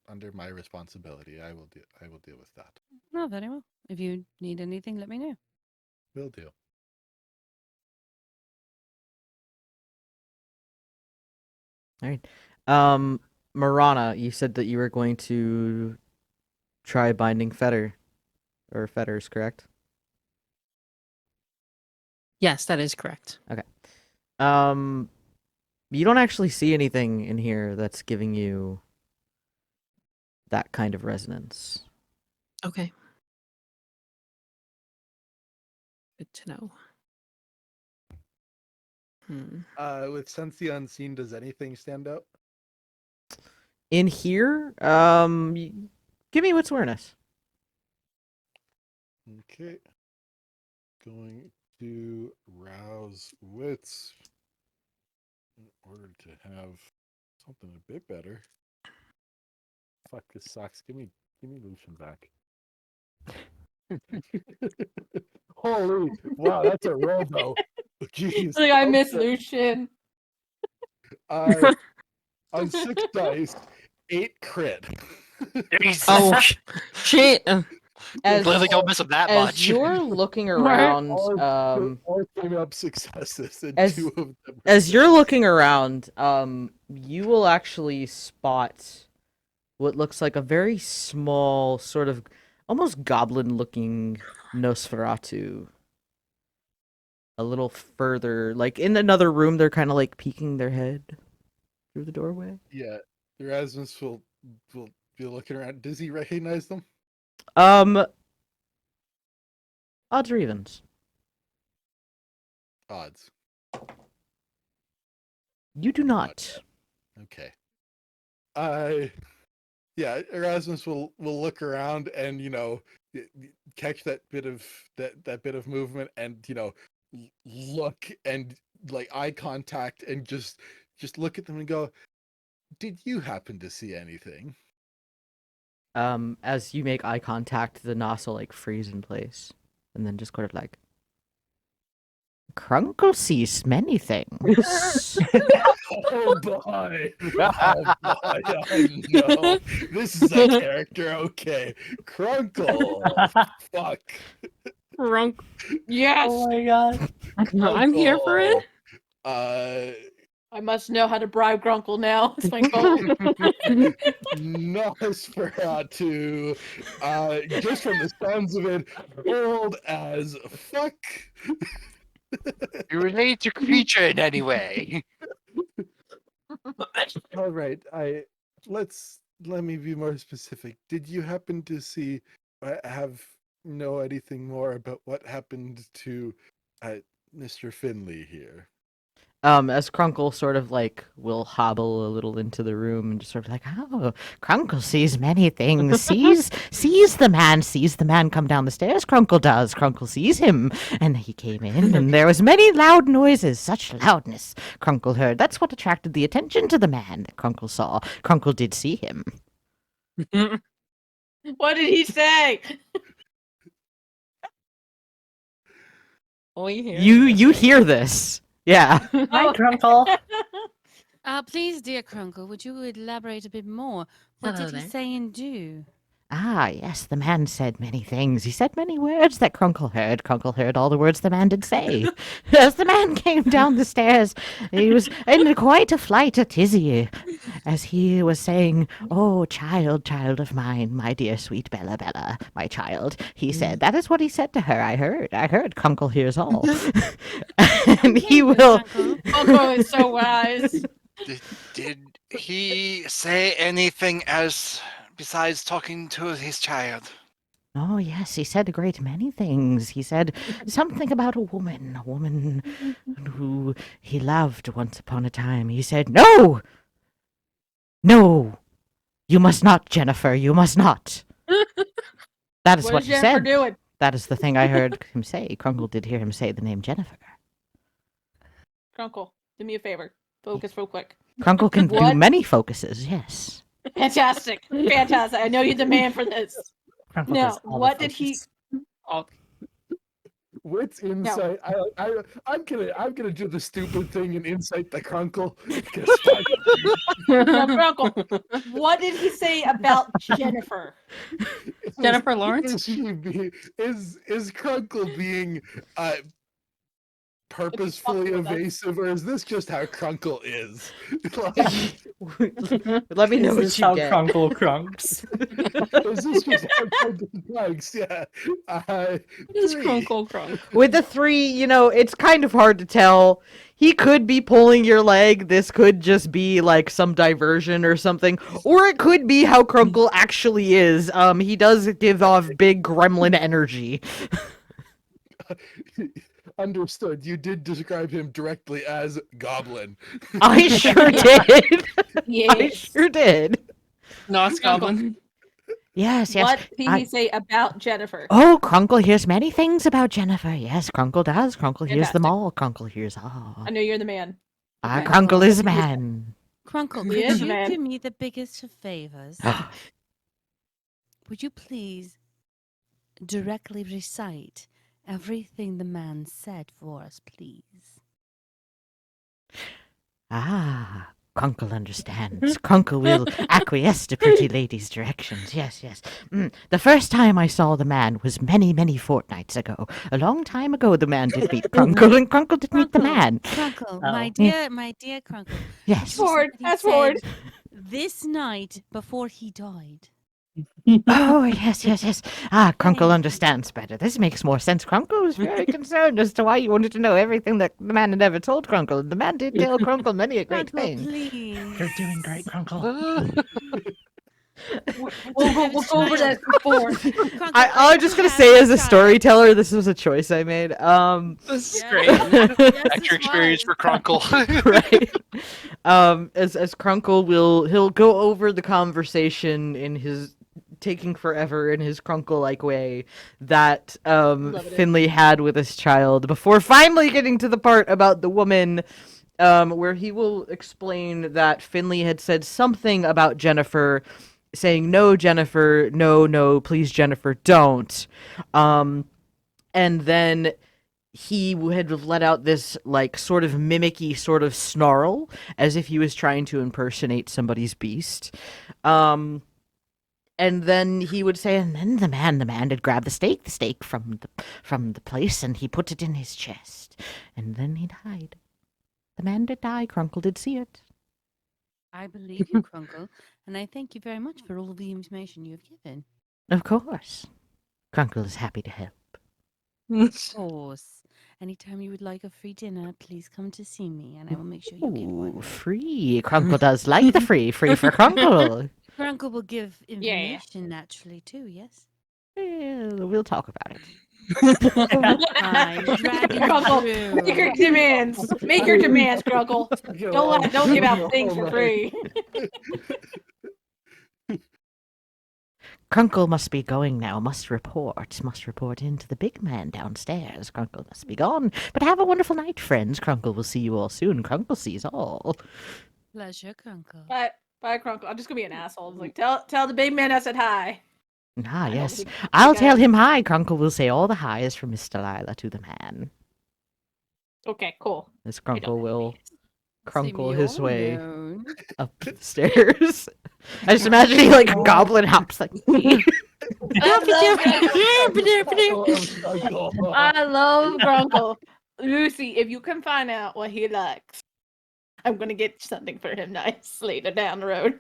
under my responsibility. I will deal with that. No, very well. If you need anything, let me know. Will do. All right. Marana, you said that you were going to try binding fetters, correct? Yes, that is correct. You don't actually see anything in here that's giving you that kind of resonance. Okay. Good to know. With Sense the Unseen, does anything stand out? In here, give me what's awareness. Okay. Going to rouse wits in order to have something a bit better. Fuck, this sucks. Give me Lucian back. Holy, wow, that's a roll though. Jeez. Like, I miss Okay. Lucian. On 6 dice, 8 crit. Oh, shit. As Clearly don't miss him that as much. you're looking Right. around, all came up successes, and as- 2 of them. were as you're fails. looking around, you will actually spot what looks like a very small, sort of almost goblin-looking Nosferatu. A little further, like in another room, they're kind of like peeking their head through the doorway. Yeah, Erasmus will be looking around. Does he recognize them? Odds or evens? Odds. You do not. Okay. Yeah, Erasmus will look around and catch that bit of movement and look and like eye contact and just look at them and go, "Did you happen to see anything?" As you make eye contact, the Nos will like freeze in place, and then just kind of like, Crunkle sees many things. Oh boy! Oh boy! Oh no! This is a character. Okay, Crunkle. Fuck. Drunk. Yes, Oh my god. I'm here for it. I must know how to bribe Grunkle now. It's my goal. Nosferatu. Just from the sounds of it, old as fuck. You relate to creature in any way. All right, let me be more specific. Did you happen to see, know anything more about what happened to Mr. Finley here? As Crunkle sort of like will hobble a little into the room and just sort of like, oh, Crunkle sees many things. sees the man come down the stairs. Crunkle does. Crunkle sees him, and he came in, and there was many loud noises, such loudness. Crunkle heard. That's what attracted the attention to the man that Crunkle saw. Crunkle did see him. What did he say? You hear this? Yeah. Hi, Oh. Crunkle. Please, dear Crunkle, would you elaborate a bit more? What Hello did he there. say and do? Ah, yes, the man said many things. He said many words that Crunkle heard. Crunkle heard all the words the man did say. As the man came down the stairs, he was in quite a flight of tizzy, as he was saying, "Oh, child of mine, my dear sweet Bella, my child." He said, that is what he said to her. I heard. Crunkle hears all. And he will... Crunkle. Grunkle is so wise. Did he say anything else besides talking to his child? Oh, yes, he said a great many things. He said something about a woman who he loved once upon a time. He said, No, you must not, Jennifer, you must not. That is What what is he Jennifer said. doing? That is the thing I heard him say. Crunkle did hear him say the name Jennifer. Grunkle, do me a favor. Focus real quick. Crunkle can do What? many focuses, yes. Fantastic. Fantastic. I know you demand for this. Crunkle Now, does all the what did he... focus. Wits insight. I'm gonna do the stupid thing and insight the Crunkle. 'Cause Now, Grunkle, what did he say about Jennifer? Jennifer Lawrence? Is Crunkle being purposefully fucking with us. evasive, or is this just how Crunkle is? Like, Let me know Is what this you how get. Crunkle crunks? is this just how Crunkle likes? Yeah. It's 3. Crunkle Crunk. With the 3, it's kind of hard to tell. He could be pulling your leg. This could just be like some diversion or something. Or it could be how Crunkle actually is. He does give off big gremlin energy. Understood. You did describe him directly as Goblin. I sure did. I Yes. sure did. Nos Goblin. Yes. What did I- he say about Jennifer? Oh, Crunkle hears many things about Jennifer. Yes, Crunkle does. Crunkle hears them Fantastic. all. Crunkle hears all. I know you're the man. Ah, Okay. Crunkle is man. Crunkle, He could is, you man. do me the biggest of favors? Would you please directly recite everything the man said for us, please? Ah, Crunkle understands. Crunkle will acquiesce to pretty lady's directions. Yes, yes. The first time I saw the man was many, many fortnights ago. A long time ago, the man did meet Crunkle, and Crunkle did meet the man. Crunkle, Oh. my dear Crunkle. Yes. Forward, He fast said forward. this night before he died. Oh, yes, yes, yes. Ah, Crunkle understands better. This makes more sense. Crunkle was very concerned as to why you wanted to know everything that the man had ever told Crunkle. The man did tell Crunkle many a great Crunkle, thing. please. You're doing great, Crunkle. We'll go over that before. Crunkle, I'm just gonna say, as a storyteller, this was a choice I made. This is Yeah. great. Yes, Extra experience for Crunkle. Right. As Crunkle he'll go over the conversation in his taking forever in his Crunkle-like way that Love it. Finley had with his child before finally getting to the part about the woman, where he will explain that Finley had said something about Jennifer, saying, "No, Jennifer, no, please, Jennifer, don't." And then he had let out this like sort of mimicky sort of snarl as if he was trying to impersonate somebody's beast. And then he would say, and then the man had grabbed the stake from the place, and he put it in his chest, and then he died. The man did die. Crunkle did see it. I believe you, Crunkle, and I thank you very much for all the information you have given. Of course, Crunkle is happy to help. Of course. Anytime you would like a free dinner, please come to see me, and I will make sure you get Ooh, one. free. Crunkle does like the free for Crunkle. Crunkle will give Yeah. information naturally too, yes? We'll talk about it. Fine. Dragon Crunkle, through. make your demands. Make your demands, Crunkle. Don't give out things for free. Crunkle must be going now, must report into the big man downstairs. Crunkle must be gone. But have a wonderful night, friends. Crunkle will see you all soon. Crunkle sees all. Pleasure, Crunkle. Bye, Crunkle. I'm just gonna be an asshole. It's like, tell the big man I said hi. Ah, I don't yes. think- I'll think I- tell him hi. Crunkle will say all the highs from Miss Delilah to the man. Okay, cool. As I don't Crunkle will See crunkle me his all way alone. up the stairs. I just imagine he like goblin hops like I love Grunkle. Lucy, if you can find out what he likes, I'm gonna get something for him nice later down the road.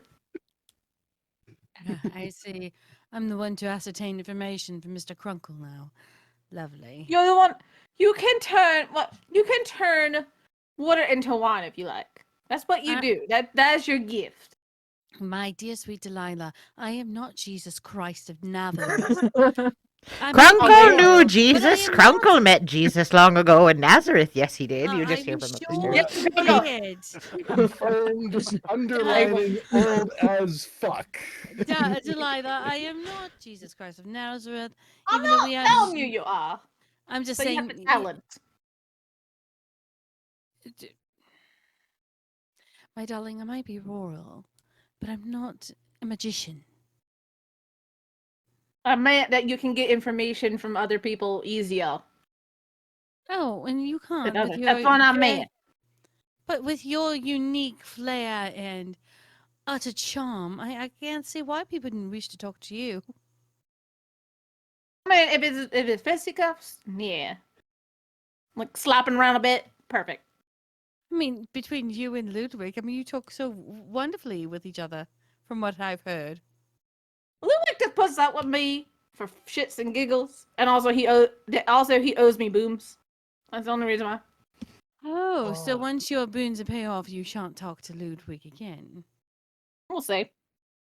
I see. I'm the one to ascertain information from Mr. Crunkle now. Lovely. You're the one. You can turn water into wine if you like. That's what you do. That's your gift. My dear sweet Delilah, I am not Jesus Christ of Nazareth. I might be Crunkle knew royal, but I Jesus. am Crunkle not- met Jesus long ago in Nazareth. Yes, he did. You just I'm hear from up the sure stairs. he did. Confirmed, underlining, old as fuck. Delilah, I am not Jesus Christ of Nazareth. I'm even though not we have- telling you are. I'm just But you saying. have the talent. My darling, I might be royal, but I'm not a magician. I meant that you can get information from other people easier. Oh, and you can't. That's with what I your- meant. But with your unique flair and utter charm, I can't see why people didn't wish to talk to you. I mean, if it's fisticuffs, yeah. Like slapping around a bit, perfect. I mean, between you and Ludwig, I mean, you talk so wonderfully with each other, from what I've heard. Ludwig just puts up with me for shits and giggles, and also he owes me booms. That's the only reason why. Oh, so Oh. once your boons are paid off, you shan't talk to Ludwig again. We'll see.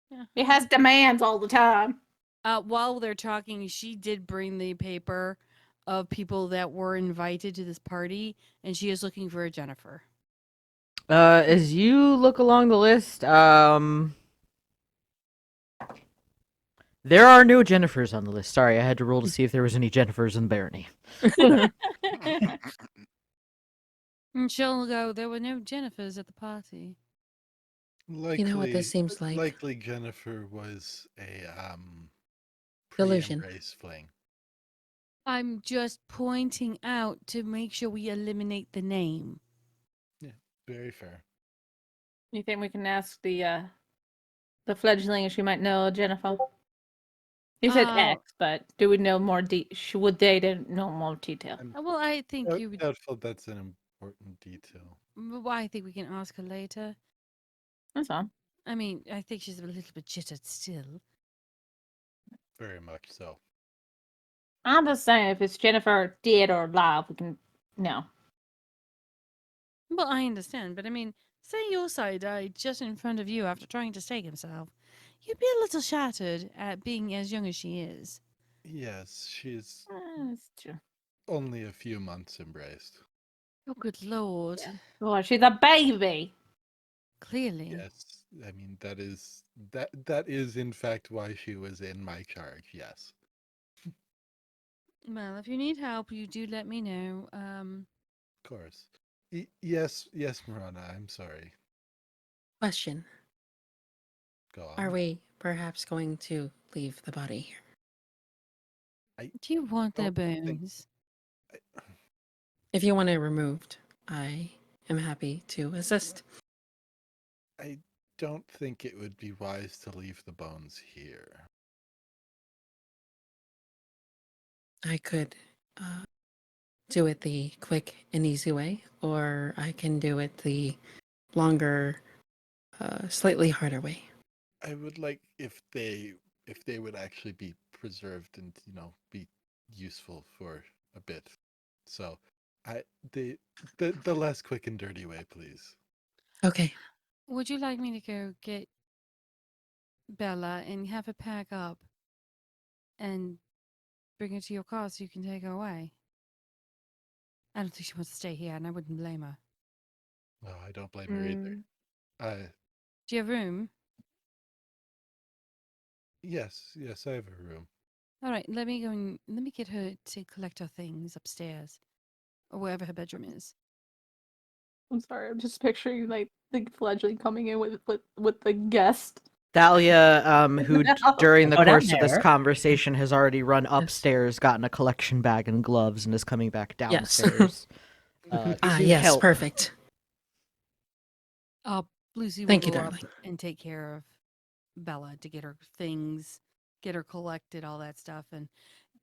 Yeah. He has demands all the time. While they're talking, she did bring the paper of people that were invited to this party, and she is looking for a Jennifer. As you look along the list, there are no Jennifers on the list. Sorry, I had to roll to see if there was any Jennifers in the barony. And she'll go, there were no Jennifers at the party. Likely, You know what this seems like? Likely Jennifer was a Delusion. pre-embrace fling. I'm just pointing out to make sure we eliminate the name. Very fair. You think we can ask the fledgling if she might know Jennifer? You said X, but do we know more? Would they know more detail? Well, I think you would. Doubtful that's an important detail. Well, I think we can ask her later. That's all. I mean, I think she's a little bit jittered still. Very much so. I'm just saying, if it's Jennifer dead or alive, we can know. Well, I understand, but I mean, say your side died just in front of you after trying to stake himself. You'd be a little shattered at being as young as she is. Yes, she's That's true. only a few months embraced. Oh, good lord. Oh, she's a baby. Clearly. Yes, I mean that is in fact why she was in my charge. Yes. Well, if you need help, you do let me know. Of course. Yes, Marana, I'm sorry. Question. Go on. Are we perhaps going to leave the body here? Do you want their don't think- bones? If you want it removed, I am happy to assist. I don't think it would be wise to leave the bones here. I could do it the quick and easy way, or I can do it the longer, slightly harder way. I would like if they would actually be preserved and be useful for a bit. So, the less quick and dirty way, please. Okay. Would you like me to go get Bella and have her pack up and bring her to your car so you can take her away? I don't think she wants to stay here, and I wouldn't blame her. Well, I don't blame her either. Do you have room? Yes, I have a room. All right, let me get her to collect her things upstairs, or wherever her bedroom is. I'm sorry, I'm just picturing like the fledgling coming in with the guest. Thalia, who during the Go down course of this there. conversation has already run upstairs, gotten a collection bag and gloves, and is coming back Yes. downstairs. to Yes, help. perfect. Lucy will Thank you, go up darling. and take care of Bella to get her things, get her collected, all that stuff, and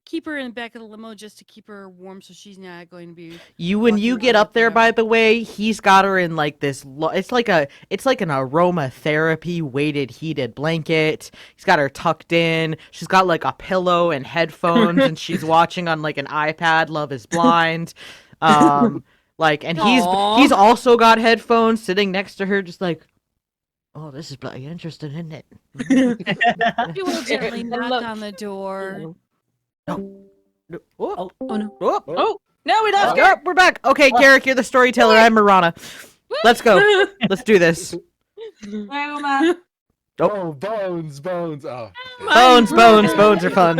keep her in the back of the limo just to keep her warm so she's not going to be. When you walking get around up with there, whatever. by the way, he's got her in like this. It's like an aromatherapy weighted heated blanket. He's got her tucked in. She's got like a pillow and headphones, and she's watching on like an iPad. Love is Blind. And Aw. he's also got headphones sitting next to her, just like, oh, this is bloody interesting, isn't it? She will gently knock Look. on the door. Oh, Oh no. oh, Oh no, we lost oh, we're back. Okay, Kerrick, you're the storyteller. I'm Marana. Let's go. Let's do this. Wilma. Oh, bones. Oh, Bones are fun.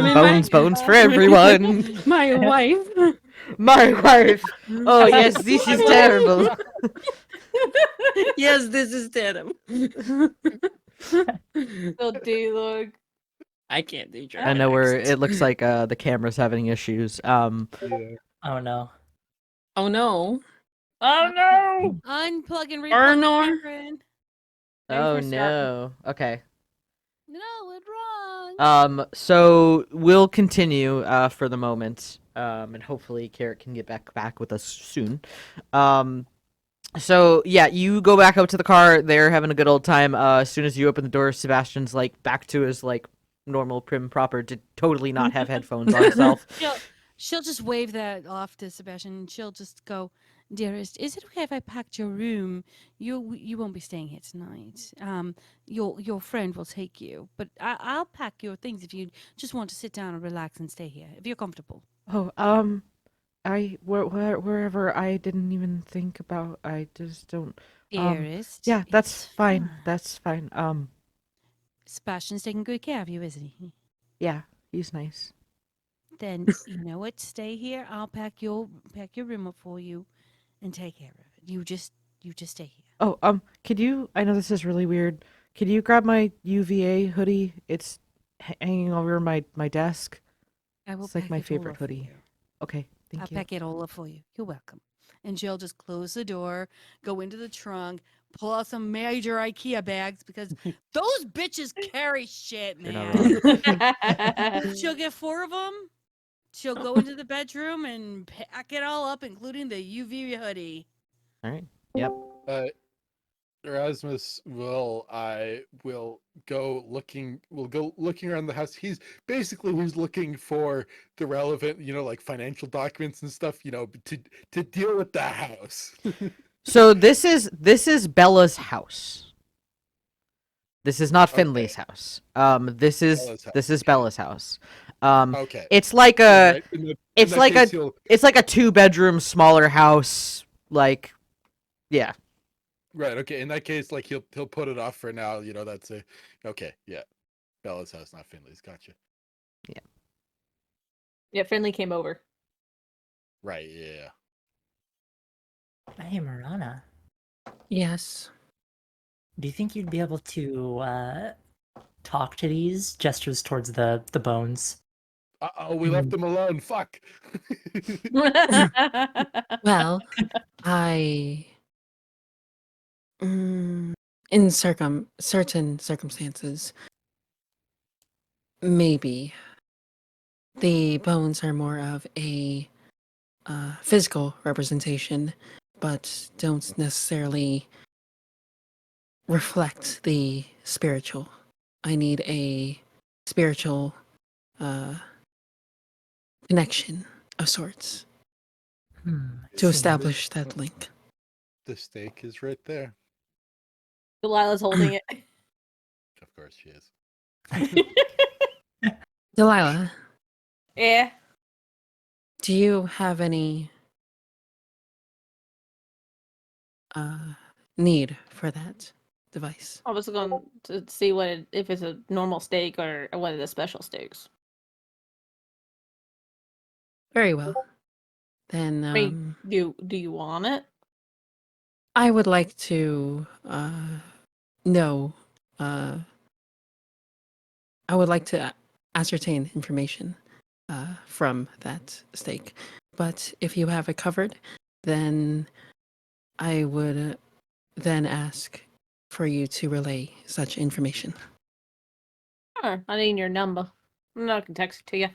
Bones for everyone. My wife. My wife. Oh yes, this is terrible. Yes, this is terrible. Still do look. I can't do drag. I know it looks like the camera's having issues. yeah. Oh no. Oh no. Oh no! Unplug and replug Arnor. the camera in. Oh Thanks for no. Okay. No, it's wrong. So we'll continue for the moment. And hopefully Kerrick can get back with us soon. So yeah, you go back up to the car. They're having a good old time. As soon as you open the door, Sebastian's like back to his like normal prim proper to totally not have headphones on himself. She'll just wave that off to Sebastian, and she'll just go, "Dearest, is it okay if I packed your room? You won't be staying here tonight. Your friend will take you, but I'll pack your things if you just want to sit down and relax and stay here, if you're comfortable." Oh, wherever I didn't even think about. I just don't. Dearest. Yeah, that's it's fine. That's fine. Sebastian's taking good care of you, isn't he? Yeah, he's nice. Then you know what? Stay here. I'll pack your room up for you, and take care of it. You just stay here. Oh, could you? I know this is really weird. Could you grab my UVA hoodie? It's hanging over my desk. I will It's like pack my it all favorite up for hoodie. you. Okay, thank I'll you. pack it all up for you. You're welcome. And she'll just close the door, go into the trunk, pull out some major IKEA bags because those bitches carry shit, You're man. not wrong. She'll get 4 of them. She'll go into the bedroom and pack it all up, including the UV hoodie. All right. Yep. Erasmus will go looking around the house. He's looking for the relevant, like financial documents and stuff, to deal with the house. So this is Bella's house. This is not Okay. Finley's house. This is Bella's house, this is okay. Bella's house. Okay. It's like Alright, a in it's that like case, a he'll- it's like a 2-bedroom smaller house. Like, yeah. right. Okay. In that case, like he'll put it off for now. That's okay. Yeah. Bella's house, not Finley's. Gotcha. Yeah, Finley came over. Right. Yeah. Hey, Marana. Yes. Do you think you'd be able to talk to these? Gestures towards the bones. Oh, we left them alone. Fuck. Well, I in certain circumstances, maybe the bones are more of a physical representation, but don't necessarily reflect the spiritual. I need a spiritual connection of sorts to see. establish that link. The stake is right there. Delilah's holding it. Of course she is. Delilah, Yeah. do you have any need for that device? I was going to see if it's a normal steak or one of the special steaks. Very well. Then I mean, do you want it? I would like to know. I would like to ascertain information from that stake. But if you have it covered, then I would then ask for you to relay such information. Sure. I need your number. I can text it to you.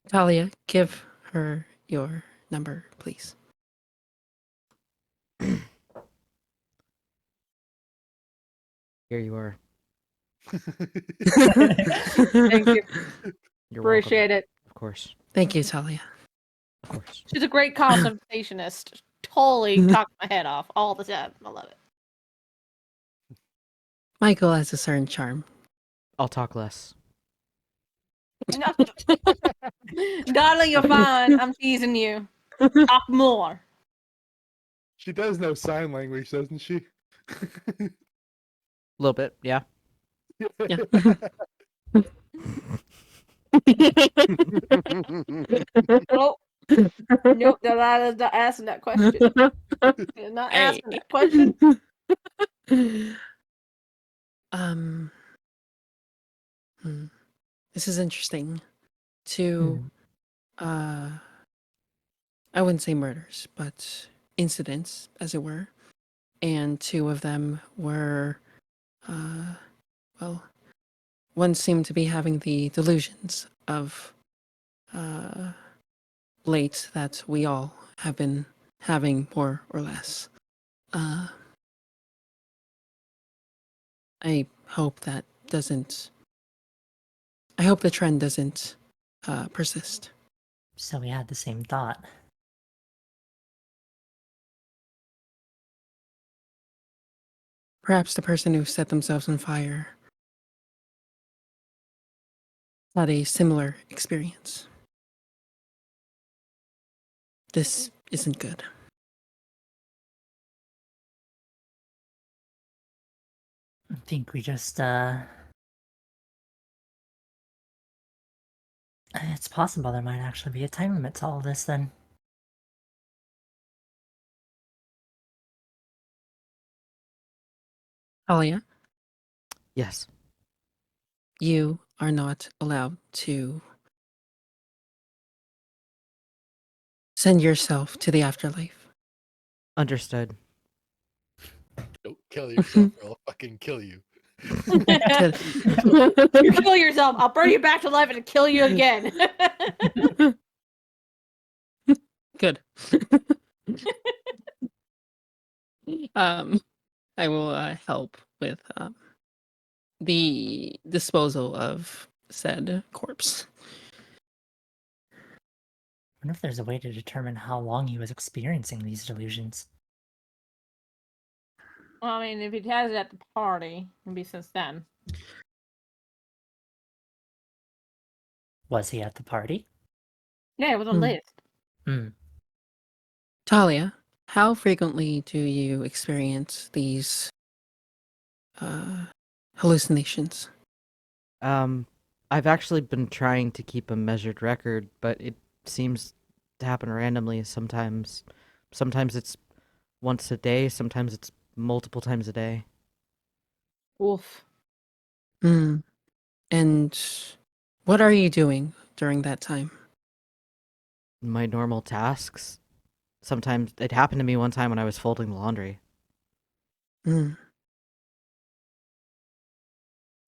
Talia, give her your number, please. Here you are. Thank you. You're Appreciate it. Of course. Thank you, Talia. Of course. She's a great conversationist. Totally talks my head off all the time. I love it. Michael has a certain charm. I'll talk less. No. Darling, you're fine. I'm teasing you. Talk more. She does know sign language, doesn't she? A little bit, yeah. Yeah. Oh, nope, Delilah's not asking that question. She's not asking that question. This is interesting. Two, I wouldn't say murders, but incidents, as it were. And 2 of them were, well, one seemed to be having the delusions of late that we all have been having more or less. I hope that doesn't. I hope the trend doesn't persist. So we had the same thought. Perhaps the person who set themselves on fire had a similar experience. This isn't good. I think we just, it's possible there might actually be a time limit to all this then. Talia, Yes. you are not allowed to send yourself to the afterlife. Understood. Don't kill yourself or I'll fucking kill you. You kill yourself. I'll burn you back to life and kill you again. Good. I will help with the disposal of said corpse. I wonder if there's a way to determine how long he was experiencing these delusions. Well, I mean, if he has it at the party, maybe since then. Was he at the party? Yeah, it was on the list. Hmm. Talia, how frequently do you experience these hallucinations? I've actually been trying to keep a measured record, but it seems to happen randomly. Sometimes it's once a day, sometimes it's multiple times a day. Oof. Hmm. And what are you doing during that time? My normal tasks. Sometimes it happened to me one time when I was folding the laundry. Hmm.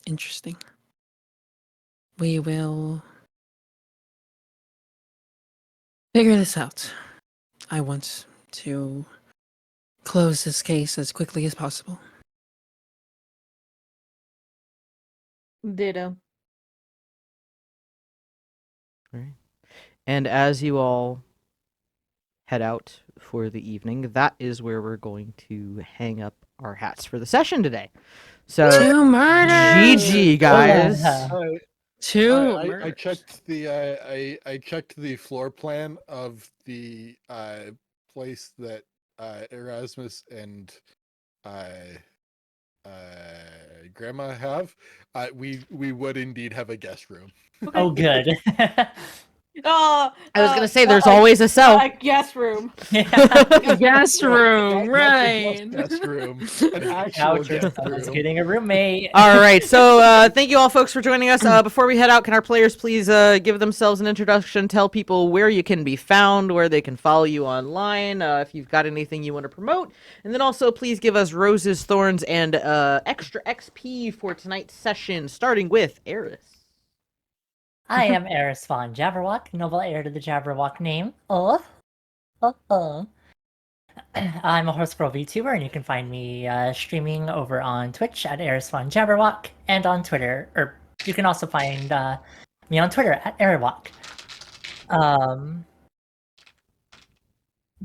Interesting. We will figure this out. I want to close this case as quickly as possible. Ditto. Right. And as you all head out for the evening, that is where we're going to hang up our hats for the session today. So, Two murders! GG, guys. Two I murders. checked the I checked the floor plan of the place that Erasmus and Grandma have. We would indeed have a guest room. Oh, good. Oh, I was gonna say, there's always a cell. a guest room. Guest room, Not right? just guest room, an Now actual guest Tristan's room. getting a roommate. All right, so thank you all, folks, for joining us. Before we head out, can our players please give themselves an introduction, tell people where you can be found, where they can follow you online, if you've got anything you want to promote, and then also please give us roses, thorns, and extra XP for tonight's session, starting with Eris. I am Eris Von Jabberwock, noble heir to the Jabberwock name. I'm a Horse Girl VTuber, and you can find me streaming over on Twitch at Eris Von Jabberwock, and on Twitter, or you can also find me on Twitter at Eriwalk.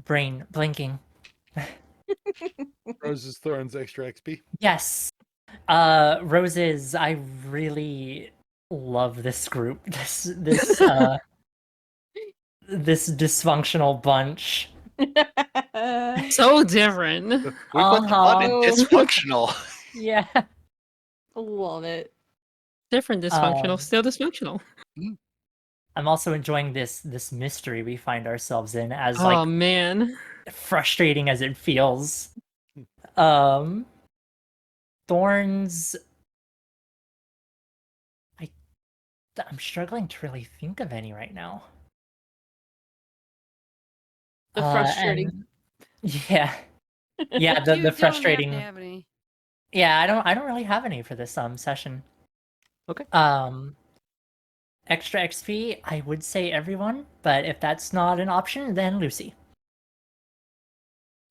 Brain blinking. Roses, thorns, extra XP. Yes. Roses, I really love this group. This this dysfunctional bunch. So different. We put the fun in Uh-huh. dysfunctional. Yeah. Love it. Different dysfunctional, Um, still dysfunctional. I'm also enjoying this mystery we find ourselves in, as Oh like man. frustrating as it feels. Thorns, I'm struggling to really think of any right now. The frustrating. Yeah. Yeah, You the don't frustrating. have to have any. Yeah, I don't really have any for this session. Okay. Extra XP, I would say everyone, but if that's not an option, then Lucy.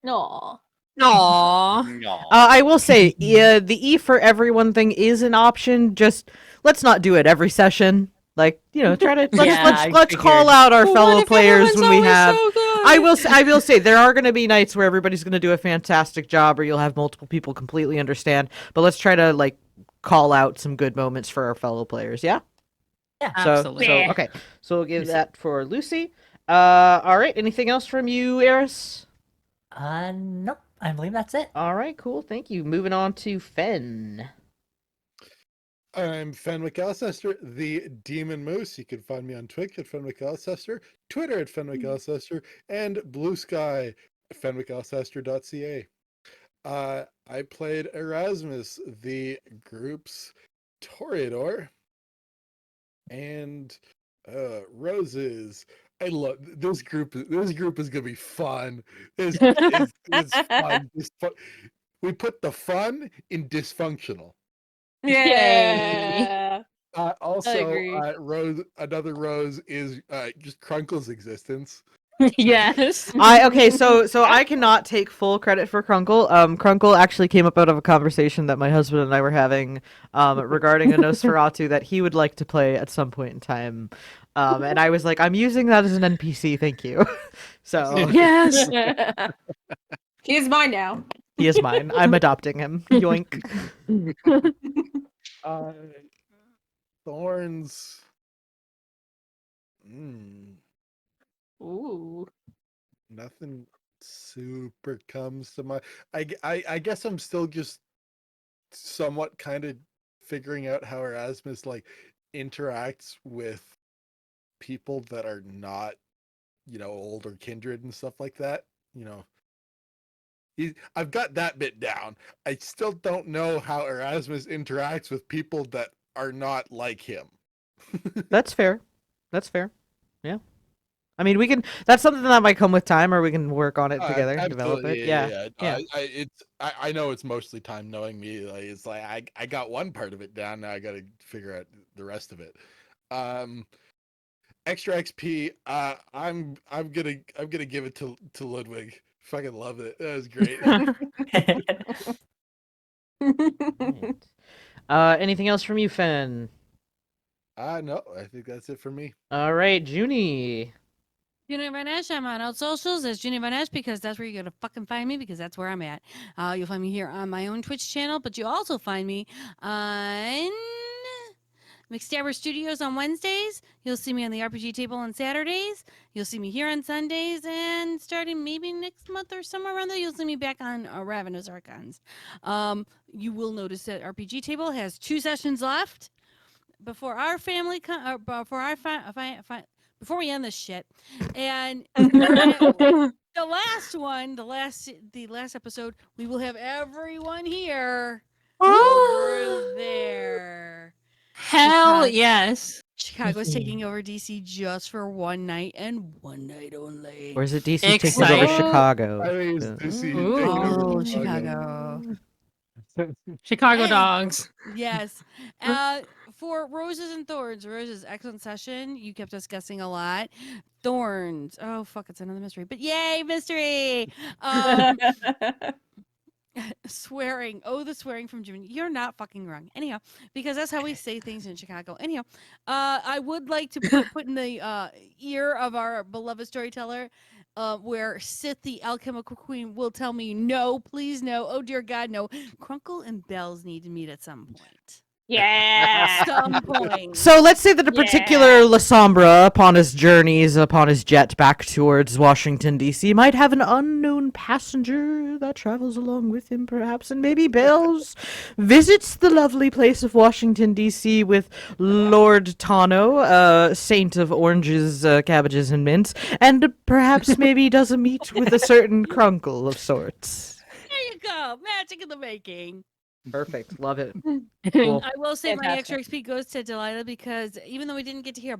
Aw. Aww. No. I will say, the E for everyone thing is an option. Just let's not do it every session. Like, try to let's call out our fellow players when we have. I will say there are going to be nights where everybody's going to do a fantastic job, or you'll have multiple people completely understand. But let's try to call out some good moments for our fellow players. Yeah. Yeah, absolutely. Okay. So we'll give that for Lucy. All right. Anything else from you, Eris? Nope. I believe that's it. All right. Cool. Thank you. Moving on to Fen. I'm Fenwick Alcester, the Demon Moose. You can find me on Twitch at Fenwick Alcester, Twitter at Fenwick Alcester, and Blue Sky, fenwickalcester.ca. I played Erasmus, the group's Toreador, and Roses. I love this group. This group is gonna be fun. It's fun. We put the fun in dysfunctional. Yeah. Also, agree. another Rose is just Crunkle's existence. Yes. So I cannot take full credit for Crunkle. Crunkle actually came up out of a conversation that my husband and I were having regarding a Nosferatu that he would like to play at some point in time. And I was like, I'm using that as an NPC, thank you. So Yes. He's mine now. he is mine. I'm adopting him. Yoink. Thorns. Ooh. Nothing super comes to mind. I guess I'm still just somewhat kind of figuring out how Erasmus like interacts with people that are not, older kindred and stuff like that. I've got that bit down. I still don't know how Erasmus interacts with people that are not like him. That's fair. Yeah. I mean, we can. That's something that might come with time, or we can work on it together and develop it. Yeah. I know it's mostly time knowing me. Like it's like I got one part of it down. Now I got to figure out the rest of it. Extra XP. I'm gonna give it to Ludwig. Fucking love it. That was great. Right. Anything else from you, Fen? No, I think that's it for me. All right, Junie. Junie Von Esch, I'm on all socials as Junie Von Esch because that's where you're gonna fucking find me because that's where I'm at. You'll find me here on my own Twitch channel, but you'll also find me on McStabber Studios on Wednesdays. You'll see me on the RPG table on Saturdays. You'll see me here on Sundays, and starting maybe next month or somewhere around there, you'll see me back on Ravenous Archons. You will notice that RPG table has 2 sessions left before our family before we end this shit. And the last episode, we will have everyone here over there. Hell yes. Chicago's taking over DC just for one night and one night only. Or is it DC taking over Exciting. Chicago? I think it's DC taking Oh, over Chicago. Chicago Hey. dogs. Yes. For Roses and Thorns, Roses, excellent session. You kept us guessing a lot. Thorns. Oh, fuck, it's another mystery. But yay, mystery! Swearing. Oh, the swearing from Jimmy. You're not fucking wrong. Anyhow, because that's how we say things in Chicago. Anyhow, I would like to put in the ear of our beloved storyteller where Sith, the alchemical queen, will tell me, no, please, no. Oh, dear God, no. Crunkle and Bells need to meet at some point. Yeah. Some point. So let's say that a particular Lasombra, upon his jet back towards Washington, D.C., might have an unknown passenger that travels along with him, perhaps, and maybe Bells visits the lovely place of Washington, D.C. with Lord Tano, saint of oranges, cabbages, and mints, and perhaps maybe does a meet with a certain Crunkle of sorts. There you go. Magic in the making. Perfect. Love it. Cool. I will say my Fantastic. extra XP goes to Delilah because even though we didn't get to hear,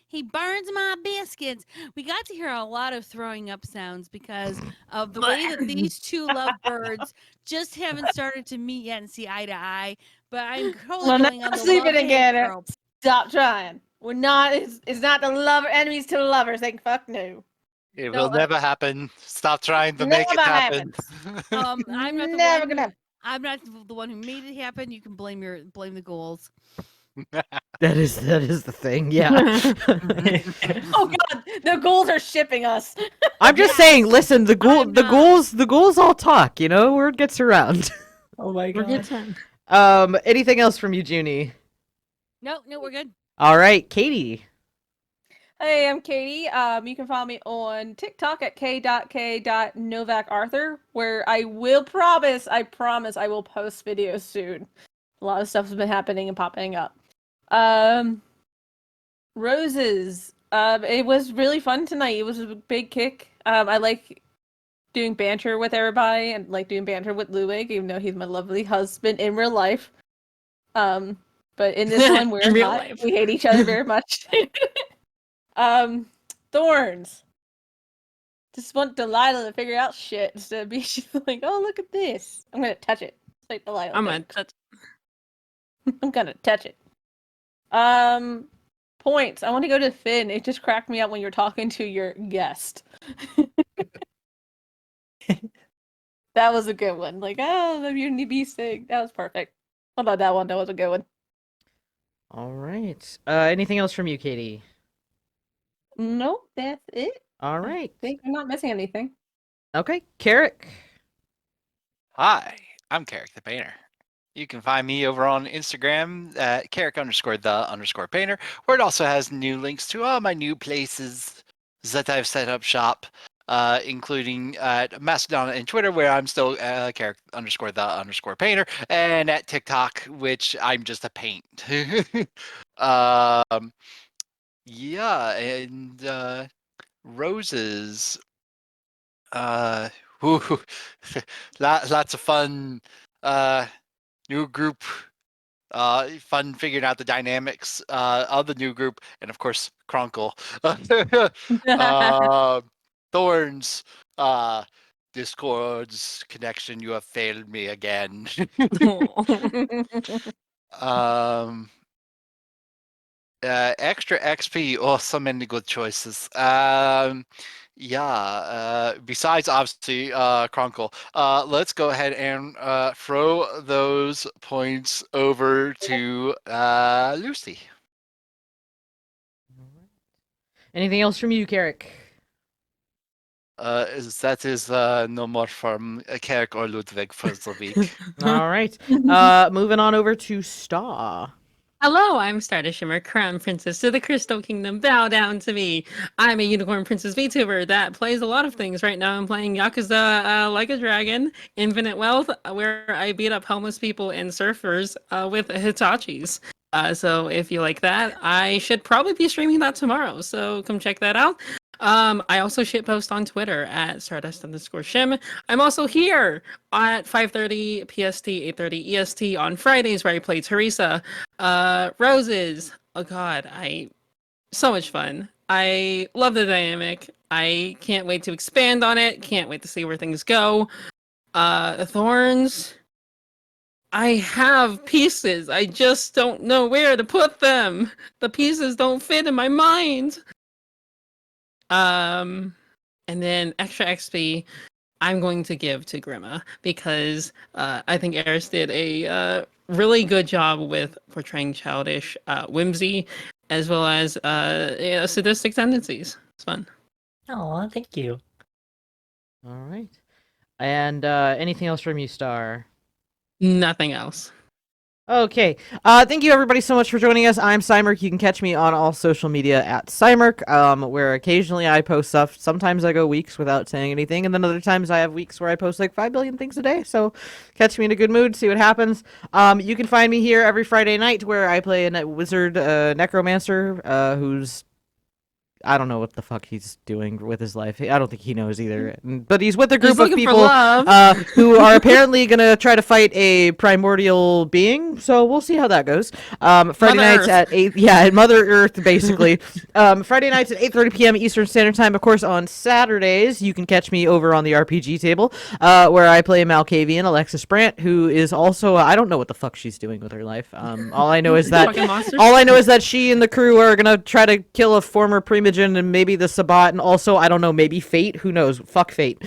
he burns my biscuits, we got to hear a lot of throwing up sounds because of the way that these two lovebirds just haven't started to meet yet and see eye to eye. But I'm totally Well, going now on the sleep it love-hate again. trope. Stop trying. We're not. It's not the lover enemies to the lovers. They can fuck no. It No, will never happen. Stop trying to make it Never happen. I'm not the Never one. gonna happen. I'm not the one who made it happen. You can blame the goals. That is the thing. Yeah. Oh God, the ghouls are shipping us. I'm just saying. Listen, the I'm not. ghouls all talk. Word gets around. Oh my We're good time. Anything else from you, Junie? No, we're good. All right, Katie. Hey, I'm Katie. You can follow me on TikTok at k.k.novacarthur, where I promise, I will post videos soon. A lot of stuff has been happening and popping up. Roses. It was really fun tonight. It was a big kick. I like doing banter with everybody and like doing banter with Ludwig, even though he's my lovely husband in real life. But in this one, we're In real not. life. We hate each other very much. Thorns. Just want Delilah to figure out shit instead of being like, oh, look at this. I'm gonna touch it. It's like Delilah. I'm gonna touch. I'm gonna touch it. Points. I want to go to Finn. It just cracked me up when you're talking to your guest. That was a good one. Like, oh, the Unity Beast thing. That was perfect. How about that one? That was a good one. All right. Anything else from you, Katie? Nope, that's it. All I right. think I'm not missing anything. Okay, Kerrick. Hi, I'm Kerrick the Painter. You can find me over on Instagram at Kerrick_the_painter, where it also has new links to all my new places that I've set up shop, including at Mastodon and Twitter, where I'm still Kerrick_the_painter, and at TikTok, which I'm just a paint. Yeah, and roses. Ooh, lots of fun. New group. Fun figuring out the dynamics of the new group, and of course, Kronkle. Thorns. Discord's connection. You have failed me again. Extra XP. Oh, so many good choices. Yeah, besides obviously Kronkle, let's go ahead and throw those points over to Lucy. Anything else from you, Kerrick? That is no more from Kerrick or Ludwig for the week. All right. Moving on over to Star. Hello, I'm Stardust Shimmer, Crown Princess of the Crystal Kingdom. Bow down to me. I'm a Unicorn Princess VTuber that plays a lot of things. Right now, I'm playing Yakuza Like a Dragon, Infinite Wealth, where I beat up homeless people and surfers with Hitachis. So if you like that, I should probably be streaming that tomorrow. So come check that out. I also shitpost on Twitter at Stardust_Shim. I'm also here at 5:30 PST, 8:30 EST on Fridays where I play Teresa. Roses. Oh god, so much fun. I love the dynamic. I can't wait to expand on it. Can't wait to see where things go. Thorns. I have pieces. I just don't know where to put them. The pieces don't fit in my mind. And then extra XP I'm going to give to Grima because I think Eris did a really good job with portraying childish whimsy as well as sadistic tendencies. It's fun. Oh, thank you. All right. And anything else from you, Star? Nothing else. Okay. Thank you everybody so much for joining us. I'm Psymerc. You can catch me on all social media at Psymerc, where occasionally I post stuff. Sometimes I go weeks without saying anything, and then other times I have weeks where I post like 5 billion things a day. So catch me in a good mood, see what happens. You can find me here every Friday night where I play a wizard necromancer who's I don't know what the fuck he's doing with his life. I don't think he knows either. But he's with a group of people who are apparently going to try to fight a primordial being. So we'll see how that goes. Friday nights at 8. Yeah, Mother Earth, basically. Friday nights at 8:30 p.m. Eastern Standard Time. Of course, on Saturdays, you can catch me over on the RPG table where I play Malkavian, Alexis Brandt, who is also, I don't know what the fuck she's doing with her life. All I know is that she and the crew are going to try to kill a former primogen and maybe the Sabbat, and also I don't know, maybe Fate. Who knows? Fuck Fate.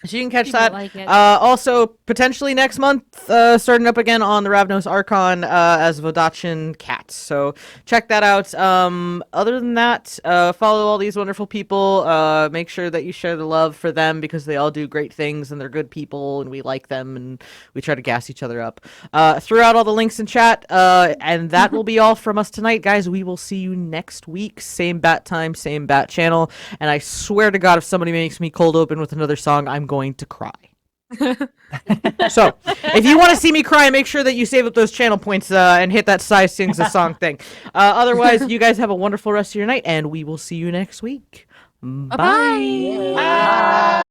So you can catch that. Like it. Also, potentially next month, starting up again on the Ravnos Archon as Vodachin Cat. So check that out. Other than that, follow all these wonderful people. Make sure that you share the love for them because they all do great things and they're good people and we like them and we try to gas each other up. Throw out all the links in chat. And that will be all from us tonight, guys. We will see you next week. Same bat time, same bat channel. And I swear to God, if somebody makes me cold open with another song, I'm going to cry. So, if you want to see me cry, make sure that you save up those channel points and hit that Sai Sings a Song thing. Otherwise, you guys have a wonderful rest of your night, and we will see you next week. Bye. Bye.